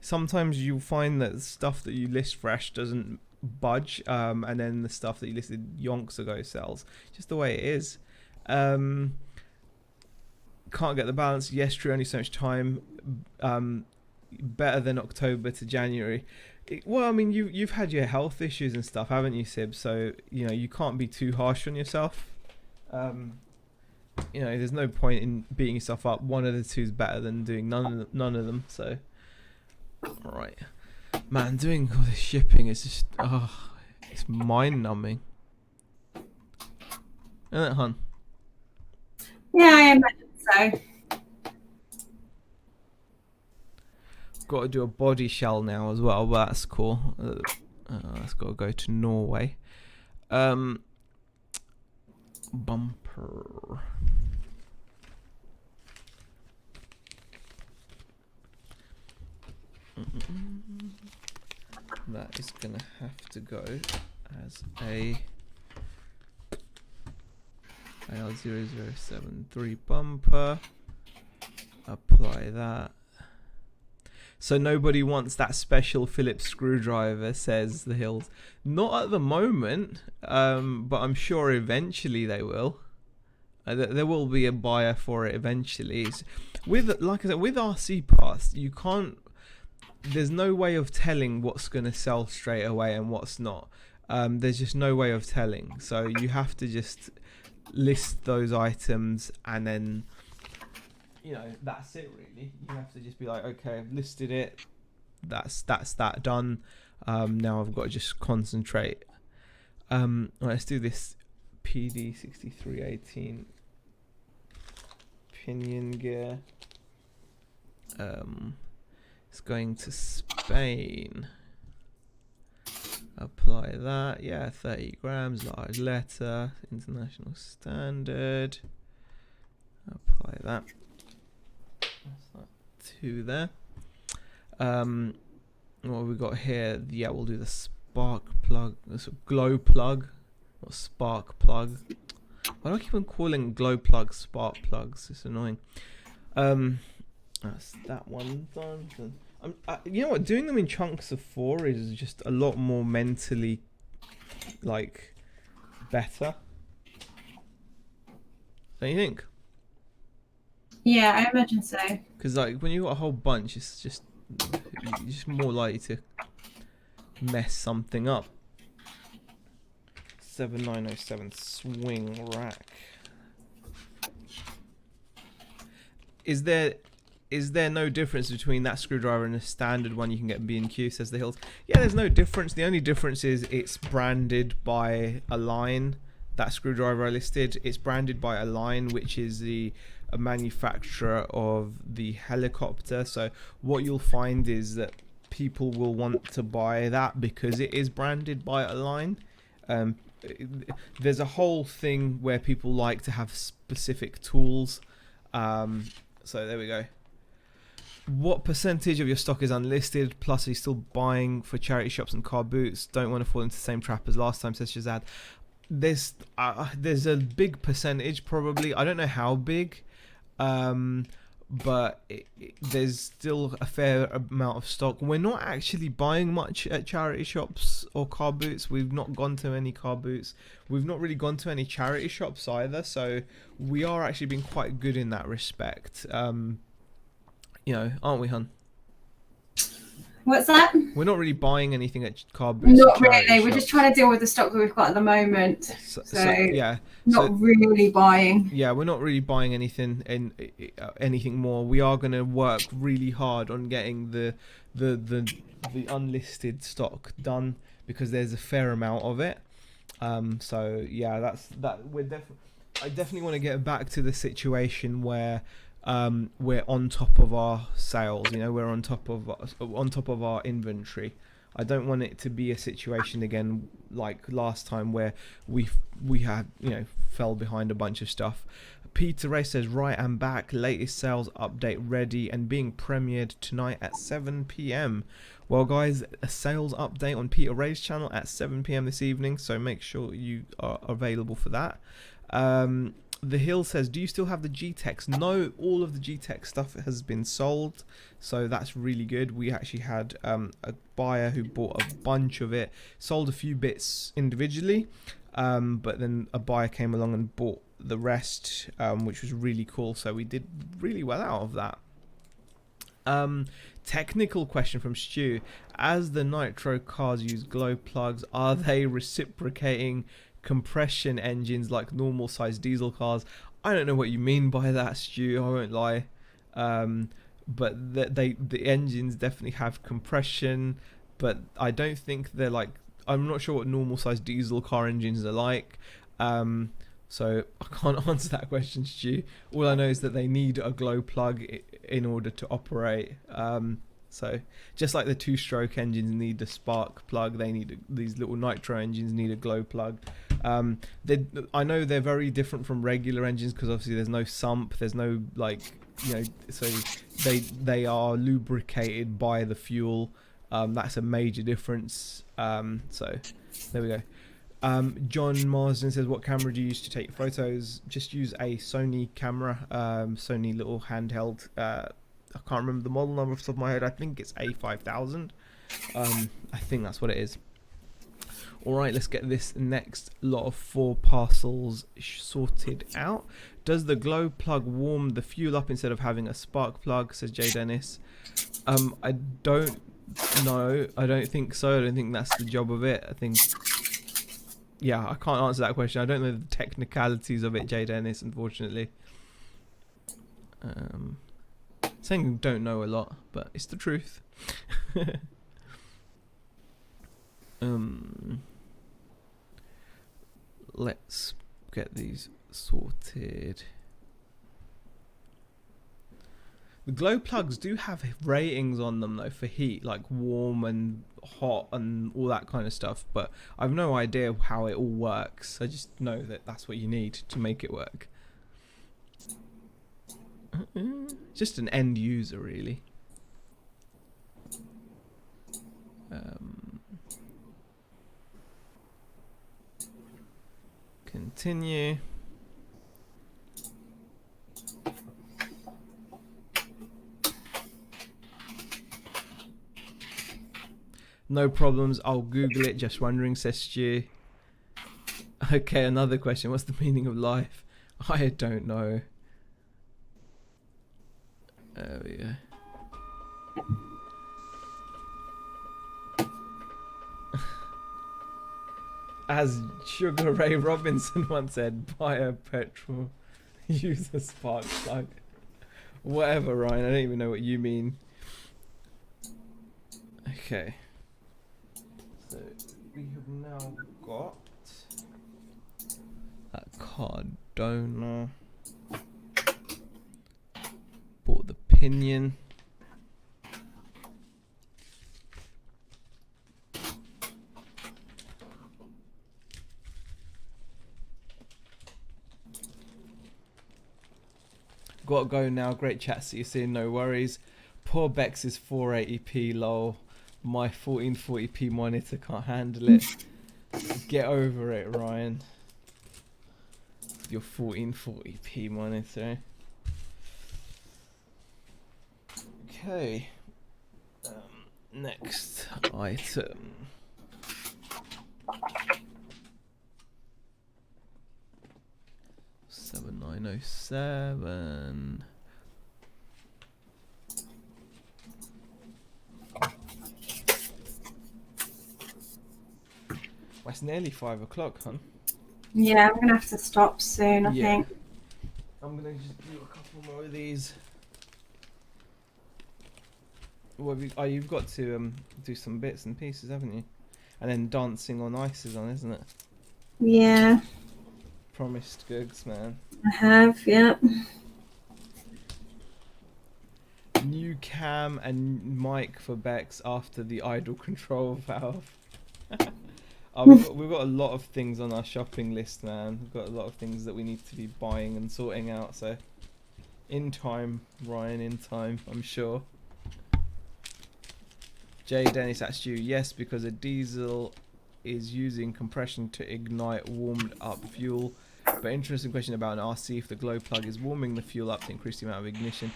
Sometimes you'll find that stuff that you list fresh doesn't budge, and then the stuff that you listed yonks ago sells. Just the way it is. Can't get the balance. Yes, true, only so much time. Better than October to January. Well, I mean, you've had your health issues and stuff, haven't you, Sib? So, you know, you can't be too harsh on yourself. You know, there's no point in beating yourself up. One of the two is better than doing none of them. So, all right, man, doing all this shipping is just, it's mind-numbing, isn't it, hun? Yeah, I imagine so. Got to do a body shell now as well, but that's cool. That's got to go to Norway. Bumper. That is gonna have to go as a AL0073 bumper. Apply that. So nobody wants that special Phillips screwdriver, says the Hills. Not at the moment, but I'm sure eventually they will. There will be a buyer for it eventually. Like I said, with RC parts, you can't. There's no way of telling what's going to sell straight away and what's not. There's just no way of telling. So you have to just list those items and then, you know, that's it really. You have to just be like, okay, I've listed it. That's that done. Now I've got to just concentrate. Let's do this PD 6318 pinion gear. It's going to Spain. Apply that. Yeah, 30 grams, large letter, international standard. Apply that. That's that 2 there. What have we got here? Yeah, we'll do the spark plug. This glow plug, not spark plug. Why do I keep on calling glow plugs spark plugs? It's annoying. That's that one done. You know what? Doing them in chunks of 4 is just a lot more mentally, like, better. Don't you think? Yeah, I imagine so. Because like when you got a whole bunch, it's just you're just more likely to mess something up. 7907 swing rack. Is there no difference between that screwdriver and a standard one you can get in B&Q, says the Hills? Yeah, there's no difference. The only difference is it's branded by Align. That screwdriver I listed, it's branded by Align, which is a manufacturer of the helicopter. So what you'll find is that people will want to buy that because it is branded by Align. There's a whole thing where people like to have specific tools. So there we go. What percentage of your stock is unlisted? Plus, are you still buying for charity shops and car boots? Don't want to fall into the same trap as last time, says Shazad. There's a big percentage, probably. I don't know how big, but there's still a fair amount of stock. We're not actually buying much at charity shops or car boots. We've not gone to any car boots. We've not really gone to any charity shops either. So we are actually being quite good in that respect. You know, aren't we, hun? What's that? We're not really buying anything at car boots. Not really. We're just trying to deal with the stock that we've got at the moment. So yeah, not really buying. Yeah, we're not really buying anything more. We are going to work really hard on getting the unlisted stock done because there's a fair amount of it. So yeah, that. I definitely want to get back to the situation where we're on top of our sales. You know, we're on top of our inventory. I don't want it to be a situation again like last time where we had, you know, fell behind a bunch of stuff. Peter Ray says, right, I'm back. Latest sales update ready and being premiered tonight at 7 p.m. Well, guys, a sales update on Peter Ray's channel at 7 p.m. this evening, so make sure you are available for that. The Hill says, do you still have the G-Tex? No, all of the G-Tex stuff has been sold, so that's really good. We actually had a buyer who bought a bunch of it, sold a few bits individually, but then a buyer came along and bought the rest, which was really cool, so we did really well out of that. Technical question from Stu. As the nitro cars use glow plugs, are they reciprocating compression engines like normal sized diesel cars? I don't know what you mean by that, Stu, I won't lie, but the engines definitely have compression, but I don't think they're like, I'm not sure what normal sized diesel car engines are like, so I can't answer that question, Stu. All I know is that they need a glow plug in order to operate. So just like the two-stroke engines need a spark plug, they need these little nitro engines need a glow plug. I know they're very different from regular engines because obviously there's no sump, there's no, like, you know, so they are lubricated by the fuel. That's a major difference. So there we go. John Marsden says, what camera do you use to take photos? Just use a Sony camera, Sony little handheld. I can't remember the model number off the top of my head. I think it's A5000. I think that's what it is. Alright, let's get this next lot of 4 parcels sorted out. Does the glow plug warm the fuel up instead of having a spark plug, says Jay Dennis. I don't know. I don't think so. I don't think that's the job of it. I think... yeah, I can't answer that question. I don't know the technicalities of it, Jay Dennis, unfortunately. Saying don't know a lot, but it's the truth. Let's get these sorted. The glow plugs do have ratings on them though for heat, like warm and hot and all that kind of stuff, but I've no idea how it all works. I just know that that's what you need to make it work. Just an end user, really. Continue. No problems. I'll Google it. Just wondering, says Stu. Okay, another question. What's the meaning of life? I don't know. There we go. As Sugar Ray Robinson once said, buy a petrol, use a spark plug. Whatever, Ryan. I don't even know what you mean. Okay. So we have now got that Cardona. Bought the pinion. Gotta go now. Great chat. See you soon. No worries. Poor Bex is 480p lol. My 1440p monitor can't handle it. Get over it, Ryan. Your 1440p monitor. Okay. Next item. $7,907. Well, it's nearly 5 o'clock, huh? Yeah, I'm gonna have to stop soon, I think. I'm gonna just do a couple more of these. Well, you've got to do some bits and pieces, haven't you? And then dancing on ice is on, isn't it? Yeah, Promised goods, man. I have, yeah. New cam and mic for Bex after the idle control valve. We've got a lot of things on our shopping list, man. We've got a lot of things that we need to be buying and sorting out. So, in time, Ryan, in time, I'm sure. Jay Dennis asked you, yes, because a diesel is using compression to ignite warmed up fuel. But interesting question about an RC, if the glow plug is warming the fuel up to increase the amount of ignition.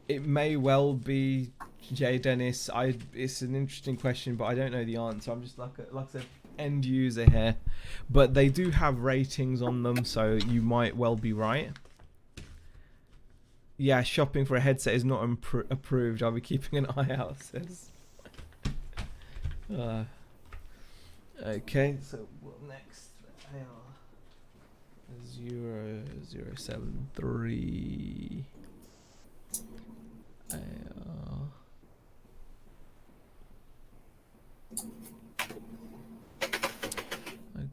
It may well be, Jay Dennis. It's an interesting question, but I don't know the answer. I'm just like I said, end user here. But they do have ratings on them, so you might well be right. Yeah, shopping for a headset is not approved. I'll be keeping an eye out, says. Okay, so what next? 0073.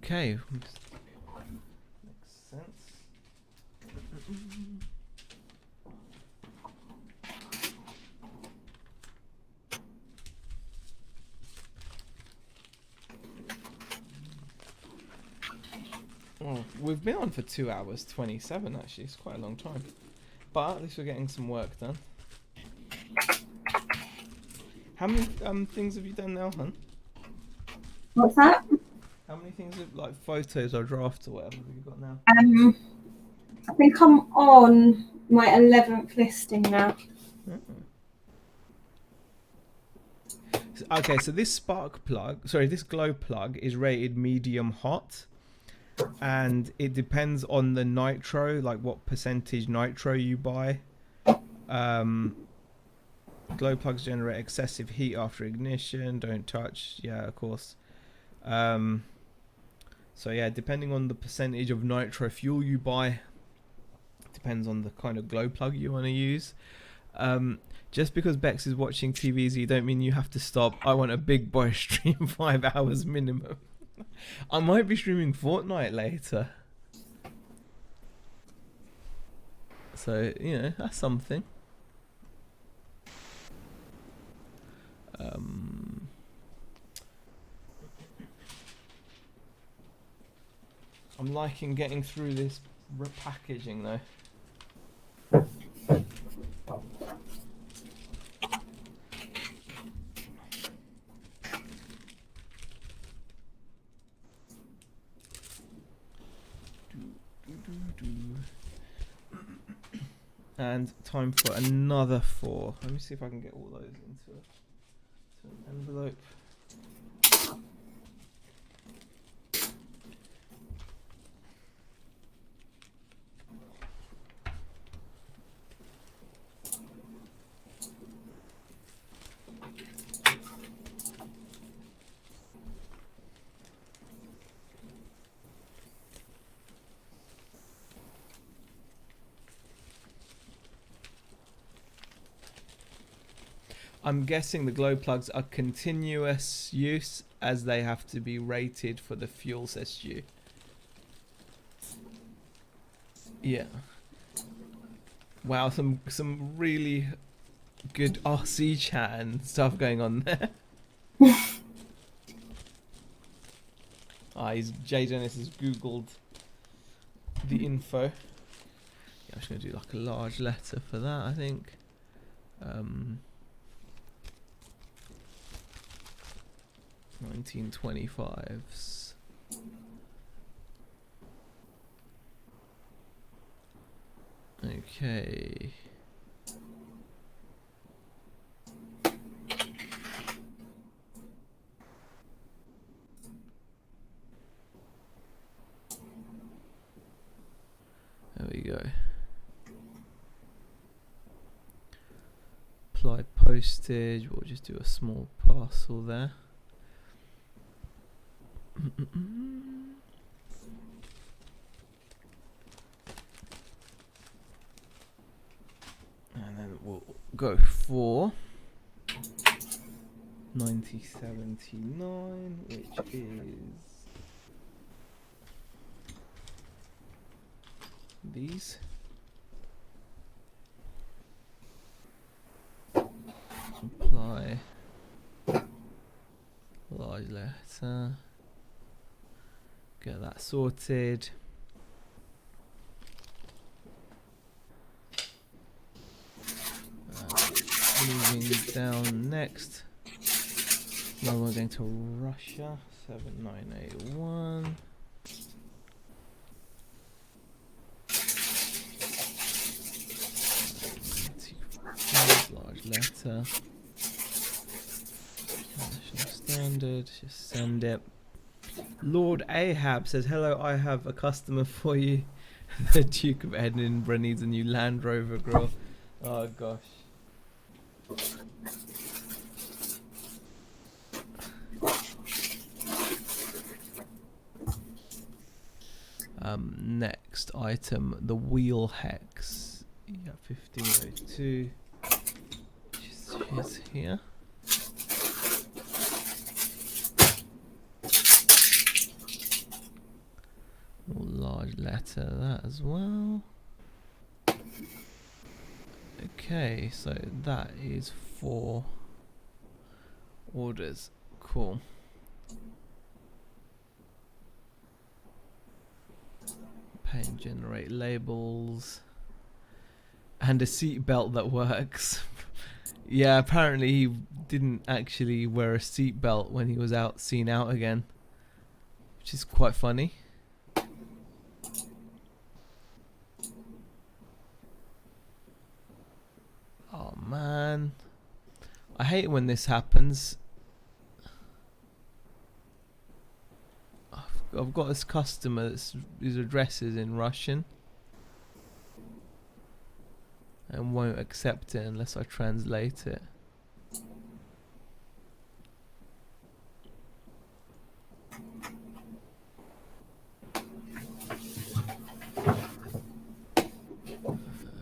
Okay. Makes sense. Oh, we've been on for 2 hours 27 actually. It's quite a long time. But at least we're getting some work done. How many things have you done now, hun? What's that? How many things have, like, photos or drafts or whatever have you got now? I think I'm on my 11th listing now. Okay, so this this glow plug is rated medium hot, and it depends on the nitro, like what percentage nitro you buy. Glow plugs generate excessive heat after ignition. Don't touch. Yeah, of course. So yeah, depending on the percentage of nitro fuel you buy, depends on the kind of glow plug you want to use. Just because Bex is watching TVs, you don't mean you have to stop. I want a big boy stream 5 hours minimum. I might be streaming Fortnite later. So, you know, that's something. I'm liking getting through this repackaging though. And time for another 4. Let me see if I can get all those into an envelope. I'm guessing the glow plugs are continuous use as they have to be rated for the fuel, says Stu. Yeah. Wow, some really good RC chat and stuff going on there. J Dennis has googled the info. Yeah, I'm just gonna do like a large letter for that, I think. 1925s. Okay. There we go. Apply postage. We'll just do a small parcel there. And then we'll go for 9079, which is these. Apply large letter. Get that sorted. Moving down next. Now we're going to Russia. 7981. Large letter. National standard. Just send it. Lord Ahab says, hello, I have a customer for you. The Duke of Edinburgh needs a new Land Rover grill. Oh gosh. Next item, the wheel hex. Yeah, 1502. She's here. Large letter, that as well. Okay, so that is 4 orders. Cool. Pay and generate labels. And a seat belt that works. Yeah, apparently he didn't actually wear a seat belt when he was seen out again, which is quite funny. Oh man, I hate when this happens. I've got this customer whose address is in Russian and won't accept it unless I translate it.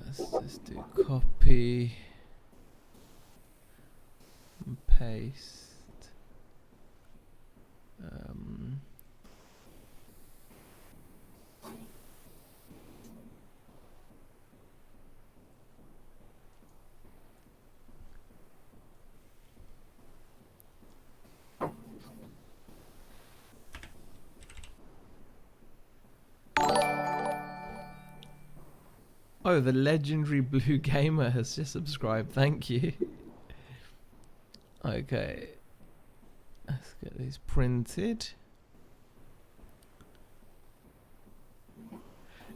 Let's just do copy and paste. Oh, the legendary Blue Gamer has just subscribed. Thank you. Okay. Let's get these printed.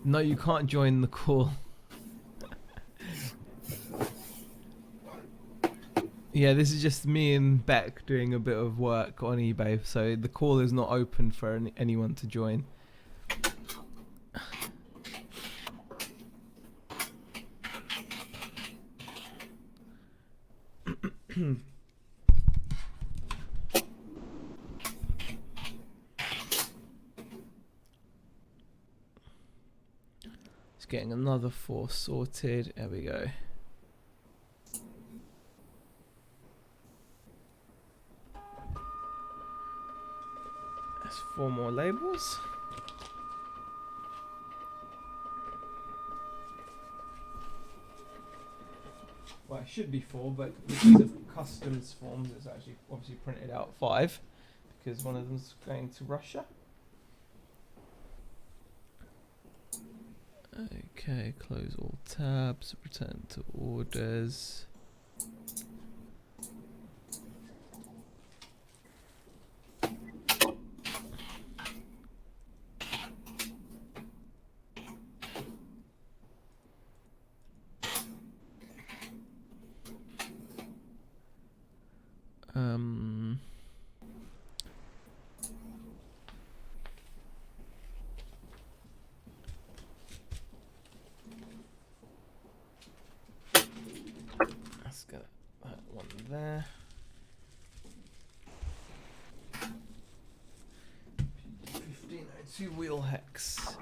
No, you can't join the call. Yeah, this is just me and Beck doing a bit of work on eBay, so the call is not open for anyone to join. Just getting another 4 sorted. There we go. There's 4 more labels. Well, it should be 4, but because of customs forms, it's actually obviously printed out 5 because one of them's going to Russia. Okay, close all tabs, return to orders. Let's get that one there. 1502 wheel hex.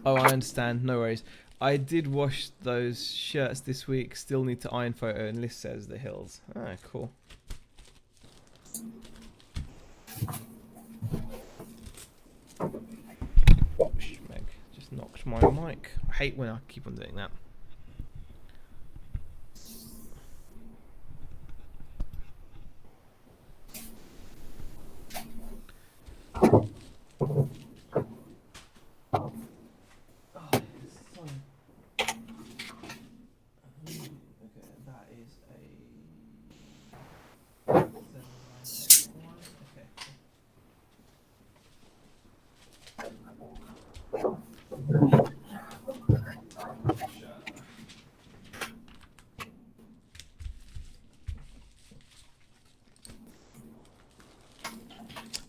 Oh, I understand. No worries. I did wash those shirts this week. Still need to iron photo, and list says the hills. Ah, cool. Gosh, Meg just knocked my mic. I hate when I keep on doing that.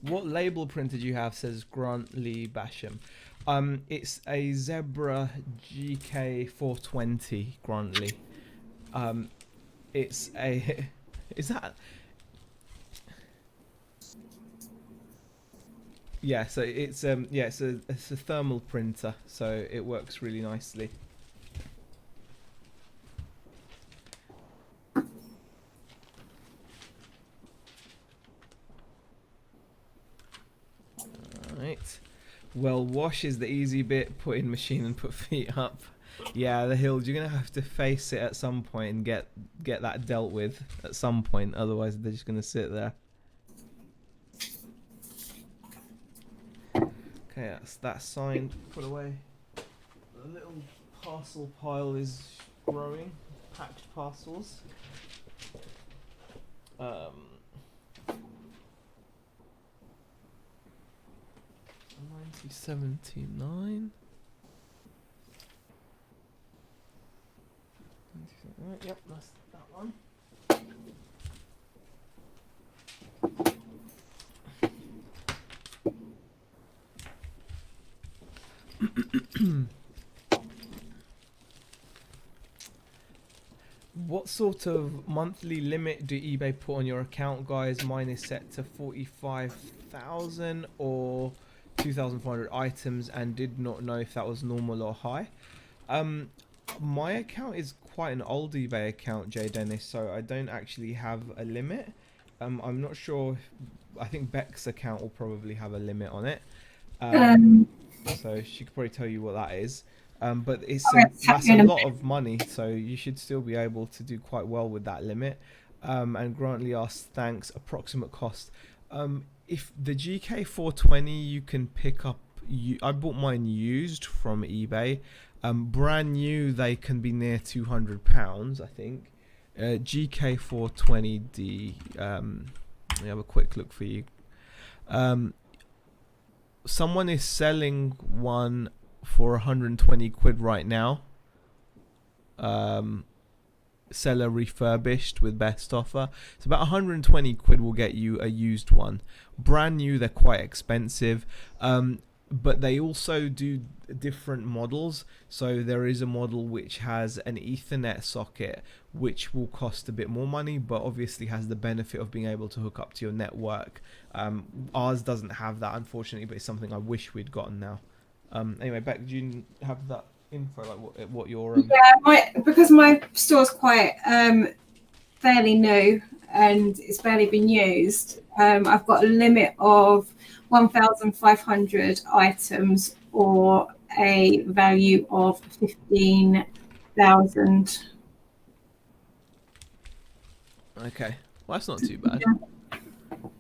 What label printer do you have? Says Grant Lee Basham. It's a Zebra GK420 Grant Lee. It's a is that? Yeah, so it's it's a thermal printer, so it works really nicely. Right. Well, wash is the easy bit. Put in machine and put feet up. Yeah, the hills. You're gonna have to face it at some point and get that dealt with at some point. Otherwise, they're just gonna sit there. Okay, that's signed. Put away. The little parcel pile is growing. Packed parcels. 1979. Yep, that's that one. What sort of monthly limit do eBay put on your account, guys? Mine is set to 45,000 or 2,400 items, and did not know if that was normal or high. My account is quite an old eBay account, Jay Dennis, so I don't actually have a limit. I'm not sure. I think Beck's account will probably have a limit on it. So she could probably tell you what that is. But that's a lot of money, so you should still be able to do quite well with that limit. And Grantley asks, thanks, approximate cost. If the GK420 you can pick up, I bought mine used from eBay. Brand new, they can be near £200, I think. GK420D, let me have a quick look for you. Someone is selling one for 120 quid right now. Seller refurbished with best offer. So about 120 quid will get you a used one. Brand new, they're quite expensive. But they also do different models. So there is a model which has an Ethernet socket, which will cost a bit more money, but obviously has the benefit of being able to hook up to your network. Ours doesn't have that, unfortunately, but it's something I wish we'd gotten now. Anyway, Beck, do you have that info, like what your yeah, because my store's quite fairly new, and it's barely been used, I've got a limit of 1,500 items or a value of 15,000. Okay, well that's not too bad.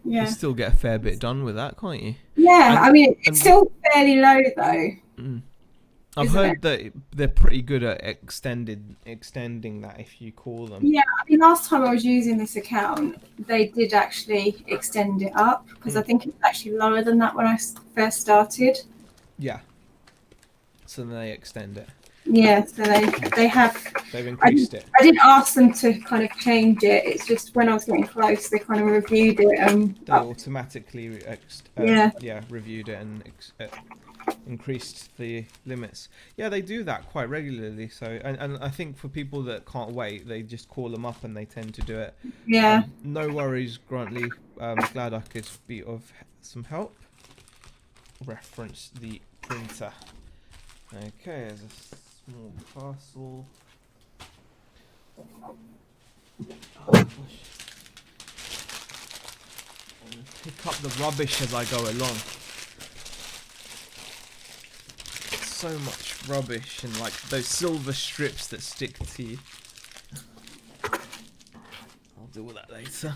Yeah. You still get a fair bit done with that, can't you? Yeah, And- I mean, it's and- still fairly low though. I've Isn't heard that they're pretty good at extending that if you call them. Yeah, I mean, last time I was using this account, they did actually extend it up because I think it's actually lower than that when I first started. Yeah. So then they extend it. Yeah, so they have. They've increased it. I didn't ask them to kind of change it. It's just when I was getting close, they kind of reviewed it. They automatically reviewed it and increased the limits. Yeah, they do that quite regularly. So, and I think for people that can't wait, they just call them up and they tend to do it. Yeah. No worries, Grantley. Glad I could be of some help. Reference the printer. Okay, there's a small parcel. Oh gosh. I'll pick up the rubbish as I go along. So much rubbish and like those silver strips that stick to you. I'll do all that later.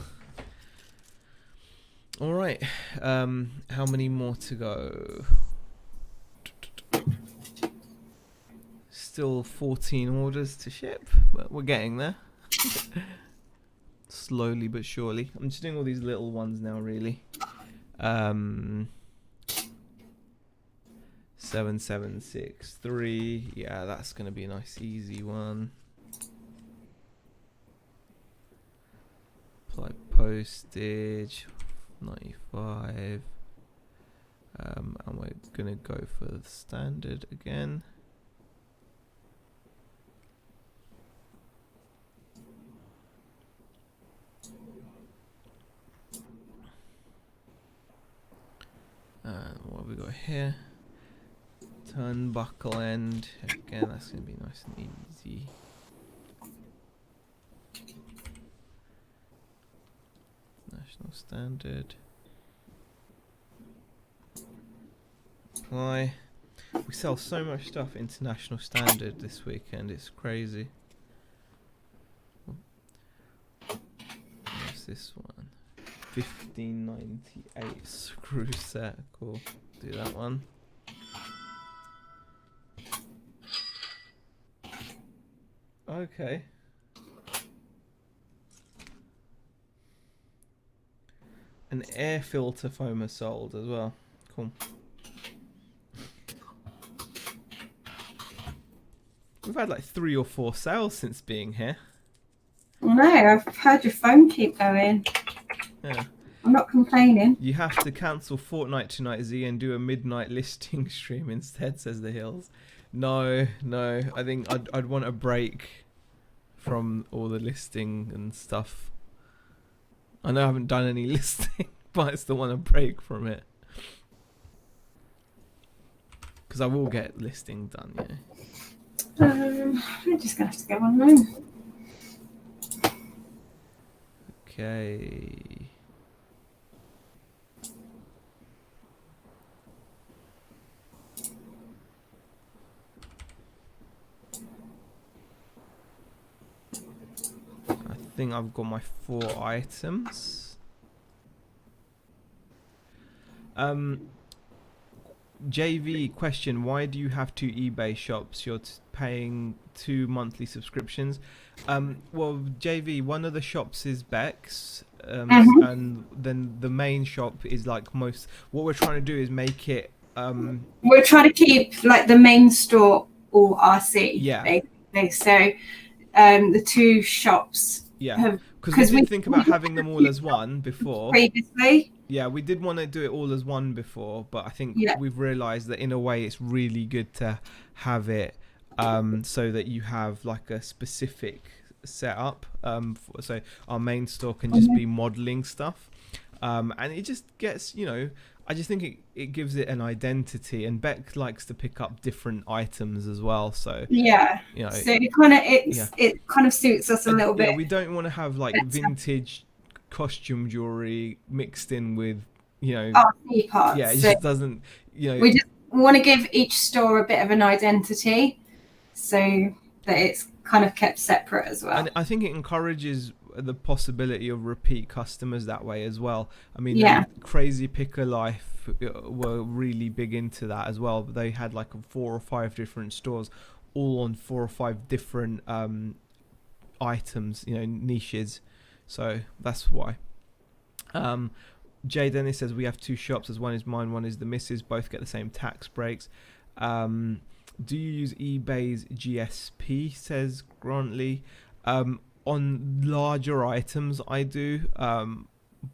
Alright, how many more to go? Still 14 orders to ship, but we're getting there. Slowly but surely. I'm just doing all these little ones now, really. 7763. Yeah, that's gonna be a nice easy one. Apply postage. 95. And we're gonna go for the standard again. And what have we got here? Turnbuckle end. Again, that's going to be nice and easy. National standard. Apply. We sell so much stuff international standard this weekend, it's crazy. What's this one? 1598 screw set. Cool. Do that one. Okay. An air filter foamer sold as well. Cool. We've had like 3 or 4 sales since being here. No, I've heard your phone keep going. Yeah. I'm not complaining. You have to cancel Fortnite tonight, Z, and do a midnight listing stream instead, says the Hills. No. I think I'd want a break from all the listing and stuff. I know I haven't done any listing, but I still want a break from it. Because I will get listing done, yeah. I'm just going to have to go online. Okay. I think I've got my 4 items. JV question: why do you have 2 eBay shops? You're paying 2 monthly subscriptions. Well, JV, one of the shops is Beck's, and then the main shop is like most. What we're trying to do is make it. We're trying to keep like the main store all RC. Yeah. Basically. So, the 2 shops. Yeah. Because we did think about having them all as one before. Previously. Yeah, we did want to do it all as one before, but I think we've realised that in a way it's really good to have it so that you have like a specific setup. So our main store can just be modelling stuff, and it just gets, I just think it gives it an identity, and Beck likes to pick up different items as well. So so it kind of suits us a little bit. We don't want to have like vintage costume jewelry mixed in with, you know, RC parts. yeah, it So just doesn't, you know. we just want to give each store a bit of an identity, so that it's kind of kept separate as well. And I think it encourages the possibility of repeat customers that way as well. I mean, Yeah. Crazy Picker Life were really big into that as well. They had like 4 or 5 different stores, all on 4 or 5 different items, you know, niches. So that's why. Jay Dennis says we have 2 shops, as one is mine, one is the missus. Both get the same tax breaks. Do you use eBay's GSP? Says Grantley. On larger items, I do.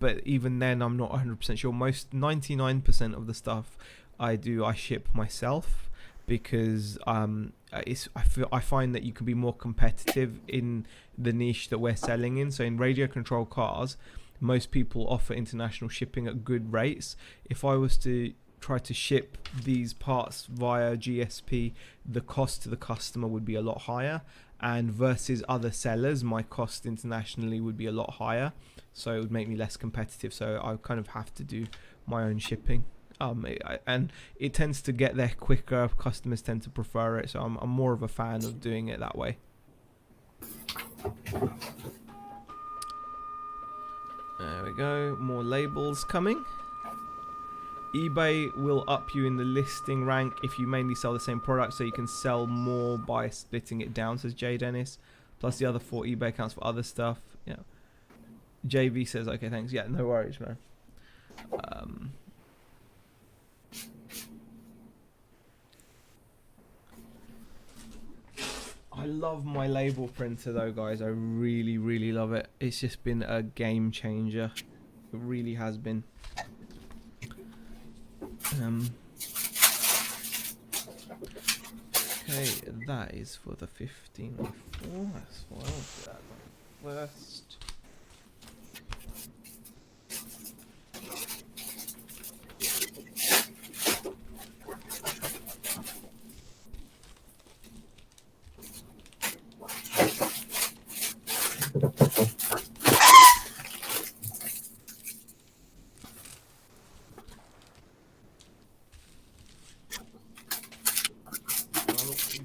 But even then, I'm not 100% sure. 99% of the stuff I do, I ship myself, because I find that you can be more competitive in the niche that we're selling in. So in radio control cars, most people offer international shipping at good rates. If I was to try to ship these parts via GSP, the cost to the customer would be a lot higher, and versus other sellers, my cost internationally would be a lot higher, so it would make me less competitive. So I kind of have to do my own shipping, and it tends to get there quicker. Customers tend to prefer it, so I'm more of a fan of doing it that way. There we go, more labels coming. eBay will up you in the listing rank if you mainly sell the same product, so you can sell more by splitting it down, says Jay Dennis. Plus the other 4 eBay accounts for other stuff. Yeah. JV says, okay, thanks. Yeah, no worries, man. I love my label printer though, guys. I really, really love it. It's just been a game changer. It really has been. Okay, that is for the 1504. That's why I'll do that one first.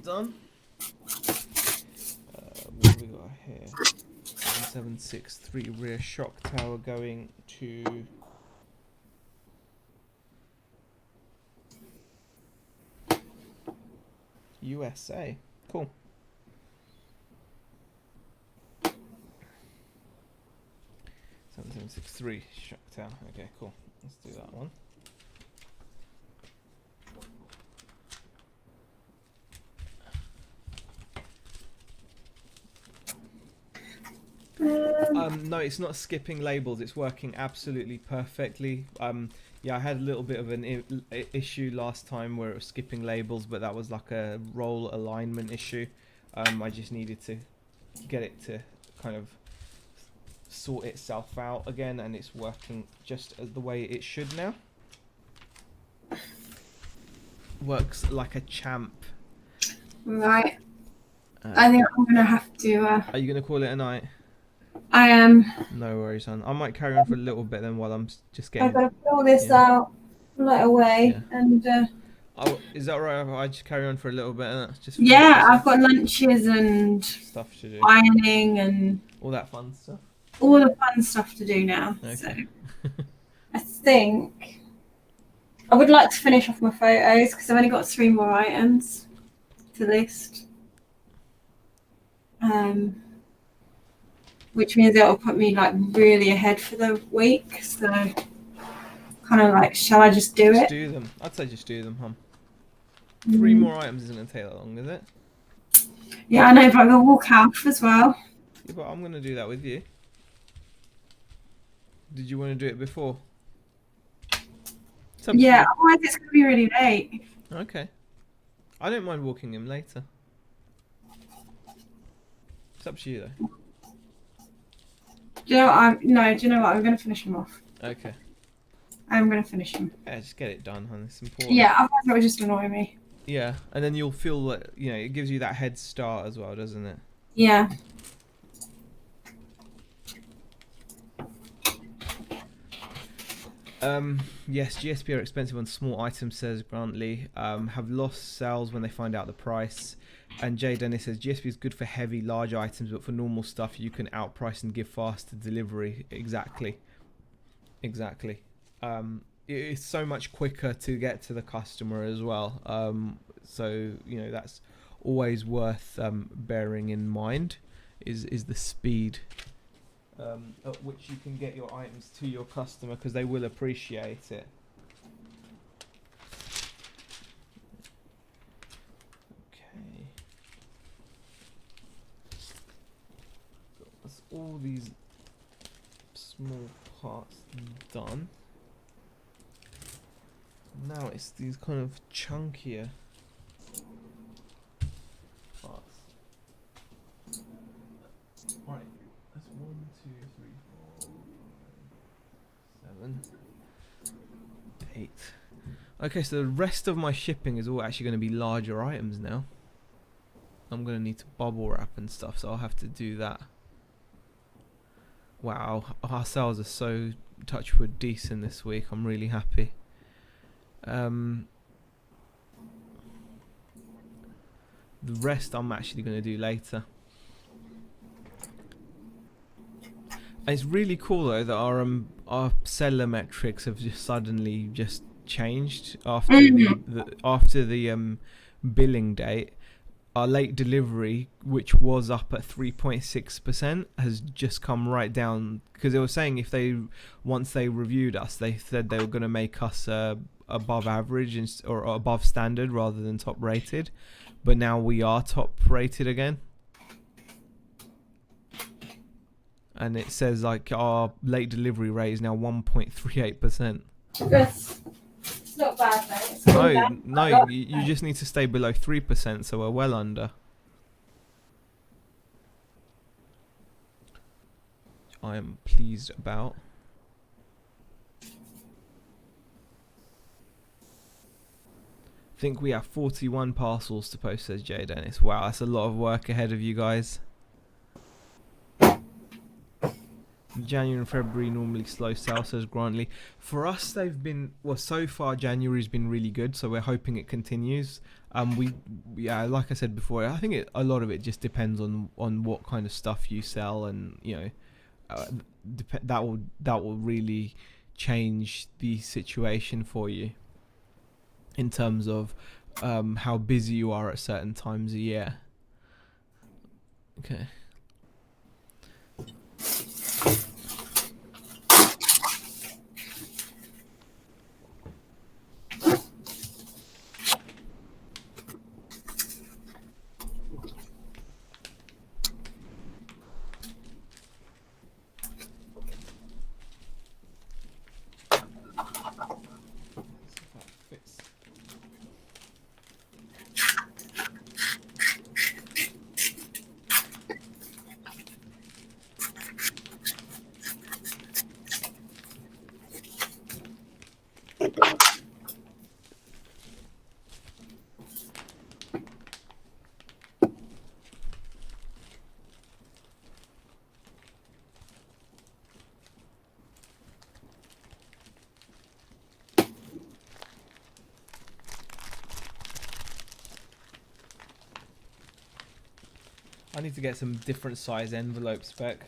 Done. What have we got here? 763 rear shock tower going to USA. Cool. 7763 shock tower. Okay, cool. Let's do that one. No, it's not skipping labels. It's working absolutely perfectly. Yeah, I had a little bit of an issue last time where it was skipping labels, but that was like a roll alignment issue. I just needed to get it to kind of sort itself out again, and it's working just as the way it should now. Works like a champ. Right. I think I'm gonna have to. Are you gonna call it a night? I am. No worries, hon. I might carry on for a little bit then while I'm just getting. I've got to fill this out, right away, and. Oh, is that right? I just carry on for a little bit, and just. Yeah, I've got lunches and stuff to do. ironing and all that fun stuff. All the fun stuff to do now. Okay. So I think I would like to finish off my photos because I've only got 3 more items to list. Which means it'll put me like really ahead for the week. So kind of like, shall I just do it? Just do them. I'd say just do them, huh? 3 more items isn't going to take that long, is it? Yeah, I know, but I'm going to walk out as well. Yeah, but I'm going to do that with you. Did you want to do it before? Yeah, otherwise it's going to be really late. Okay. I don't mind walking him later. It's up to you though. Do you know what? Do you know what? I'm going to finish him off. Okay. I'm going to finish him. Yeah, just get it done, hon. It's important. Yeah, otherwise it would just annoy me. Yeah, and then you'll feel like, you know, it gives you that head start as well, doesn't it? Yeah. Yes, GSP are expensive on small items, says Grantley. Have lost sales when they find out the price. And Jay Dennis says GSP is good for heavy, large items, but for normal stuff you can outprice and give faster delivery. Exactly. It's so much quicker to get to the customer as well. So that's always worth bearing in mind. Is the speed at which you can get your items to your customer, because they will appreciate it. Okay. That's all these small parts done. Now it's these kind of chunkier parts. Right, that's 1, 2, 3, 4, 5, 7, 8. Okay, so the rest of my shipping is all actually going to be larger items now. I'm going to need to bubble wrap and stuff, so I'll have to do that. Wow, our sales are so touchwood decent this week. I'm really happy. The rest I'm actually going to do later. And it's really cool though that our seller metrics have just suddenly just changed after the billing date. Our late delivery, which was up at 3.6%, has just come right down, because they were saying once they reviewed us, they said they were going to make us above average or above standard rather than top rated, but now we are top rated again. And it says like our late delivery rate is now 1.38%. It's not bad though. It's cool down. No, you just need to stay below 3%, so we're well under. I am pleased about. I think we have 41 parcels to post, says Jay Dennis. Wow, that's a lot of work ahead of you guys. January and February normally slow sales, says Grantley. For us, they've been, well, so far January's been really good, so we're hoping it continues. Like I said before, I think a lot of it just depends on what kind of stuff you sell, and that will really change the situation for you in terms of how busy you are at certain times a year. Okay. I need to get some different size envelopes back.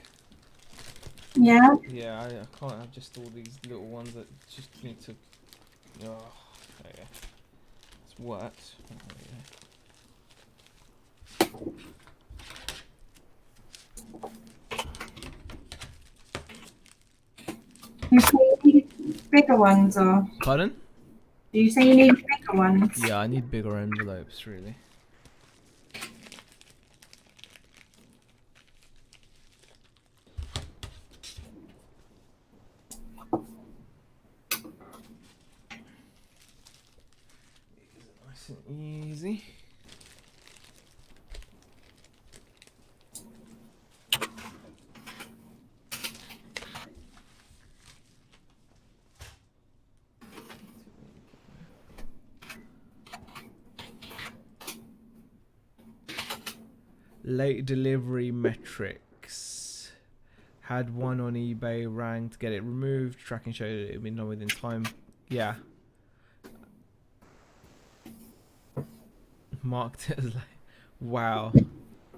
Yeah. Yeah, I can't have just all these little ones that just need to. Oh, there you go. It's worked. You say you need bigger ones, or Pardon? do you say you need bigger ones? Yeah, I need bigger envelopes, really. Nice and easy. Late delivery metrics. Had one on eBay, rang to get it removed. Tracking showed it had been done within time. Yeah. Marked it as like, wow.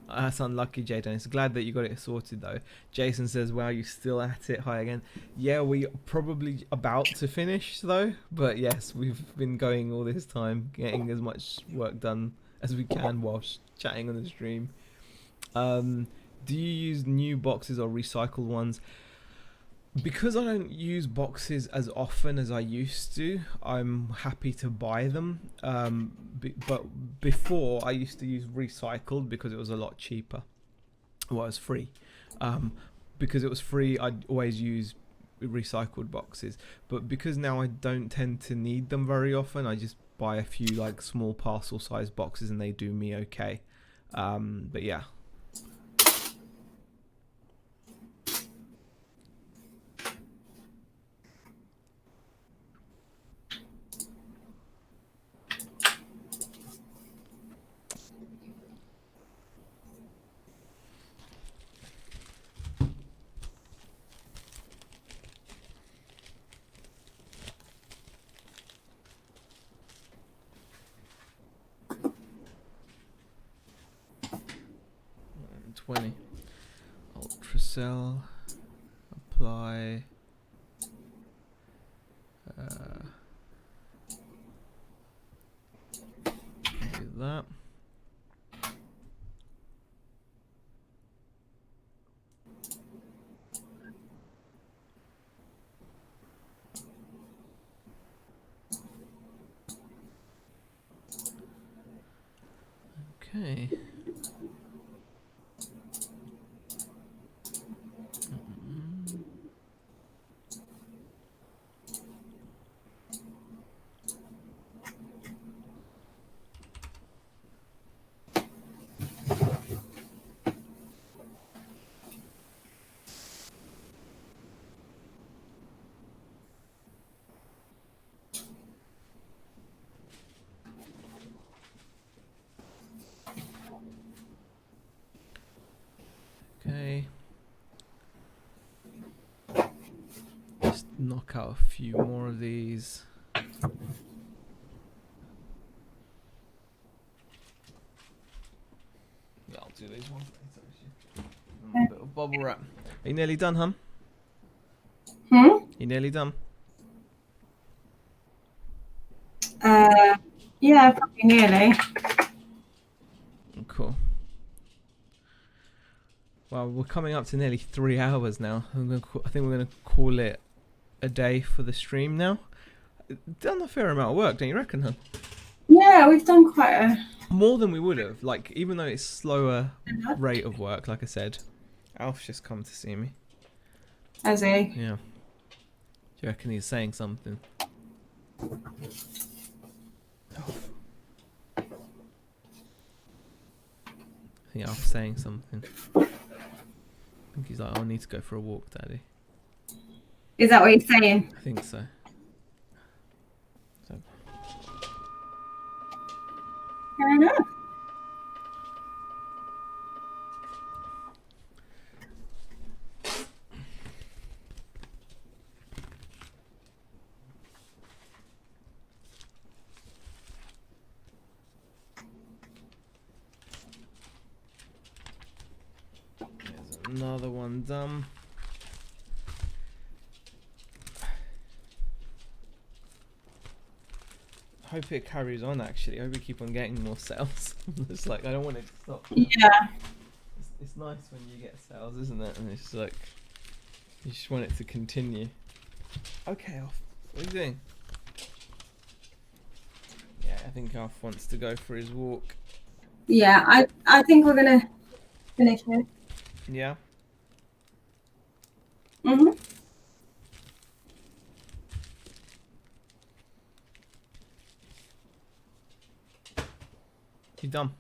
That's unlucky, Jayden. It's glad that you got it sorted though. Jason says, wow, you still at it. Hi again. Yeah, we probably about to finish though. But yes, we've been going all this time, getting as much work done as we can whilst chatting on the stream. Do you use new boxes or recycled ones? Because I don't use boxes as often as I used to, I'm happy to buy them. But before, I used to use recycled because it was a lot cheaper. Well, it was free. Because it was free, I'd always use recycled boxes. But because now I don't tend to need them very often, I just buy a few like small parcel size boxes and they do me okay. But yeah. Ultracell, apply, do that. Okay. Okay. Just knock out a few more of these. Yeah, I'll do these ones later. A bit of bubble wrap. Are you nearly done, hon? You nearly done? Yeah, probably nearly. Cool. Well, we're coming up to nearly 3 hours now. I think we're going to call it a day for the stream now. Done a fair amount of work, don't you reckon, hon? Yeah, we've done quite a... More than we would have. Like, even though it's slower rate of work, like I said. Alf's just come to see me. Has he? Yeah. Do you reckon he's saying something? I think Alf's saying something. I think he's like, I need to go for a walk, Daddy. Is that what he's saying? I think so. Fair enough. There's another one done. Hope it carries on actually. I hope we keep on getting more sales. It's like I don't want it to stop. Yeah. It's nice when you get sales, isn't it? And it's like you just want it to continue. Okay, Alf. What are you doing? Yeah, I think Alf wants to go for his walk. Yeah, I think we're gonna finish it. Yeah. Mhm. You done?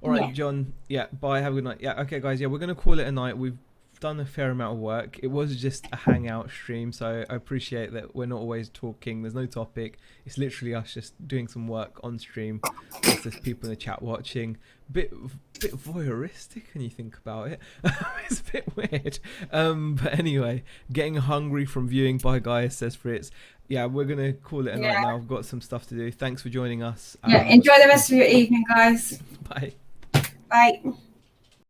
All right, Yeah. John. Yeah. Bye. Have a good night. Yeah. Okay, guys. Yeah, we're gonna call it a night. We've done a fair amount of work. It was just a hangout stream, so I appreciate that we're not always talking. There's no topic. It's literally us just doing some work on stream. There's people in the chat watching. Bit voyeuristic when you think about it. It's a bit weird. But anyway, getting hungry from viewing. Bye guys, says Fritz. Yeah, we're gonna call it a night now. I've got some stuff to do. Thanks for joining us. Yeah, enjoy the rest of your evening, guys. Bye. Bye.